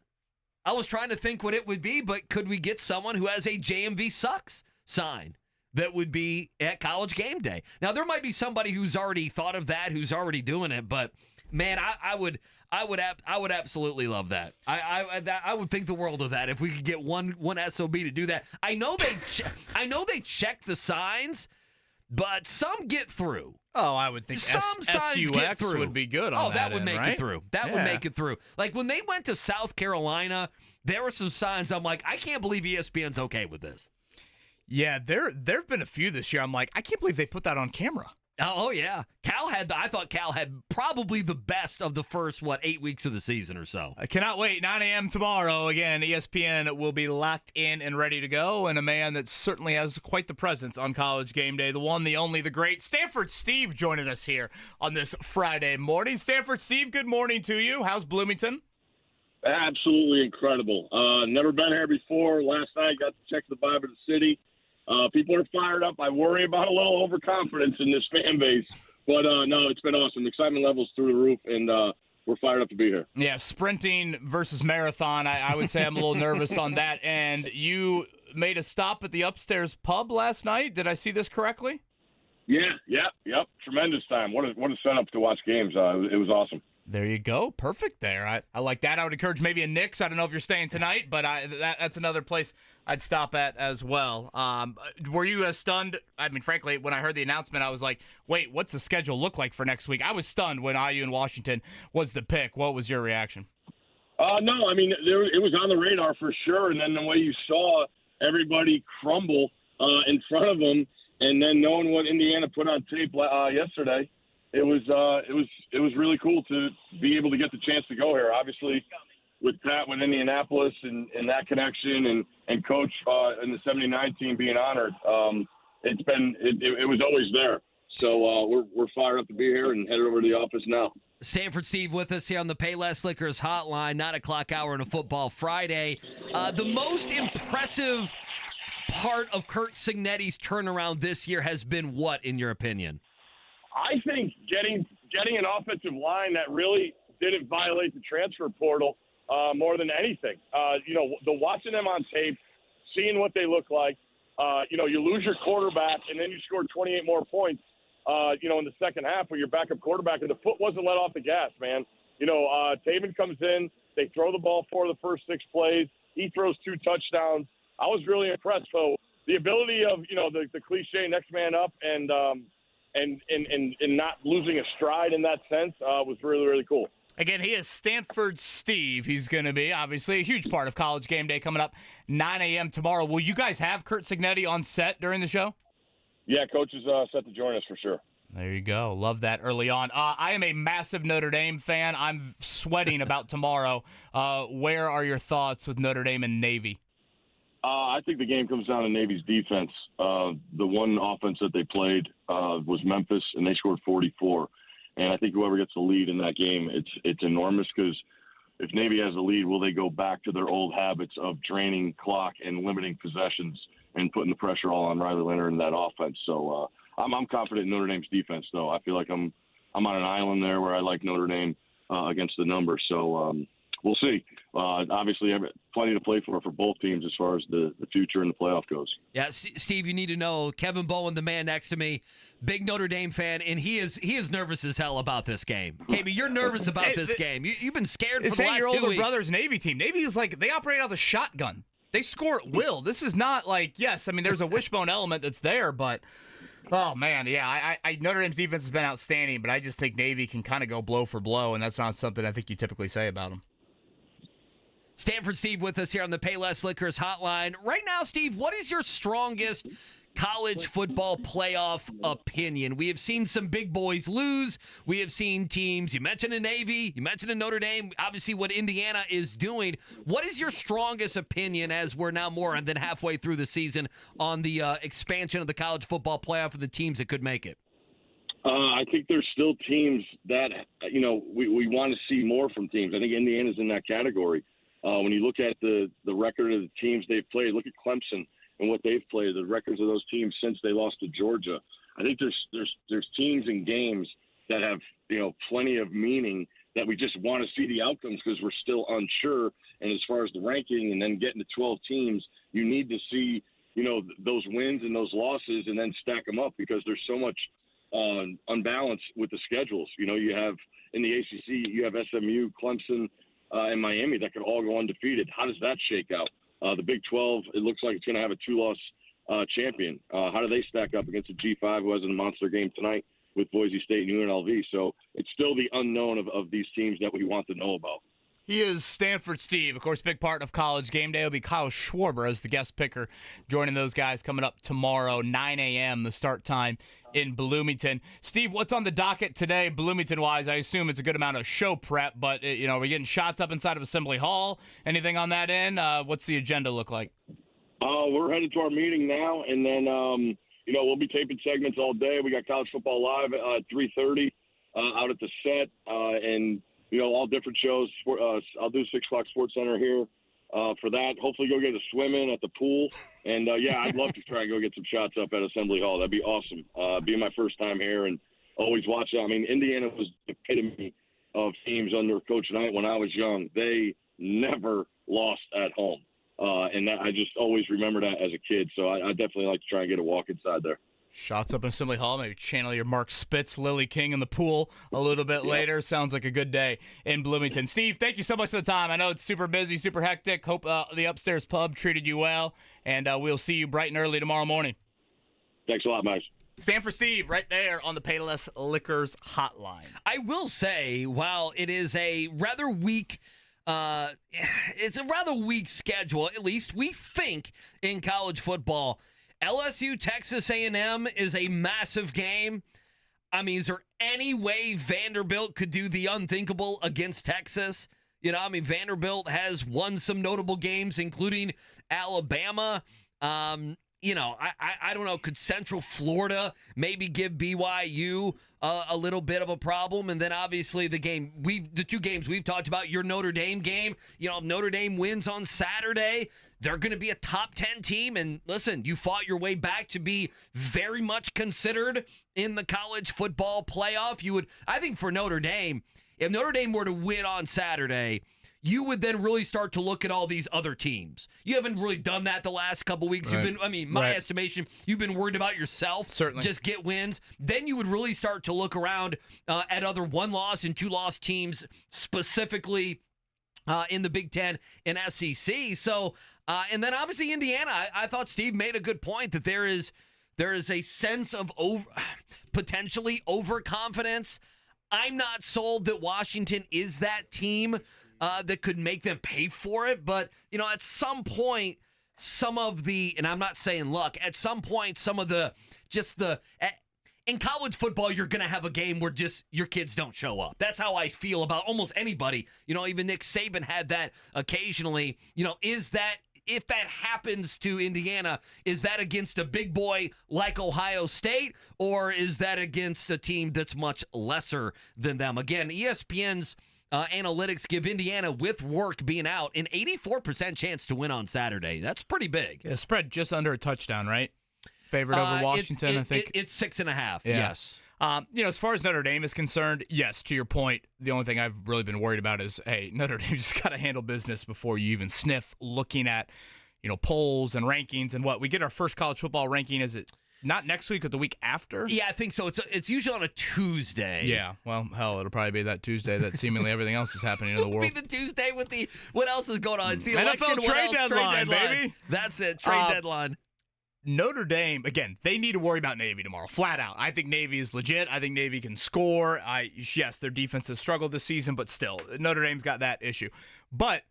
I was trying to think what it would be, but could we get someone who has a JMV sucks sign that would be at College Game Day? Now, there might be somebody who's already thought of that, who's already doing it, but man, I would absolutely love that. I would think the world of that if we could get one SOB to do that. I know they check the signs, but some get through. Oh, I would think some signs get through. would be good on that would end, make right? it through. That would make it through. Like when they went to South Carolina, there were some signs. I'm like, I can't believe ESPN's okay with this. Yeah, there've been a few this year. I'm like, I can't believe they put that on camera. Oh yeah, I thought Cal had probably the best of the first 8 weeks of the season or so. I cannot wait. 9 a.m. tomorrow. Again, ESPN will be locked in and ready to go. And a man that certainly has quite the presence on College Game Day, the one, the only, the great Stanford Steve joining us here on this Friday morning. Stanford Steve, good morning to you. How's Bloomington? Absolutely incredible. Never been here before. Last night got to check the vibe of the city. People are fired up. I worry about a little overconfidence in this fan base. But, no, it's been awesome. Excitement levels through the roof, and we're fired up to be here. Yeah, sprinting versus marathon. I would say I'm a little nervous on that. And you made a stop at the upstairs pub last night. Did I see this correctly? Yeah, yep. Tremendous time. What a setup to watch games. It was awesome. There you go. Perfect there. I like that. I would encourage maybe a Knicks. I don't know if you're staying tonight, but that's another place I'd stop at as well. Were you stunned? I mean, frankly, when I heard the announcement, I was like, wait, what's the schedule look like for next week? I was stunned when IU and Washington was the pick. What was your reaction? No, I mean, it was on the radar for sure. And then the way you saw everybody crumble in front of them, and then knowing what Indiana put on tape yesterday, it was really cool to be able to get the chance to go here. Obviously, with Pat with Indianapolis and that connection and Coach in the '79 team being honored, it was always there. So we're fired up to be here and headed over to the office now. Stanford Steve with us here on the Payless Liquors hotline, 9 o'clock hour on a football Friday. The most impressive part of Curt Cignetti's turnaround this year has been what, in your opinion? I think getting an offensive line that really didn't violate the transfer portal more than anything. The watching them on tape, seeing what they look like. You lose your quarterback and then you score 28 more points. In the second half with your backup quarterback, and the foot wasn't let off the gas, man. Taven comes in. They throw the ball for the first 6 plays. He throws 2 touchdowns. I was really impressed. So the ability of, the cliche next man up and not losing a stride in that sense was really, really cool. Again, he is Stanford Steve. He's going to be, obviously, a huge part of College Game Day coming up 9 a.m. tomorrow. Will you guys have Curt Cignetti on set during the show? Yeah, coach is set to join us for sure. There you go. Love that early on. I am a massive Notre Dame fan. I'm sweating about tomorrow. Where are your thoughts with Notre Dame and Navy? I think the game comes down to Navy's defense. The one offense that they played was Memphis, and they scored 44. And I think whoever gets the lead in that game, it's enormous because if Navy has the lead, will they go back to their old habits of draining clock and limiting possessions and putting the pressure all on Riley Leonard in that offense? So I'm confident in Notre Dame's defense, though. I feel like I'm on an island there where I like Notre Dame against the number. So we'll see. Obviously, plenty to play for both teams as far as the future and the playoff goes. Yeah, Steve, you need to know Kevin Bowen, the man next to me, big Notre Dame fan, and he is nervous as hell about this game. KB, you're nervous about this game. You've been scared for the last 2 weeks. Your older brother's Navy team. Navy is like, they operate out of the shotgun. They score at will. This is not like, yes, I mean, there's a wishbone element that's there, but oh, man, yeah, I Notre Dame's defense has been outstanding, but I just think Navy can kind of go blow for blow, and that's not something I think you typically say about them. Stanford Steve with us here on the Payless Liquors hotline. Right now, Steve, what is your strongest college football playoff opinion? We have seen some big boys lose. We have seen teams, you mentioned a Navy, you mentioned a Notre Dame, obviously what Indiana is doing. What is your strongest opinion as we're now more than halfway through the season on the expansion of the college football playoff and the teams that could make it? I think there's still teams that, we want to see more from teams. I think Indiana's in that category. When you look at the record of the teams they've played, look at Clemson and what they've played, the records of those teams since they lost to Georgia. I think there's teams and games that have, plenty of meaning that we just want to see the outcomes because we're still unsure. And as far as the ranking and then getting to 12 teams, you need to see, those wins and those losses and then stack them up because there's so much unbalance with the schedules. You have in the ACC, you have SMU, Clemson, and Miami that could all go undefeated. How does that shake out? The Big 12, it looks like it's going to have a 2-loss champion. How do they stack up against a G5 who has a monster game tonight with Boise State and UNLV? So it's still the unknown of these teams that we want to know about. He is Stanford Steve. Of course, big part of College Game Day will be Kyle Schwarber as the guest picker, joining those guys coming up tomorrow, 9 a.m., the start time in Bloomington. Steve, what's on the docket today, Bloomington-wise? I assume it's a good amount of show prep, but, we're getting shots up inside of Assembly Hall. Anything on that end? What's the agenda look like? We're headed to our meeting now, and then, we'll be taping segments all day. We got College Football Live at 3:30 out at the set, and all different shows. I'll do 6 o'clock Sports Center here for that. Hopefully go get a swim in at the pool. And, I'd love to try and go get some shots up at Assembly Hall. That'd be awesome. Being my first time here and always watch it. I mean, Indiana was the epitome of teams under Coach Knight when I was young. They never lost at home. And that, I just always remember that as a kid. So I definitely like to try and get a walk inside there. Shots up in Assembly Hall. Maybe channel your Mark Spitz, Lily King in the pool a little bit later. Sounds like a good day in Bloomington. Steve, thank you so much for the time. I know it's super busy, super hectic. Hope the upstairs pub treated you well, and we'll see you bright and early tomorrow morning. Thanks a lot, Mike. Stanford Steve right there on the Payless Liquors hotline. I will say, while it is a rather weak schedule, at least we think in college football, LSU Texas A&M is a massive game. I mean, is there any way Vanderbilt could do the unthinkable against Texas? Vanderbilt has won some notable games, including Alabama. I don't know. Could Central Florida maybe give BYU a little bit of a problem? And then obviously the 2 games we've talked about, your Notre Dame game. If Notre Dame wins on Saturday, they're going to be a top 10 team. And listen, you fought your way back to be very much considered in the college football playoff. I think for Notre Dame, if Notre Dame were to win on Saturday, you would then really start to look at all these other teams. You haven't really done that the last couple weeks. Right. You've been, my estimation, you've been worried about yourself. Certainly. Just get wins. Then you would really start to look around at other 1-loss and 2-loss teams, specifically in the Big Ten and SEC. So, and then obviously Indiana. I thought Steve made a good point that there is a sense of potentially overconfidence. I'm not sold that Washington is that team that could make them pay for it. But, at some point, some of the, and I'm not saying luck, at some point, some of the, in college football, you're going to have a game where just your kids don't show up. That's how I feel about almost anybody. Even Nick Saban had that occasionally. If that happens to Indiana, is that against a big boy like Ohio State, or is that against a team that's much lesser than them? Again, ESPN's analytics give Indiana, with work being out, an 84% chance to win on Saturday. That's pretty big. Yeah, spread just under a touchdown, right? Favored over Washington, I think. It's 6.5, yeah. Yes. As far as Notre Dame is concerned, yes, to your point, the only thing I've really been worried about is, hey, Notre Dame just got to handle business before you even sniff looking at, polls and rankings and what. We get our first college football ranking, is it not next week or the week after? Yeah, I think so. It's usually on a Tuesday. Yeah, well, hell, it'll probably be that Tuesday that seemingly everything else is happening in the world. It'll be the Tuesday with what else is going on? It's the NFL election, trade deadline, baby. That's it, trade deadline. Notre Dame, again, they need to worry about Navy tomorrow, flat out. I think Navy is legit. I think Navy can score. Yes, their defense has struggled this season, but still, Notre Dame's got that issue. But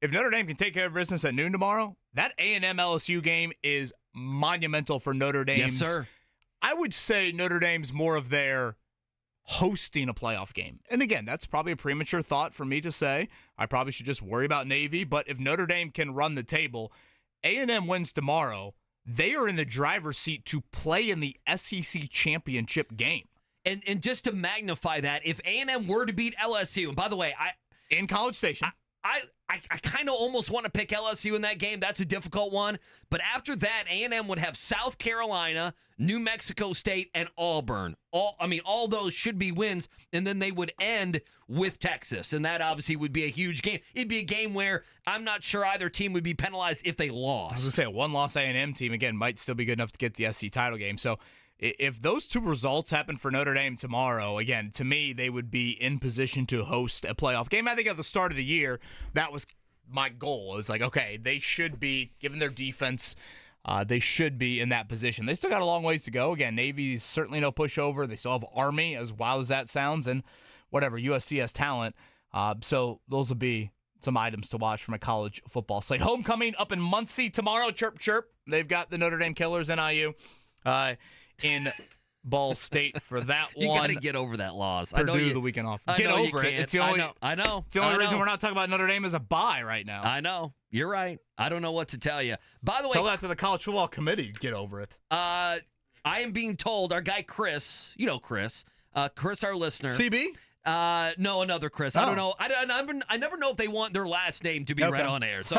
if Notre Dame can take care of business at noon tomorrow, that A&M LSU game is monumental for Notre Dame. Yes, sir. I would say Notre Dame's more of their hosting a playoff game. And again, that's probably a premature thought for me to say. I probably should just worry about Navy. But if Notre Dame can run the table, A&M wins tomorrow, they are in the driver's seat to play in the SEC championship game. And just to magnify that, if A&M were to beat LSU, and by the way, in College Station, I kind of almost want to pick LSU in that game. That's a difficult one. But after that, A&M would have South Carolina, New Mexico State, and Auburn. All those should be wins, and then they would end with Texas, and that obviously would be a huge game. It'd be a game where I'm not sure either team would be penalized if they lost. I was going to say, a one-loss A&M team, again, might still be good enough to get the SEC title game. So if those two results happen for Notre Dame tomorrow, again, to me, they would be in position to host a playoff game. I think at the start of the year, that was my goal. It was like, okay, they should be, given their defense, they should be in that position. They still got a long ways to go. Again, Navy's certainly no pushover. They still have Army, as wild as that sounds, and whatever, USC has talent. So those will be some items to watch from a college football slate. Homecoming up in Muncie tomorrow. Chirp, chirp. They've got the Notre Dame Killers, NIU, in Ball State for that one. You got to get over that loss. Purdue I know the weekend off. I Get know over it. It's the only. I know. It's the only reason we're not talking about Notre Dame as a bye right now. I know. You're right. I don't know what to tell you. By the way, tell that to the college football committee. Get over it. I am being told our guy Chris, Chris, our listener, CB. No, another Chris. I don't know. I never know if they want their last name to be read on air. So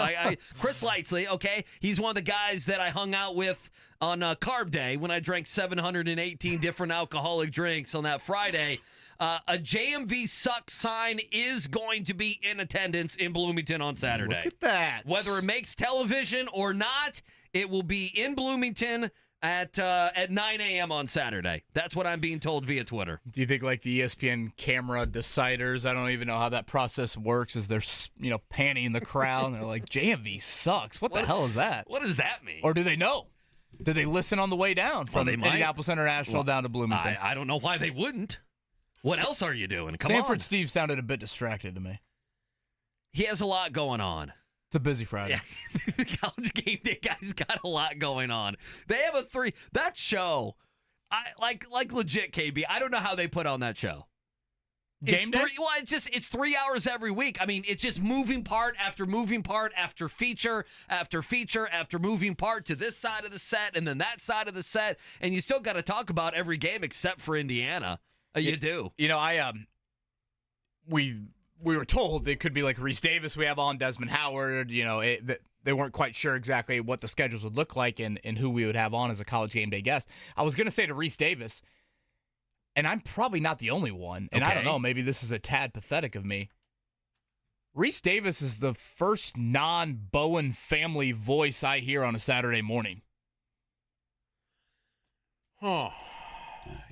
Chris Lightsley, okay, he's one of the guys that I hung out with on Carb Day when I drank 718 different alcoholic drinks on that Friday. A JMV suck sign is going to be in attendance in Bloomington on Saturday. Look at that. Whether it makes television or not, it will be in Bloomington at 9 a.m. on Saturday. That's what I'm being told via Twitter. Do you think like the ESPN camera deciders, I don't even know how that process works, is they're, panning the crowd and they're like, JMV sucks. What the hell is that? What does that mean? Or do they know? Did they listen on the way down from Indianapolis International down to Bloomington? I don't know why they wouldn't. What else are you doing? Come Stanford on. Steve sounded a bit distracted to me. He has a lot going on. It's a busy Friday. Yeah. The College Game Day guy's got a lot going on. They have that show, like legit, KB, I don't know how they put on that show. Game Day? It's 3 hours every week. I mean, it's just moving part after moving part after feature after feature after moving part to this side of the set and then that side of the set, and you still got to talk about every game except for Indiana. You do. We were told it could be like Reese Davis we have on, Desmond Howard. They weren't quite sure exactly what the schedules would look like and who we would have on as a College Game Day guest. I was going to say to Reese Davis, and I'm probably not the only one, and I don't know, maybe this is a tad pathetic of me. Reese Davis is the first non-Bowen family voice I hear on a Saturday morning. Oh,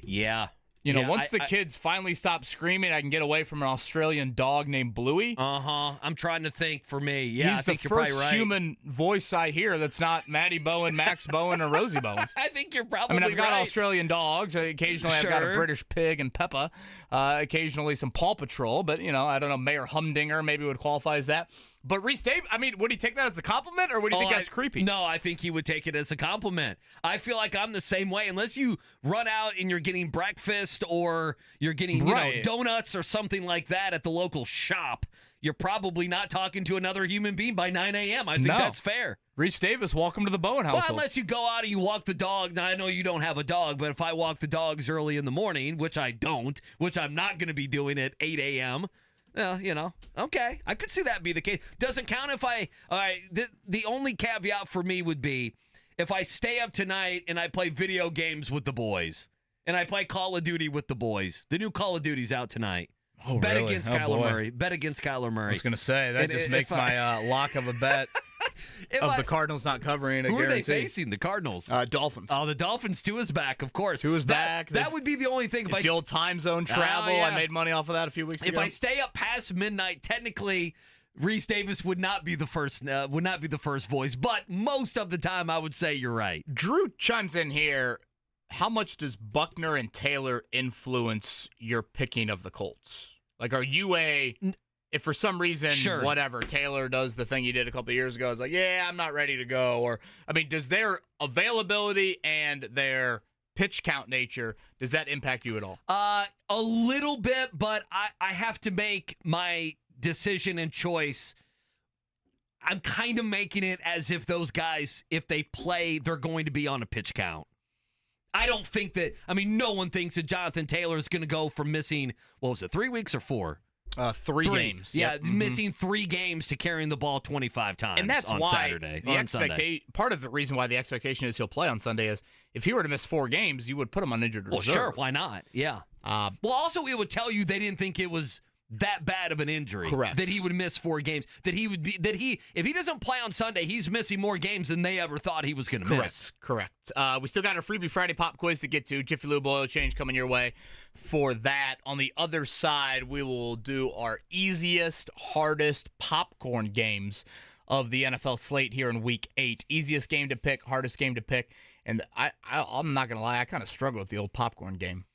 yeah. Once the kids finally stop screaming, I can get away from an Australian dog named Bluey. I'm trying to think for me. Yeah, He's I think the you're first probably right. human voice I hear that's not Maddie Bowen, Max Bowen, or Rosie Bowen. I think you're probably I've got right. Australian dogs. Occasionally, I've got a Sure. British pig and Peppa. Occasionally, some Paw Patrol. But, I don't know, Mayor Humdinger maybe would qualify as that. But Reese Davis, would he take that as a compliment, or would he think that's creepy? No, I think he would take it as a compliment. I feel like I'm the same way. Unless you run out and you're getting breakfast or you're getting donuts or something like that at the local shop, you're probably not talking to another human being by 9 a.m. I think that's fair. Reese Davis, welcome to the Bowen household. Well, unless you go out and you walk the dog. Now, I know you don't have a dog, but if I walk the dogs early in the morning, which I don't, which I'm not going to be doing at 8 a.m., okay. I could see that be the case. Doesn't count if all right, the only caveat for me would be if I stay up tonight and I play video games with the boys and I play Call of Duty with the boys. The new Call of Duty's out tonight. Oh, Bet really? against Oh, Kyler boy. Murray. Bet against Kyler Murray. I was going to say, that just makes my lock of a bet the Cardinals not covering a Who guarantee. are they facing? The Cardinals. Dolphins. Oh, the Dolphins. Tua's back, of course. Tua's back. That would be the only thing. It's the old time zone travel. yeah. I made money off of that a few weeks ago. If I stay up past midnight, technically, Reese Davis would not be the first. Would not be the first voice. But most of the time, I would say you're right. Drew chimes in here. How much does Buckner and Taylor influence your picking of the Colts? Like, are you if for some reason, whatever, Taylor does the thing he did a couple of years ago, it's like, yeah, I'm not ready to go. Or, does their availability and their pitch count nature, does that impact you at all? A little bit, but I have to make my decision and choice. I'm kind of making it as if those guys, if they play, they're going to be on a pitch count. I don't think that, no one thinks that Jonathan Taylor is going to go from missing, 3 weeks or 4? 3 games. Yeah, Yep. missing 3 games to carrying the ball 25 times and that's on why Saturday. On Sunday. Part of the reason why the expectation is he'll play on Sunday is if he were to miss 4 games, you would put him on injured reserve. Well, sure, why not? Yeah. Also, it would tell you they didn't think it was that bad of an injury. Correct. That he would miss 4 games. If he doesn't play on Sunday, he's missing more games than they ever thought he was going to miss. Correct. We still got our Freebie Friday pop quiz to get to. Jiffy Lube oil change coming your way for that. On the other side, we will do our easiest, hardest popcorn games of the NFL slate here in Week 8. Easiest game to pick, hardest game to pick. And I'm not going to lie, I kind of struggled with the old popcorn game.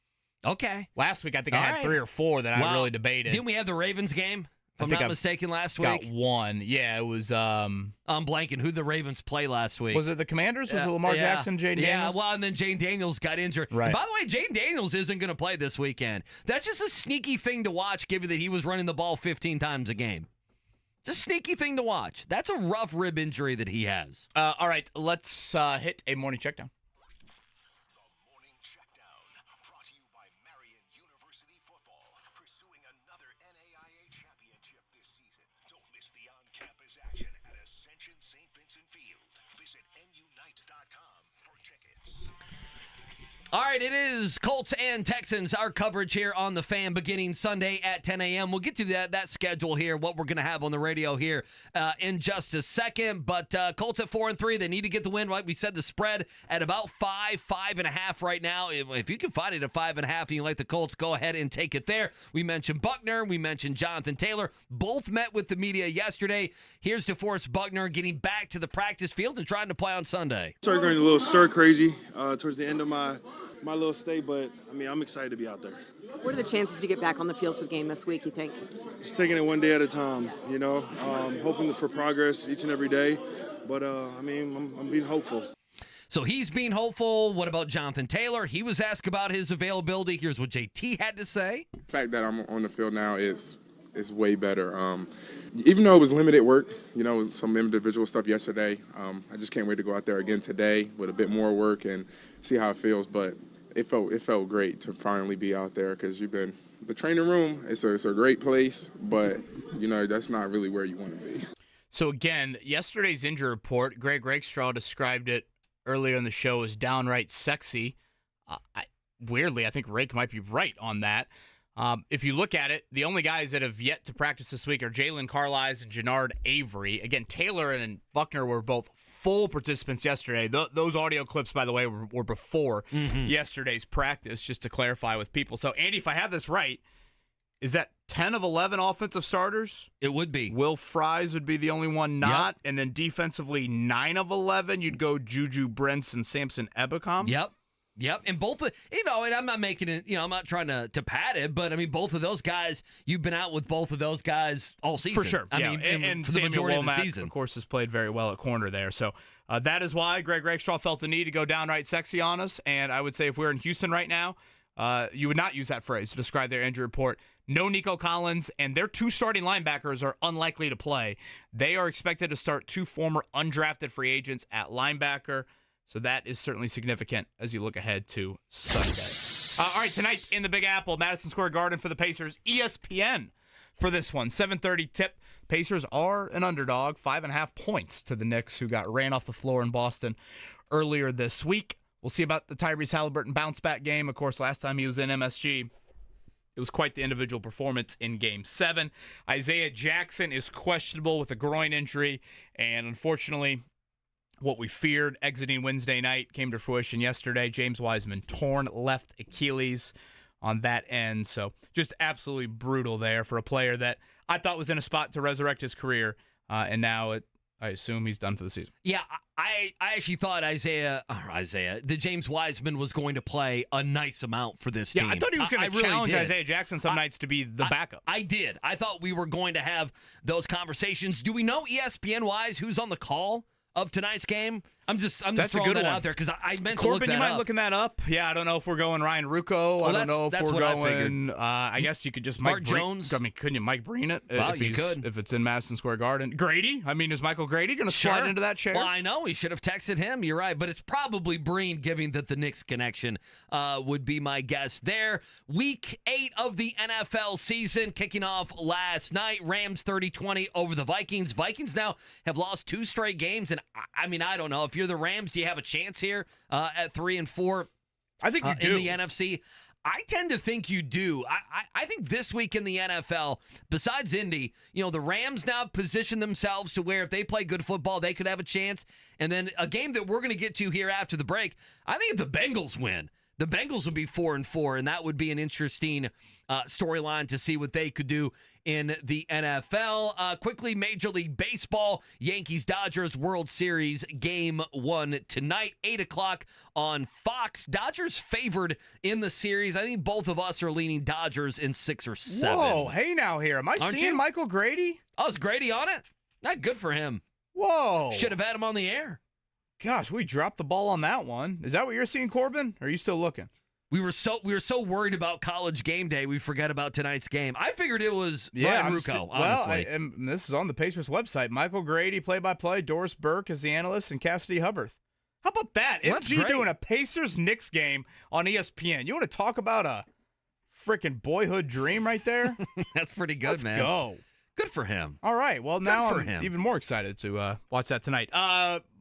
Okay. Last week, I think I had 3 or 4 that I really debated. Didn't we have the Ravens game? If I'm not mistaken, last week? Got 1. Yeah, it was... I'm blanking. Who'd the Ravens play last week? Was it the Commanders? Was it Lamar Jackson, Jane Daniels? Yeah, well, and then Jane Daniels got injured. Right. By the way, Jane Daniels isn't going to play this weekend. That's just a sneaky thing to watch, given that he was running the ball 15 times a game. It's a sneaky thing to watch. That's a rough rib injury that he has. All right, let's hit a morning checkdown. All right, it is Colts and Texans, our coverage here on The Fan beginning Sunday at 10 a.m. We'll get to that schedule here, what we're going to have on the radio here in just a second. But Colts at 4-3, they need to get the win. Like we said, the spread at about 5.5 right now. If you can find it at 5.5 and you like the Colts, go ahead and take it there. We mentioned Buckner. We mentioned Jonathan Taylor. Both met with the media yesterday. Here's DeForest Buckner getting back to the practice field and trying to play on Sunday. Started going a little stir crazy towards the end of my little stay, but I'm excited to be out there. What are the chances you get back on the field for the game this week, you think? Just taking it one day at a time, hoping for progress each and every day, but I'm being hopeful. So he's being hopeful. What about Jonathan Taylor? He was asked about his availability. Here's what JT had to say. The fact that I'm on the field now is way better. Even though it was limited work, some individual stuff yesterday, I just can't wait to go out there again today with a bit more work and see how it feels. But it felt great to finally be out there because the training room, it's a great place, but, that's not really where you want to be. So, again, yesterday's injury report, Greg Rakestraw described it earlier in the show as downright sexy. Weirdly, I think Rake might be right on that. If you look at it, the only guys that have yet to practice this week are Jalen Carlisle and Jannard Avery. Again, Taylor and Buckner were both full participants yesterday. Those audio clips, by the way, were before yesterday's practice, just to clarify with people. So, Andy, if I have this right, is that 10 of 11 offensive starters? It would be. Will Fries would be the only one not. Yep. And then defensively, 9 of 11, you'd go Juju Brents and Samson Ebukam. Yep, and both, and I'm not making it, I'm not trying to pad it, but I mean, both of those guys, you've been out with both of those guys all season. For sure. I mean, and for the Samuel majority Womack, of the season. of course, has played very well at corner there. So that is why Greg Rakestraw felt the need to go downright sexy on us. And I would say if we're in Houston right now, you would not use that phrase to describe their injury report. No Nico Collins, and their 2 starting linebackers are unlikely to play. They are expected to start 2 former undrafted free agents at linebacker. So that is certainly significant as you look ahead to Sunday. All right, tonight in the Big Apple, Madison Square Garden for the Pacers. ESPN for this one. 7:30 tip. Pacers are an underdog, 5.5 points to the Knicks, who got ran off the floor in Boston earlier this week. We'll see about the Tyrese Halliburton bounce-back game. Of course, last time he was in MSG, it was quite the individual performance in Game 7. Isaiah Jackson is questionable with a groin injury, and unfortunately, what we feared exiting Wednesday night came to fruition yesterday. James Wiseman, torn left Achilles on that end. So just absolutely brutal there for a player that I thought was in a spot to resurrect his career. And now I assume he's done for the season. Yeah, I actually thought the James Wiseman was going to play a nice amount for this team. Yeah, I thought he was going to challenge really Isaiah Jackson some nights to be the backup. I did. I thought we were going to have those conversations. Do we know ESPN-wise who's on the call of tonight's game? I'm just throwing that out there because I meant to look that up. Corbin, you mind looking that up? Yeah, I don't know if we're going Ryan Rucco. I don't know if we're going. I guess you could just Mark Jones. I mean, couldn't you Mike Breen it? Well, you could if it's in Madison Square Garden. Grady. I mean, is Michael Grady going to slide into that chair? Well, I know he should have texted him. You're right, but it's probably Breen, given that the Knicks connection would be my guess there. Week 8 of the NFL season kicking off last night. Rams 30-20 over the Vikings. Vikings now have lost 2 straight games, and I mean, I don't know if you're the Rams, do you have a chance here at 3-4? I think you do. In the NFC. I tend to think you do. I think this week in the NFL, besides Indy, the Rams now position themselves to where if they play good football, they could have a chance. And then a game that we're going to get to here after the break, I think if the Bengals win, the Bengals would be 4-4, and that would be an interesting storyline to see what they could do in the NFL. Quickly, Major League Baseball, Yankees-Dodgers World Series Game 1 tonight, 8 o'clock on Fox. Dodgers favored in the series. I think both of us are leaning Dodgers in 6 or 7. Whoa, hey now here. Am I seeing Michael Grady? Oh, is Grady on it? Not good for him. Whoa. Should have had him on the air. Gosh, we dropped the ball on that one. Is that what you're seeing, Corbin? Or are you still looking? We were so worried about College Game Day, we forgot about tonight's game. I figured it was Ryan Rucco, honestly. Well, this is on the Pacers website. Michael Grady, play-by-play. Doris Burke is the analyst, and Cassidy Hubbard. How about that? Well, MG doing a Pacers-Knicks game on ESPN. You want to talk about a freaking boyhood dream right there? That's pretty good, man. Let's go. Good for him. All right. Well, now I'm even more excited to watch that tonight.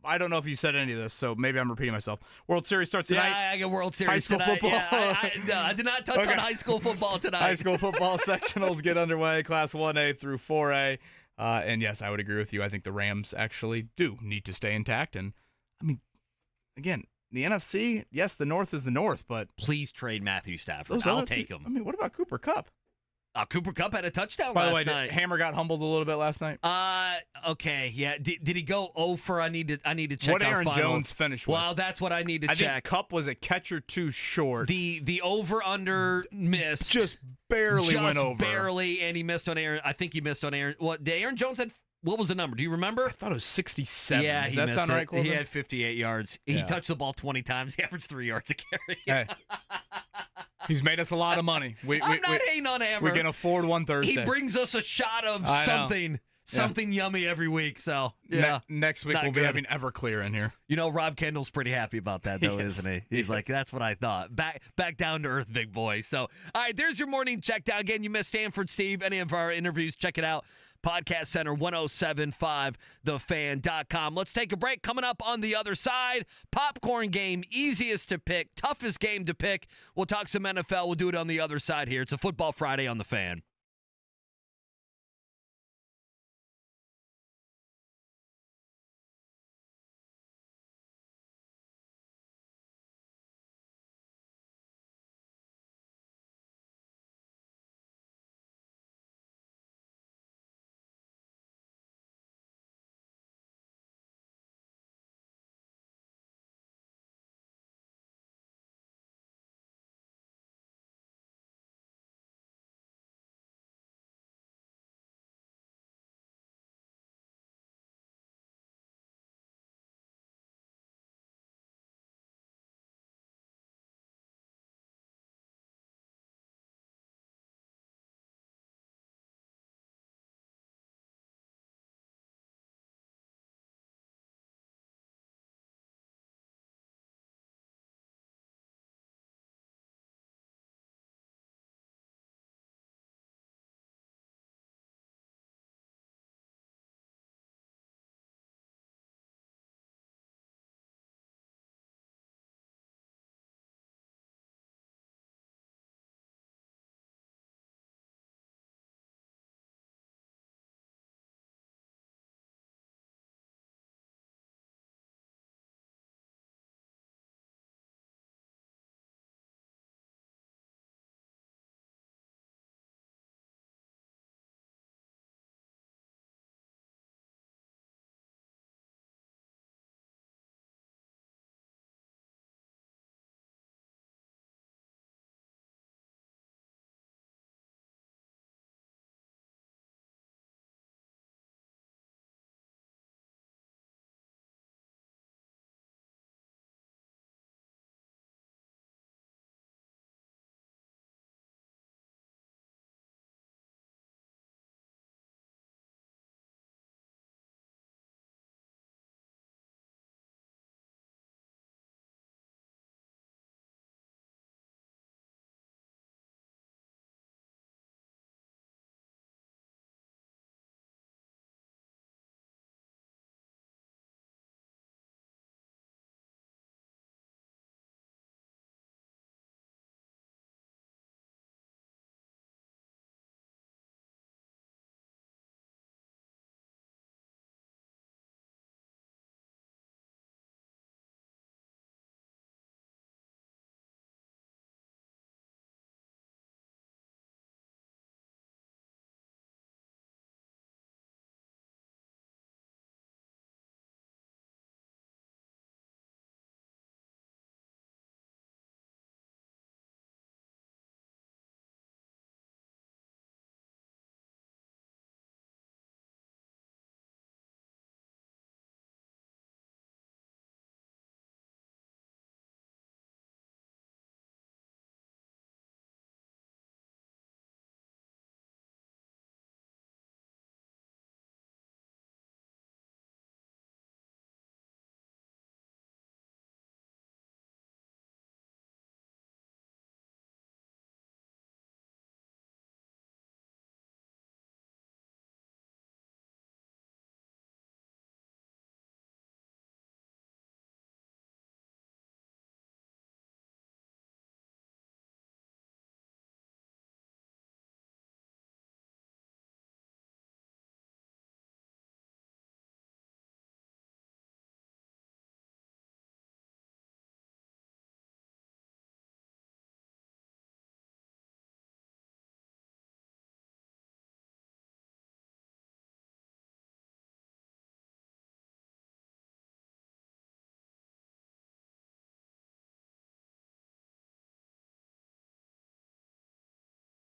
I don't know if you said any of this, so maybe I'm repeating myself. World Series starts tonight. Yeah, I got World Series high school tonight. football. Yeah, no, I did not touch on high school football tonight. High school football sectionals get underway, Class 1A through 4A. And yes, I would agree with you. I think the Rams actually do need to stay intact. And, I mean, again, the NFC, yes, the North is the North, but please trade Matthew Stafford. I'll take him. I mean, what about Cooper Kupp? Cooper Kupp had a touchdown By the last way, night. Hammer got humbled a little bit last night. Okay, yeah. Did he go 0 for? I need to check. What Aaron Jones finished with. Well, that's what I need to check. I think Kupp was a catch or two short. The over under missed. Just barely went over. Barely, and he missed on Aaron. I think he missed on Aaron. What? Did Aaron Jones had? What was the number? Do you remember? I thought it was 67. Yeah, Does that sound right, Corbin? He had 58 yards. He touched the ball 20 times. He averaged 3 yards a carry. Hey. He's made us a lot of money. I'm not hating on Hammer. We can afford one Thursday. He brings us a shot of something yummy every week. So next week we'll be having Everclear in here. Rob Kendall's pretty happy about that, though, isn't he? He's like, that's what I thought. Back down to earth, big boy. So, all right, there's your morning check down. Again, you missed Stanford Steve, any of our interviews, check it out. Podcast Center, 1075thefan.com. Let's take a break. Coming up on the other side, popcorn game, easiest to pick, toughest game to pick. We'll talk some NFL. We'll do it on the other side here. It's a Football Friday on the Fan.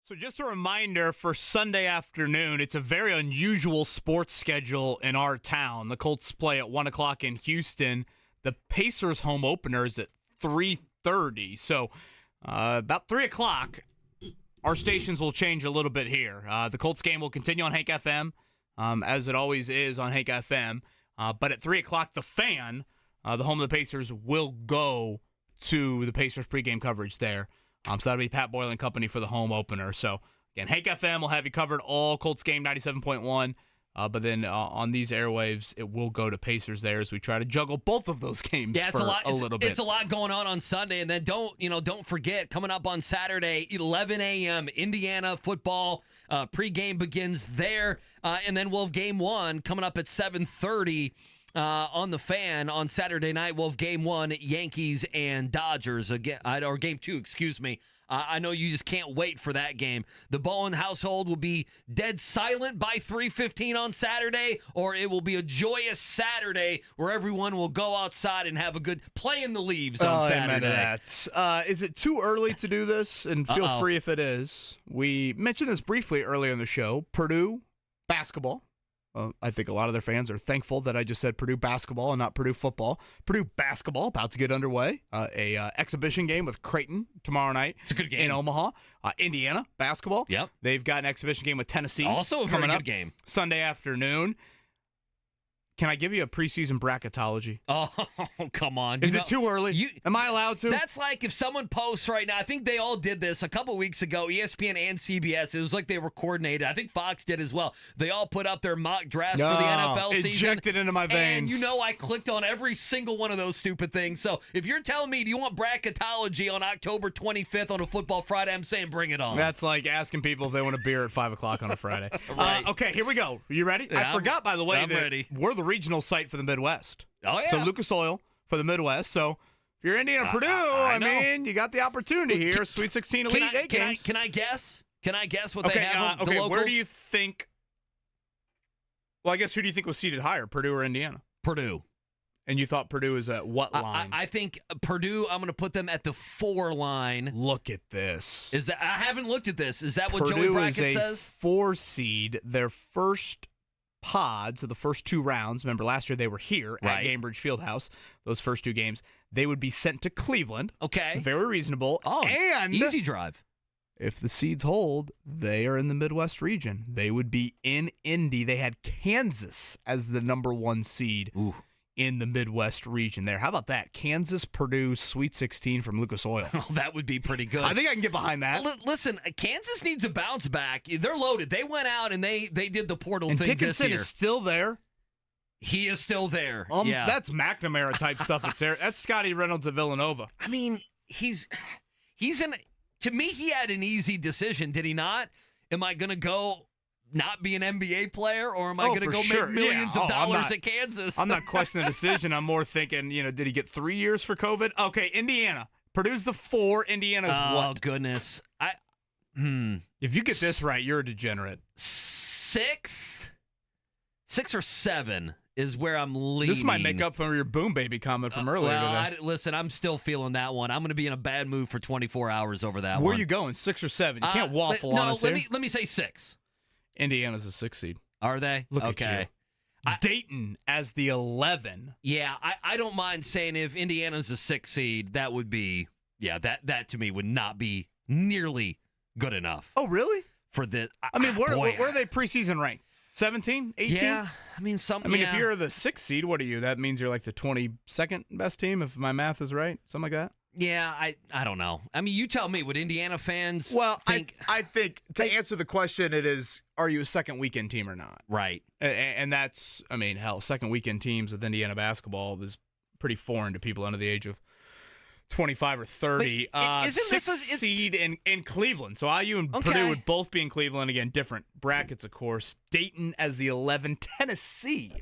So just a reminder for Sunday afternoon, it's a very unusual sports schedule in our town. The Colts play at 1 o'clock in Houston. The Pacers home opener is at 3:30. So about 3 o'clock, our stations will change a little bit here. The Colts game will continue on Hank FM, as it always is on Hank FM. But at 3 o'clock, the Fan, the home of the Pacers, will go to the Pacers pregame coverage there. So that'll be Pat Boyle and company for the home opener. So And Hank FM will have you covered all Colts game 97.1. But then on these airwaves, it will go to Pacers there as we try to juggle both of those games for a little bit. It's a lot going on Sunday, and then don't forget, coming up on Saturday, 11 a.m. Indiana football pregame begins there, and then we'll have game one coming up at 7:30 on the Fan on Saturday night. We'll have game one, Yankees and Dodgers again, or game two, excuse me. I know you just can't wait for that game. The Bowen household will be dead silent by 3:15 on Saturday, or it will be a joyous Saturday where everyone will go outside and have a good play in the leaves on Saturday. Amen to that. Is it too early to do this? And feel free if it is. We mentioned this briefly earlier in the show. Purdue basketball. I think a lot of their fans are thankful that I just said Purdue basketball and not Purdue football. Purdue basketball about to get underway. A exhibition game with Creighton tomorrow night. It's a good game in Omaha. Indiana basketball. Yep. They've got an exhibition game with Tennessee. Also a very coming good up game. Sunday afternoon. Can I give you a preseason bracketology? Oh, come on. Is it too early? Am I allowed to? That's like if someone posts right now. I think they all did this a couple weeks ago, ESPN and CBS. It was like they were coordinated. I think Fox did as well. They all put up their mock drafts for the NFL season. Injected into my veins. And I clicked on every single one of those stupid things. So if you're telling me, do you want bracketology on October 25th on a Football Friday, I'm saying bring it on. That's like asking people if they want a beer at 5 o'clock on a Friday. Right. Okay, here we go. You ready? Yeah, I forgot, by the way, I'm that ready. we're the regional site for the Midwest. Oh, yeah. So Lucas Oil for the Midwest. So if you're Indiana Purdue, I know. mean, you got the opportunity here. Sweet 16 Elite Eight games. Can I guess? Can I guess what they have? Okay, the locals? where do you think? Well, I guess who do you think was seated higher, Purdue or Indiana? Purdue. And you thought Purdue is at what line? I think Purdue, I'm going to put them at the 4 line. Look at this. Is that? I haven't looked at this. Is that what Purdue Joey Brackett is a says? 4 seed. Their first pods of the first 2 rounds. Remember, last year they were here at Gamebridge Fieldhouse. Those first 2 games, they would be sent to Cleveland. Okay. Very reasonable. Oh, and easy drive. If the seeds hold, they are in the Midwest region. They would be in Indy. They had Kansas as the number 1 seed. Ooh. In the Midwest region there. How about that? Kansas, Purdue, Sweet 16 from Lucas Oil. Oh, that would be pretty good. I think I can get behind that. Listen, Kansas needs a bounce back. They're loaded. They went out and they did the portal and thing Dickinson this year. is still there. He is still there. Yeah. That's McNamara type stuff. That's Scotty Reynolds at Villanova. I mean, he's in. To me, he had an easy decision, did he not? Am I going to go not be an NBA player, or am I going to go make millions of dollars at Kansas? I'm not questioning the decision. I'm more thinking, did he get 3 years for COVID? Okay, Indiana. Purdue's the 4. Indiana's what? Oh, goodness. If you get this right, you're a degenerate. 6 or 7 is where I'm leaning. This might make up for your Boom Baby comment from earlier today. Listen, I'm still feeling that one. I'm going to be in a bad mood for 24 hours over that one. Where are you going, 6 or 7? You can't waffle on us here. Let me say 6. Indiana's a 6 seed. Are they? Look okay. at you. Dayton as the 11. Yeah, I don't mind saying if Indiana's a 6 seed, that would be, that to me would not be nearly good enough. Oh, really? For the, I mean, where are they preseason ranked? 17, 18? Yeah, I mean, if you're the 6th seed, what are you? That means you're like the 22nd best team, if my math is right, something like that. Yeah, I don't know. I mean, you tell me. Would Indiana fans think? I think to answer the question, it is, are you a second weekend team or not? Right. And that's, second weekend teams with Indiana basketball is pretty foreign to people under the age of 25 or 30. Seed in Cleveland. So IU and Purdue would both be in Cleveland. Again, different brackets, of course. Dayton as the 11. Tennessee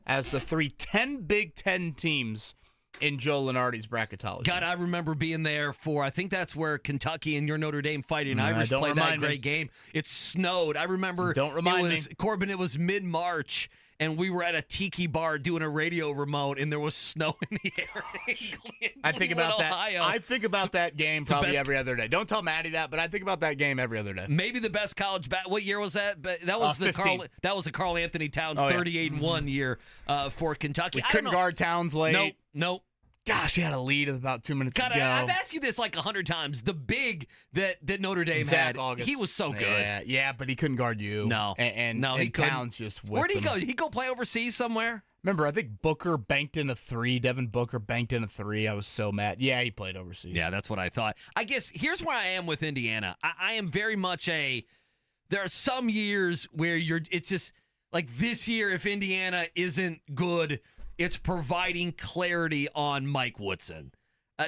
as the 3. 10 Big Ten teams in Joe Lunardi's bracketology. God, I remember being there for, I think that's where Kentucky and your Notre Dame Fighting Irish played that great game. It snowed. I remember. Don't remind me. Corbin, it was mid-March, and we were at a tiki bar doing a radio remote, and there was snow in the air. I think about that. Ohio. I think about that game probably every other day. Don't tell Maddie that, but I think about that game every other day. Maybe the best college what year was that? But that was the 15. That was the Carl Anthony Towns 38-1 year for Kentucky. We couldn't guard Towns late. Nope. Gosh, we had a lead of about 2 minutes God, ago. I've asked you this like 100 times. The big that Notre Dame had, August. he was so good. Yeah, but he couldn't guard you. No. And he Towns just whipped Where did he him. go? Did he go play overseas somewhere? Remember, I think Booker banked in a 3. Devin Booker banked in a 3. I was so mad. Yeah, he played overseas. Yeah, that's what I thought. I guess here's where I am with Indiana. I am very much there are some years where it's just like this year, if Indiana isn't good, it's providing clarity on Mike Woodson.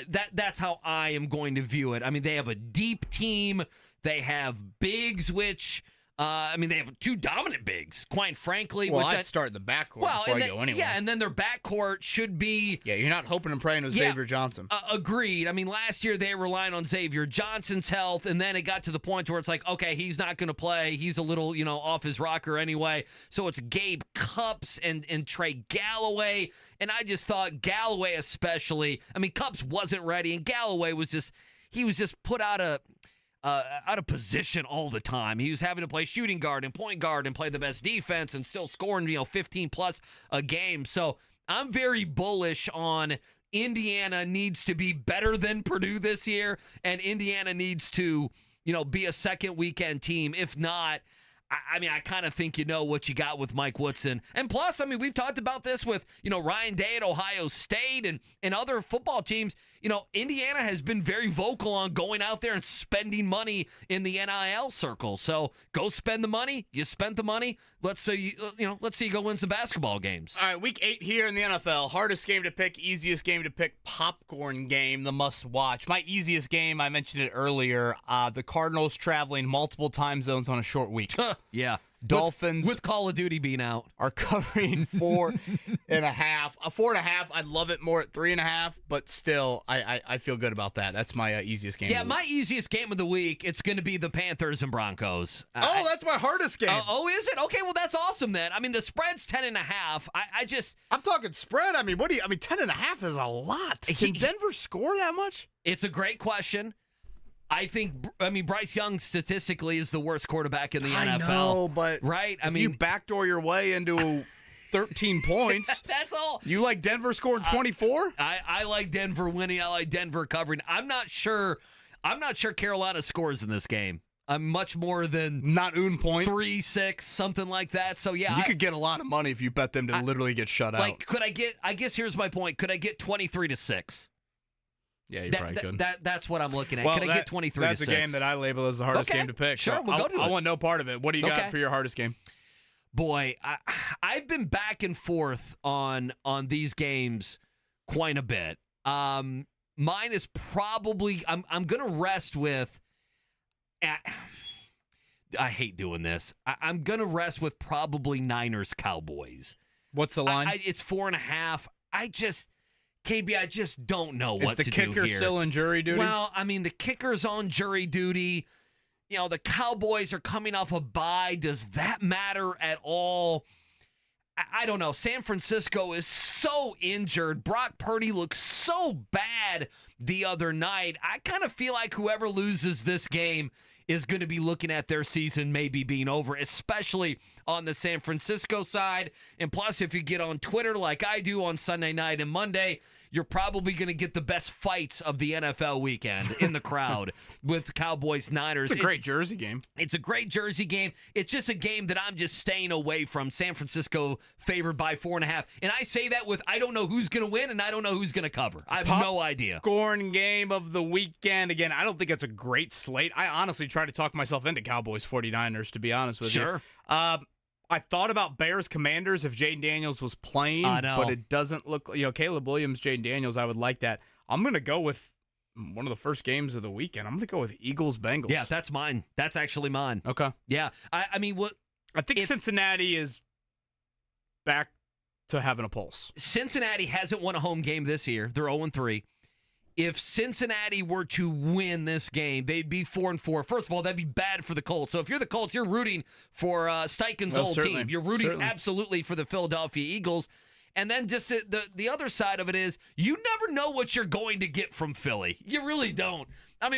That's how I am going to view it. I mean, they have a deep team. They have bigs, which, they have two dominant bigs, quite frankly. Well, which I'd start in the backcourt before I go anywhere. Yeah, and then their backcourt should be... Yeah, you're not hoping and praying with Xavier Johnson. Agreed. I mean, last year they were relying on Xavier Johnson's health, and then it got to the point where it's like, okay, he's not going to play. He's a little, off his rocker anyway. So it's Gabe Cupps and Trey Galloway, and I just thought Galloway especially... I mean, Cupps wasn't ready, and Galloway was just put out of position all the time. He was having to play shooting guard and point guard and play the best defense and still scoring, 15 plus a game. So I'm very bullish on Indiana needs to be better than Purdue this year, and Indiana needs to, be a second weekend team. If not, I kind of think what you got with Mike Woodson. And plus, we've talked about this with, Ryan Day at Ohio State and other football teams. Indiana has been very vocal on going out there and spending money in the NIL circle. So go spend the money. You spent the money. Let's see you go win some basketball games. All right, week 8 here in the NFL. Hardest game to pick, easiest game to pick, popcorn game, the must watch. My easiest game, I mentioned it earlier, the Cardinals traveling multiple time zones on a short week. Yeah. Dolphins with Call of Duty being out are covering 4.5. A 4.5, I'd love it more at 3.5, but still, I feel good about that. That's my easiest game. Yeah, my easiest game of the week. It's going to be the Panthers and Broncos. That's my hardest game. Is it? Okay, well that's awesome then. The spread's 10.5. I'm talking spread. 10.5 is a lot. Can Denver score that much? It's a great question. I think, Bryce Young statistically is the worst quarterback in the NFL. I know, but right? If you backdoor your way into 13 points, that's all. You like Denver scoring 24? I like Denver winning. I like Denver covering. I'm not sure Carolina scores in this game. I'm much more than not un point 3-6, something like that. So yeah, you could get a lot of money if you bet them to literally get shut out. Could I get? I guess here's my point. Could I get 23-6? Yeah, you probably could. That's what I'm looking at. Well, Can I get 23-6? That's a game that I label as the hardest game to pick. Sure, we'll go to it. I want no part of it. What do you got for your hardest game? Boy, I've been back and forth on these games quite a bit. Mine is probably I'm gonna rest with. I hate doing this. I'm gonna rest with probably Niners Cowboys. What's the line? It's 4.5. KB, I just don't know what to do here. Is the kicker still on jury duty? Well, the kicker's on jury duty. The Cowboys are coming off a bye. Does that matter at all? I don't know. San Francisco is so injured. Brock Purdy looks so bad the other night. I kind of feel like whoever loses this game is going to be looking at their season maybe being over, especially on the San Francisco side. And plus, if you get on Twitter like I do on Sunday night and Monday, you're probably going to get the best fights of the NFL weekend in the crowd with Cowboys-Niners. It's a great Jersey game. It's a great Jersey game. It's just a game that I'm just staying away from. San Francisco favored by 4.5. And I say that with I don't know who's going to win and I don't know who's going to cover. I have no idea. Popcorn game of the weekend. Again, I don't think it's a great slate. I honestly try to talk myself into Cowboys 49ers, to be honest with you. Sure. I thought about Bears Commanders if Jaden Daniels was playing, but it doesn't look, Caleb Williams, Jaden Daniels, I would like that. I'm going to go with one of the first games of the weekend. I'm going to go with Eagles Bengals. Yeah, that's mine. That's actually mine. Okay. Yeah. I think Cincinnati is back to having a pulse. Cincinnati hasn't won a home game this year. They're 0-3. If Cincinnati were to win this game, they'd be 4-4. First of all, that'd be bad for the Colts. So if you're the Colts, you're rooting for Steichen's old team. You're rooting absolutely for the Philadelphia Eagles. And then just the other side of it is you never know what you're going to get from Philly. You really don't.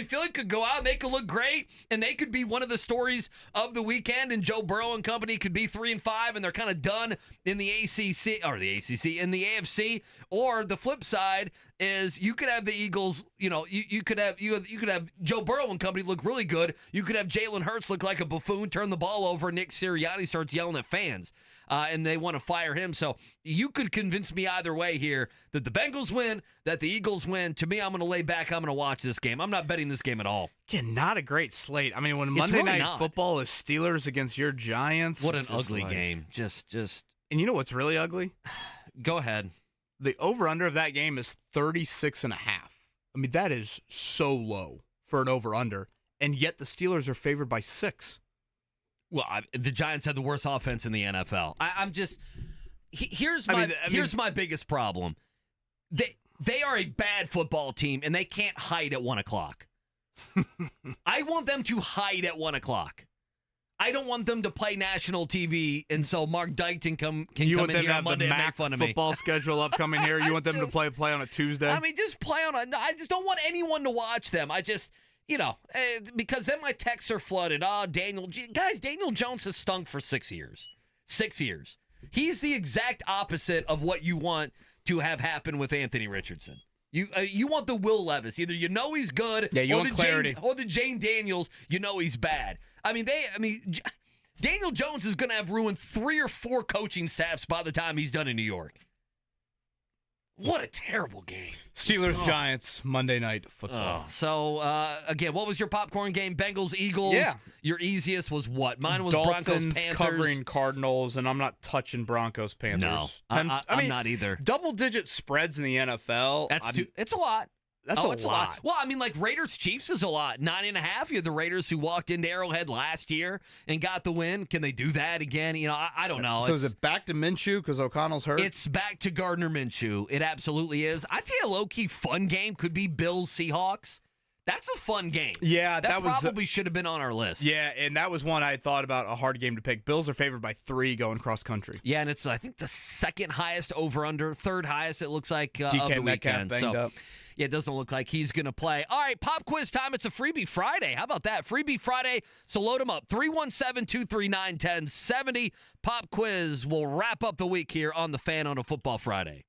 Philly could go out and they could look great, and they could be one of the stories of the weekend, and Joe Burrow and company could be 3-5, and they're kind of done in the ACC, in the AFC. Or the flip side, is you could have the Eagles, you could have Joe Burrow and company look really good. You could have Jalen Hurts look like a buffoon, turn the ball over, Nick Sirianni starts yelling at fans, and they want to fire him. So you could convince me either way here that the Bengals win, that the Eagles win. To me, I'm going to lay back. I'm going to watch this game. I'm not betting this game at all. Again, not a great slate. I mean, when Monday really Night not. Football is Steelers against your Giants. What an it's just ugly like- game. Just And you know what's really ugly? go ahead. The over-under of that game is 36.5. I mean, that is so low for an over-under, and yet the Steelers are favored by 6. Well, the Giants had the worst offense in the NFL. I'm just here's my biggest problem. They are a bad football team, and they can't hide at 1 o'clock. I want them to hide at 1 o'clock. I don't want them to play national TV, and so Mark Dykton can You come want in them here to on have the Monday and make MAC fun of me. football schedule upcoming here? You want them to play on a Tuesday? I mean, just play on I just don't want anyone to watch them. I just, because then my texts are flooded. Daniel Jones has stunk for 6 years. 6 years. He's the exact opposite of what you want to have happen with Anthony Richardson. You want the Will Levis. Either he's good, you want clarity. or the Jane Daniels, he's bad. Daniel Jones is going to have ruined 3 or 4 coaching staffs by the time he's done in New York. What a terrible game. Steelers-Giants, Monday Night Football. So, again, what was your popcorn game? Bengals, Eagles? Yeah. Your easiest was what? Mine was Dolphins Broncos, Panthers. covering Cardinals, and I'm not touching Broncos, Panthers. No, I'm not either. Double-digit spreads in the NFL. It's a lot. That's a lot. Well, Raiders Chiefs is a lot. 9.5. You have the Raiders who walked into Arrowhead last year and got the win. Can they do that again? I don't know. So is it back to Minshew because O'Connell's hurt? It's back to Gardner Minshew. It absolutely is. I'd say a low-key fun game could be Bills Seahawks. That's a fun game. Yeah, that was probably should have been on our list. Yeah, and that was one I thought about, a hard game to pick. Bills are favored by 3 going cross country. Yeah, and it's I think the second highest over/under, third highest it looks like of DK the weekend. banged up. Yeah, it doesn't look like he's going to play. All right, pop quiz time. It's a Freebie Friday. How about that? Freebie Friday, so load them up. 317-239-1070. Pop quiz will wrap up the week here on The Fan on a Football Friday.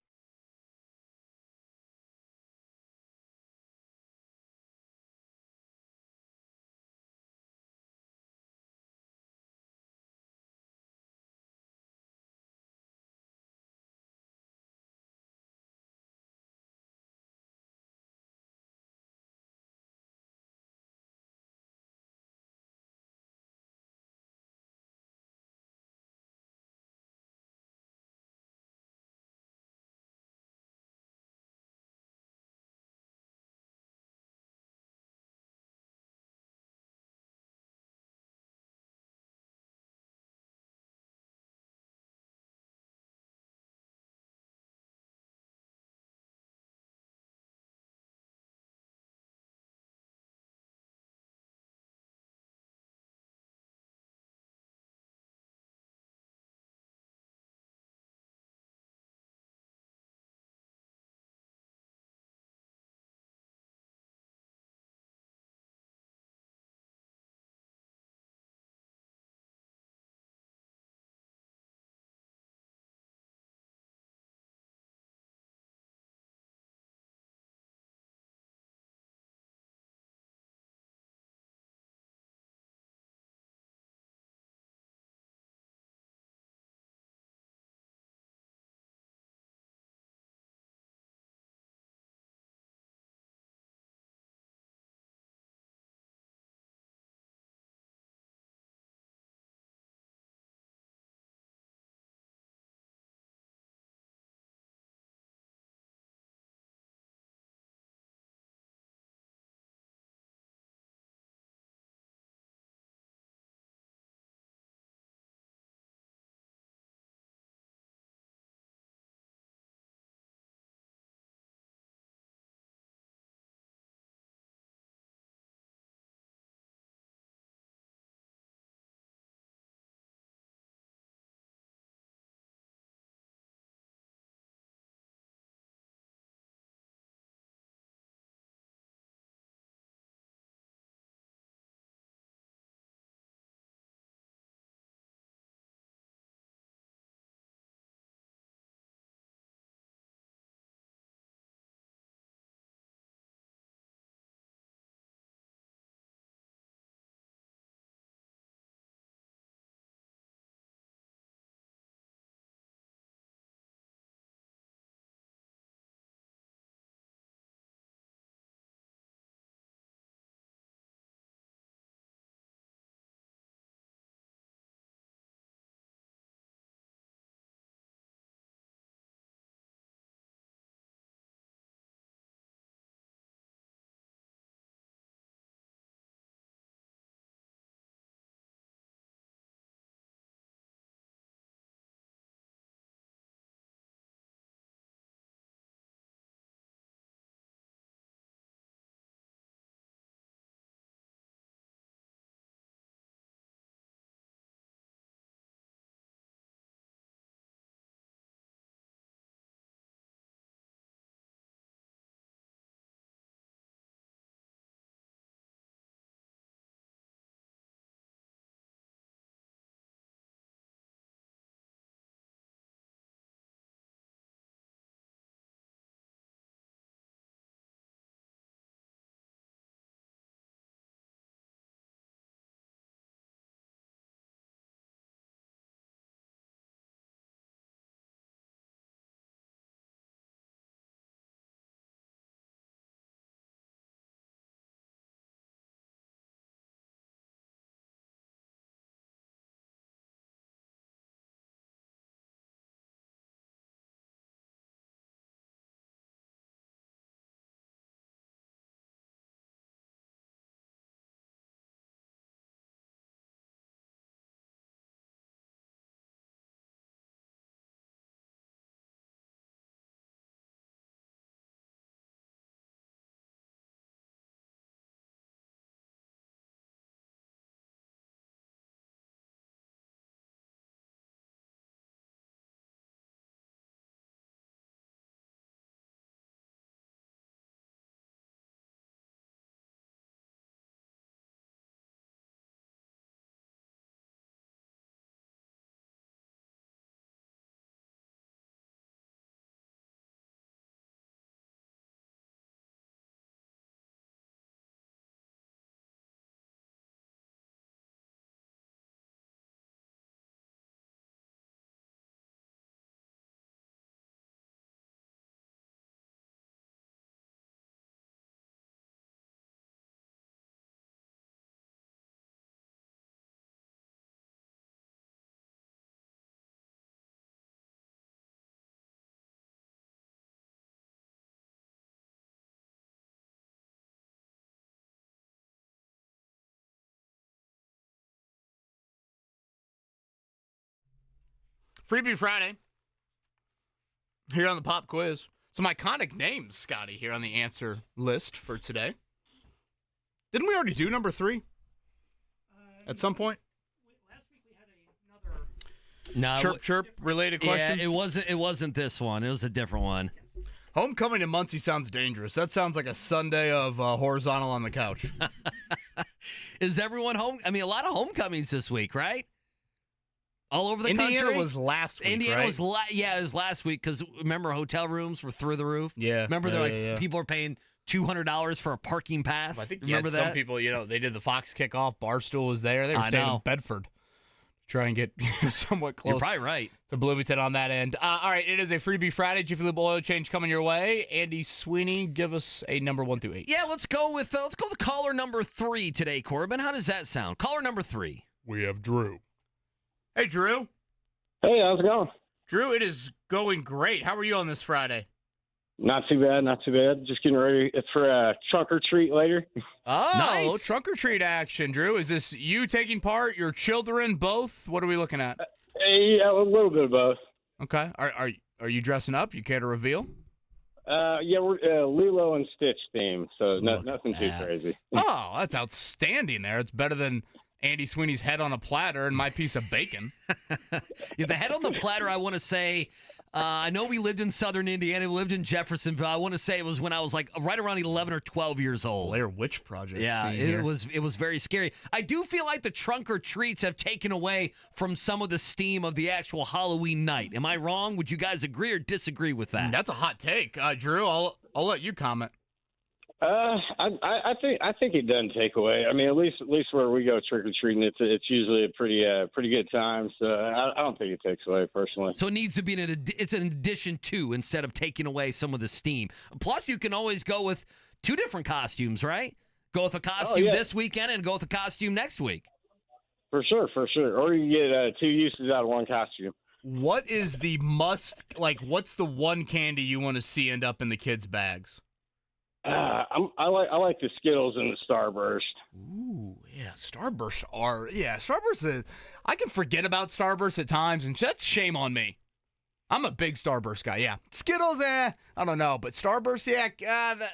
Freebie Friday. Here on the pop quiz. Some iconic names, Scotty, here on the answer list for today. Didn't we already do number 3? At some point? Last week we had another Chirp related question. Yeah, it wasn't this one. It was a different one. Homecoming in Muncie sounds dangerous. That sounds like a Sunday of horizontal on the couch. Is everyone home? I mean, a lot of homecomings this week, right? All over the country. Indiana was last week, Indiana right? was it was last week because remember hotel rooms were through the roof. Yeah, remember people are paying $200 for a parking pass. I think remember that? Some people, they did the Fox kickoff. Barstool was there. They were staying in Bedford. Try and get somewhat close. You're probably right. To Bloomington on that end. All right, it is a Freebie Friday. Jiffy Lube oil change coming your way. Andy Sweeney, give us a number 1 through 8. Yeah, let's go with caller number 3 today, Corbin. How does that sound? Caller number 3. We have Drew. Hey, Drew. Hey, how's it going? Drew, it is going great. How are you on this Friday? Not too bad. Just getting ready for a trunk or treat later. Oh, nice. Trunk or treat action, Drew. Is this you taking part, your children, both? What are we looking at? Yeah, a little bit of both. Okay. Are you dressing up? You care to reveal? Yeah, we're Lilo and Stitch theme, so nothing too crazy. Oh, that's outstanding there. It's better than Andy Sweeney's head on a platter and my piece of bacon. Yeah, the head on the platter, I want to say, I know we lived in southern Indiana. We lived in Jeffersonville. I want to say it was when I was like right around 11 or 12 years old. Blair Witch Project. Yeah, it was very scary. I do feel like the trunk or treats have taken away from some of the steam of the actual Halloween night. Am I wrong? Would you guys agree or disagree with that? That's a hot take. Drew, I'll let you comment. I think it doesn't take away. I mean, at least where we go trick or treating, it's usually a pretty good time. So I don't think it takes away personally. So it needs to be it's an addition to instead of taking away some of the steam. Plus, you can always go with 2 different costumes, right? Go with a costume this weekend and go with a costume next week. For sure. Or you get 2 uses out of 1 costume. What is the what's the one candy you want to see end up in the kids' bags? I like the Skittles and the Starburst. Ooh, yeah, Starburst Starburst. I can forget about Starburst at times, and that's shame on me. I'm a big Starburst guy. Yeah, Skittles, I don't know, but Starburst,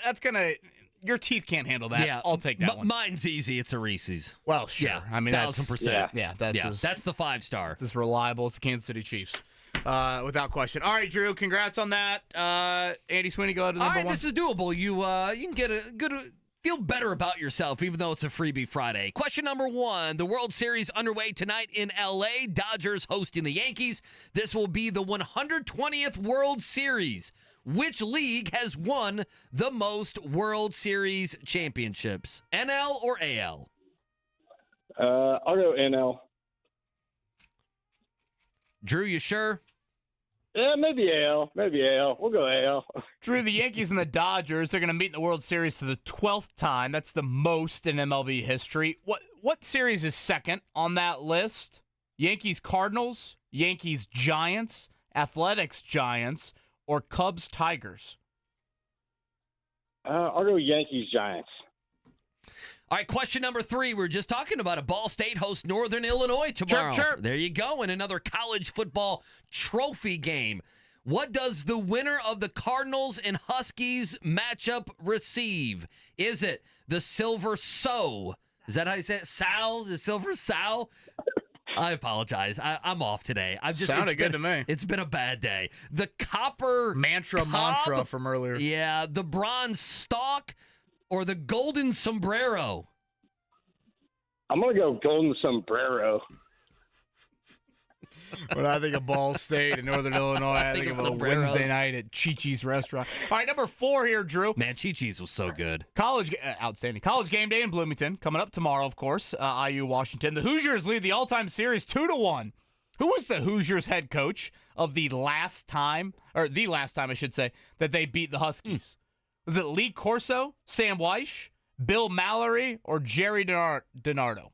that's gonna. Your teeth can't handle that. Yeah, I'll take that one. Mine's easy. It's a Reese's. Well, sure. Yeah, I mean, 1,000%. Yeah, that's the 5-star. It's as reliable as the Kansas City Chiefs. Without question. All right, Drew, congrats on that. Andy Sweeney, go ahead to number 1. All right, this is doable. You can get a good feel better about yourself, even though it's a Freebie Friday. Question number 1. The World Series underway tonight in L.A. Dodgers hosting the Yankees. This will be the 120th World Series. Which league has won the most World Series championships? NL or AL? I'll go NL. Drew, you sure? Yeah, maybe AL. We'll go AL. Drew, the Yankees and the Dodgers, they're going to meet in the World Series for the 12th time. That's the most in MLB history. What series is second on that list? Yankees Cardinals, Yankees Giants, Athletics Giants, or Cubs Tigers? I'll go Yankees Giants. All right, question number 3. We were just talking about a Ball State hosts Northern Illinois tomorrow. Chirp. There you go, in another college football trophy game. What does the winner of the Cardinals and Huskies matchup receive? Is it the Silver Sow? Is that how you say it? Sow? The Silver Sow? I apologize. I'm off today. Sounded good to me. It's been a bad day. The Copper Mantra from earlier. Yeah, the Bronze Stalk or the Golden Sombrero? I'm going to go Golden Sombrero. When I think of Ball State in Northern Illinois, I think of a Wednesday night at Chi-Chi's restaurant. All right, number 4 here, Drew. Man, Chi-Chi's was so good. Outstanding. College game day in Bloomington coming up tomorrow, of course. IU Washington. The Hoosiers lead the all-time series 2-1. Who was the Hoosiers head coach of the last time, I should say, that they beat the Huskies? Was it Lee Corso, Sam Weish, Bill Mallory, or Jerry DiNardo?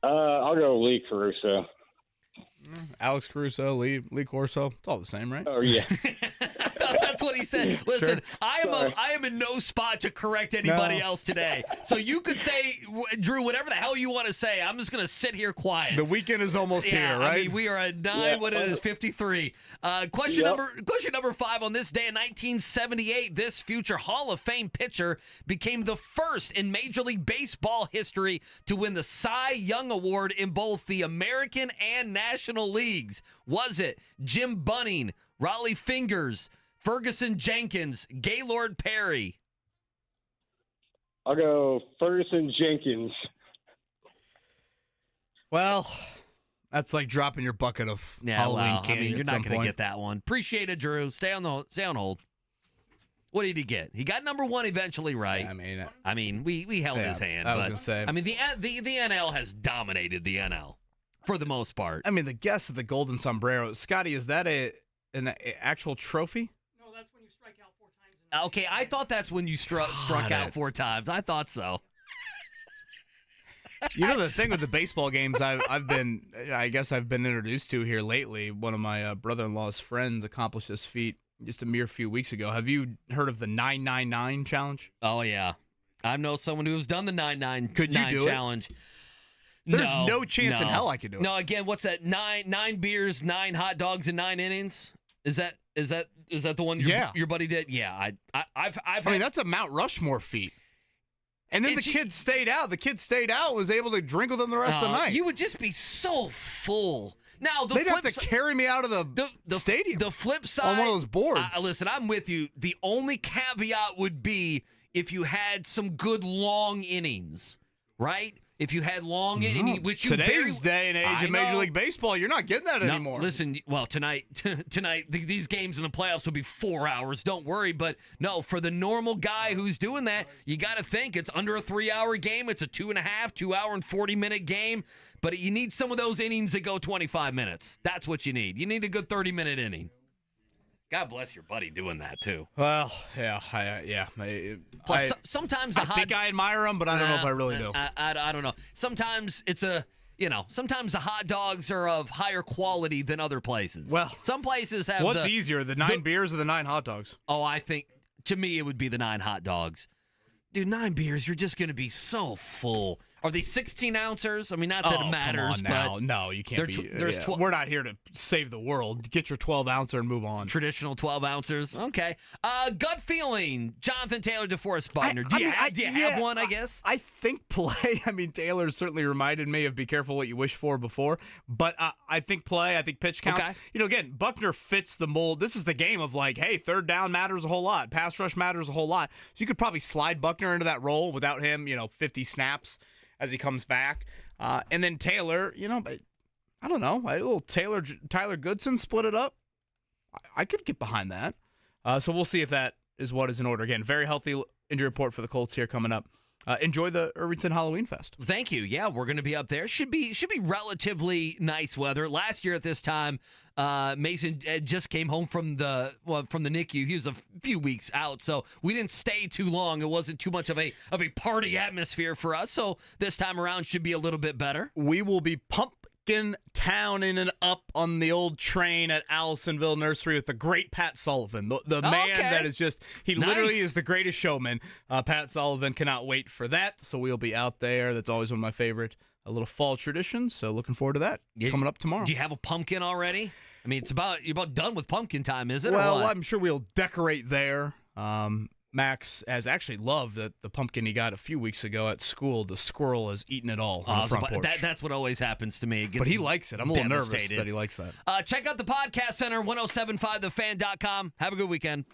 I'll go Lee Caruso. Alex Caruso, Lee Corso, it's all the same, right? Oh yeah. That's what he said. Listen, I am in no spot to correct anybody else today. So you could say, Drew, whatever the hell you want to say. I'm just going to sit here quiet. The weekend is almost here, right? I mean, we are at 9. What is it? 53. Question number 5. On this day in 1978, this future Hall of Fame pitcher became the first in Major League Baseball history to win the Cy Young Award in both the American and National Leagues. Was it Jim Bunning, Raleigh Fingers, Ferguson Jenkins, Gaylord Perry? I'll go Ferguson Jenkins. Well, that's like dropping your bucket of Halloween candy. You're not going to get that one. Appreciate it, Drew. Stay on hold. What did he get? He got number 1 eventually, right? Yeah, I mean, we held his hand. I was going to say. I mean, the NL has dominated the NL for the most part. I mean, the guess of the Golden Sombrero, Scotty, is that an actual trophy? No, that's when you strike out 4 times. Okay, I thought that's when you struck out 4 times. I thought so. You know, the thing with the baseball games I've been introduced to here lately, one of my brother-in-law's friends accomplished this feat just a mere few weeks ago. Have you heard of the 999 challenge? Oh, yeah. I know someone who's done the 999 Could you do challenge. There's no chance in hell I could do it. No, again, what's that? 9 beers, 9 hot dogs, and 9 innings? Is that the one your buddy did? Yeah, I mean, that's a Mount Rushmore feat. And then the kid stayed out. The kid stayed out, was able to drink with them the rest of the night. You would just be so full. Now, they'd have to carry me out of the stadium. The flip side. On one of those boards. Listen, I'm with you. The only caveat would be if you had some good long innings, right? If you had long innings, which you today's day and age of Major League Baseball, you're not getting that anymore. Listen, well, tonight, these games in the playoffs will be 4 hours. Don't worry, but no, for the normal guy who's doing that, you got to think it's under a 3-hour game. It's a 2 hour and 40-minute game, but you need some of those innings that go 25 minutes. That's what you need. You need a good 30-minute inning. God bless your buddy doing that too. Well, Plus, sometimes I think I admire him, but I don't know if I really do. I don't know. Sometimes sometimes the hot dogs are of higher quality than other places. Well, some places have. What's easier, the 9 beers or the 9 hot dogs? Oh, I think to me it would be the 9 hot dogs. Dude, 9 beers, you're just going to be so full. Are they 16-ouncers? I mean, not that it matters. Come on now. But no, you can't be. We're not here to save the world. Get your 12-ouncer and move on. Traditional 12-ouncers. Okay. Gut feeling, Jonathan Taylor, DeForest Buckner. Do you have one, I guess? I think play. I mean, Taylor certainly reminded me of be careful what you wish for before. But I think play. I think pitch counts. Okay. Again, Buckner fits the mold. This is the game of like, hey, third down matters a whole lot. Pass rush matters a whole lot. So you could probably slide Buckner into that role without him, 50 snaps as he comes back. And then Taylor, I don't know. A little Tyler Goodson split it up. I could get behind that. So we'll see if that is what is in order. Again, very healthy injury report for the Colts here coming up. Enjoy the Irvington Halloween Fest. Thank you. Yeah, we're going to be up there. Should be relatively nice weather. Last year at this time, Mason just came home from the NICU. He was a few weeks out, so we didn't stay too long. It wasn't too much of a party atmosphere for us. So this time around should be a little bit better. We will be Pumpkin Town in and up on the old train at Allisonville Nursery with the great Pat Sullivan, the man that is just literally is the greatest showman. Pat Sullivan, cannot wait for that. So we'll be out there. That's always one of my favorite little fall traditions. So looking forward to that coming up tomorrow. Do you have a pumpkin already? I mean, you're about done with pumpkin time, is it? Well, I'm sure we'll decorate there. Max has actually loved the pumpkin he got a few weeks ago at school. The squirrel has eaten it all on the front porch. That's what always happens to me. But he likes it. I'm a little nervous that he likes that. Check out the Podcast Center, 1075thefan.com. Have a good weekend.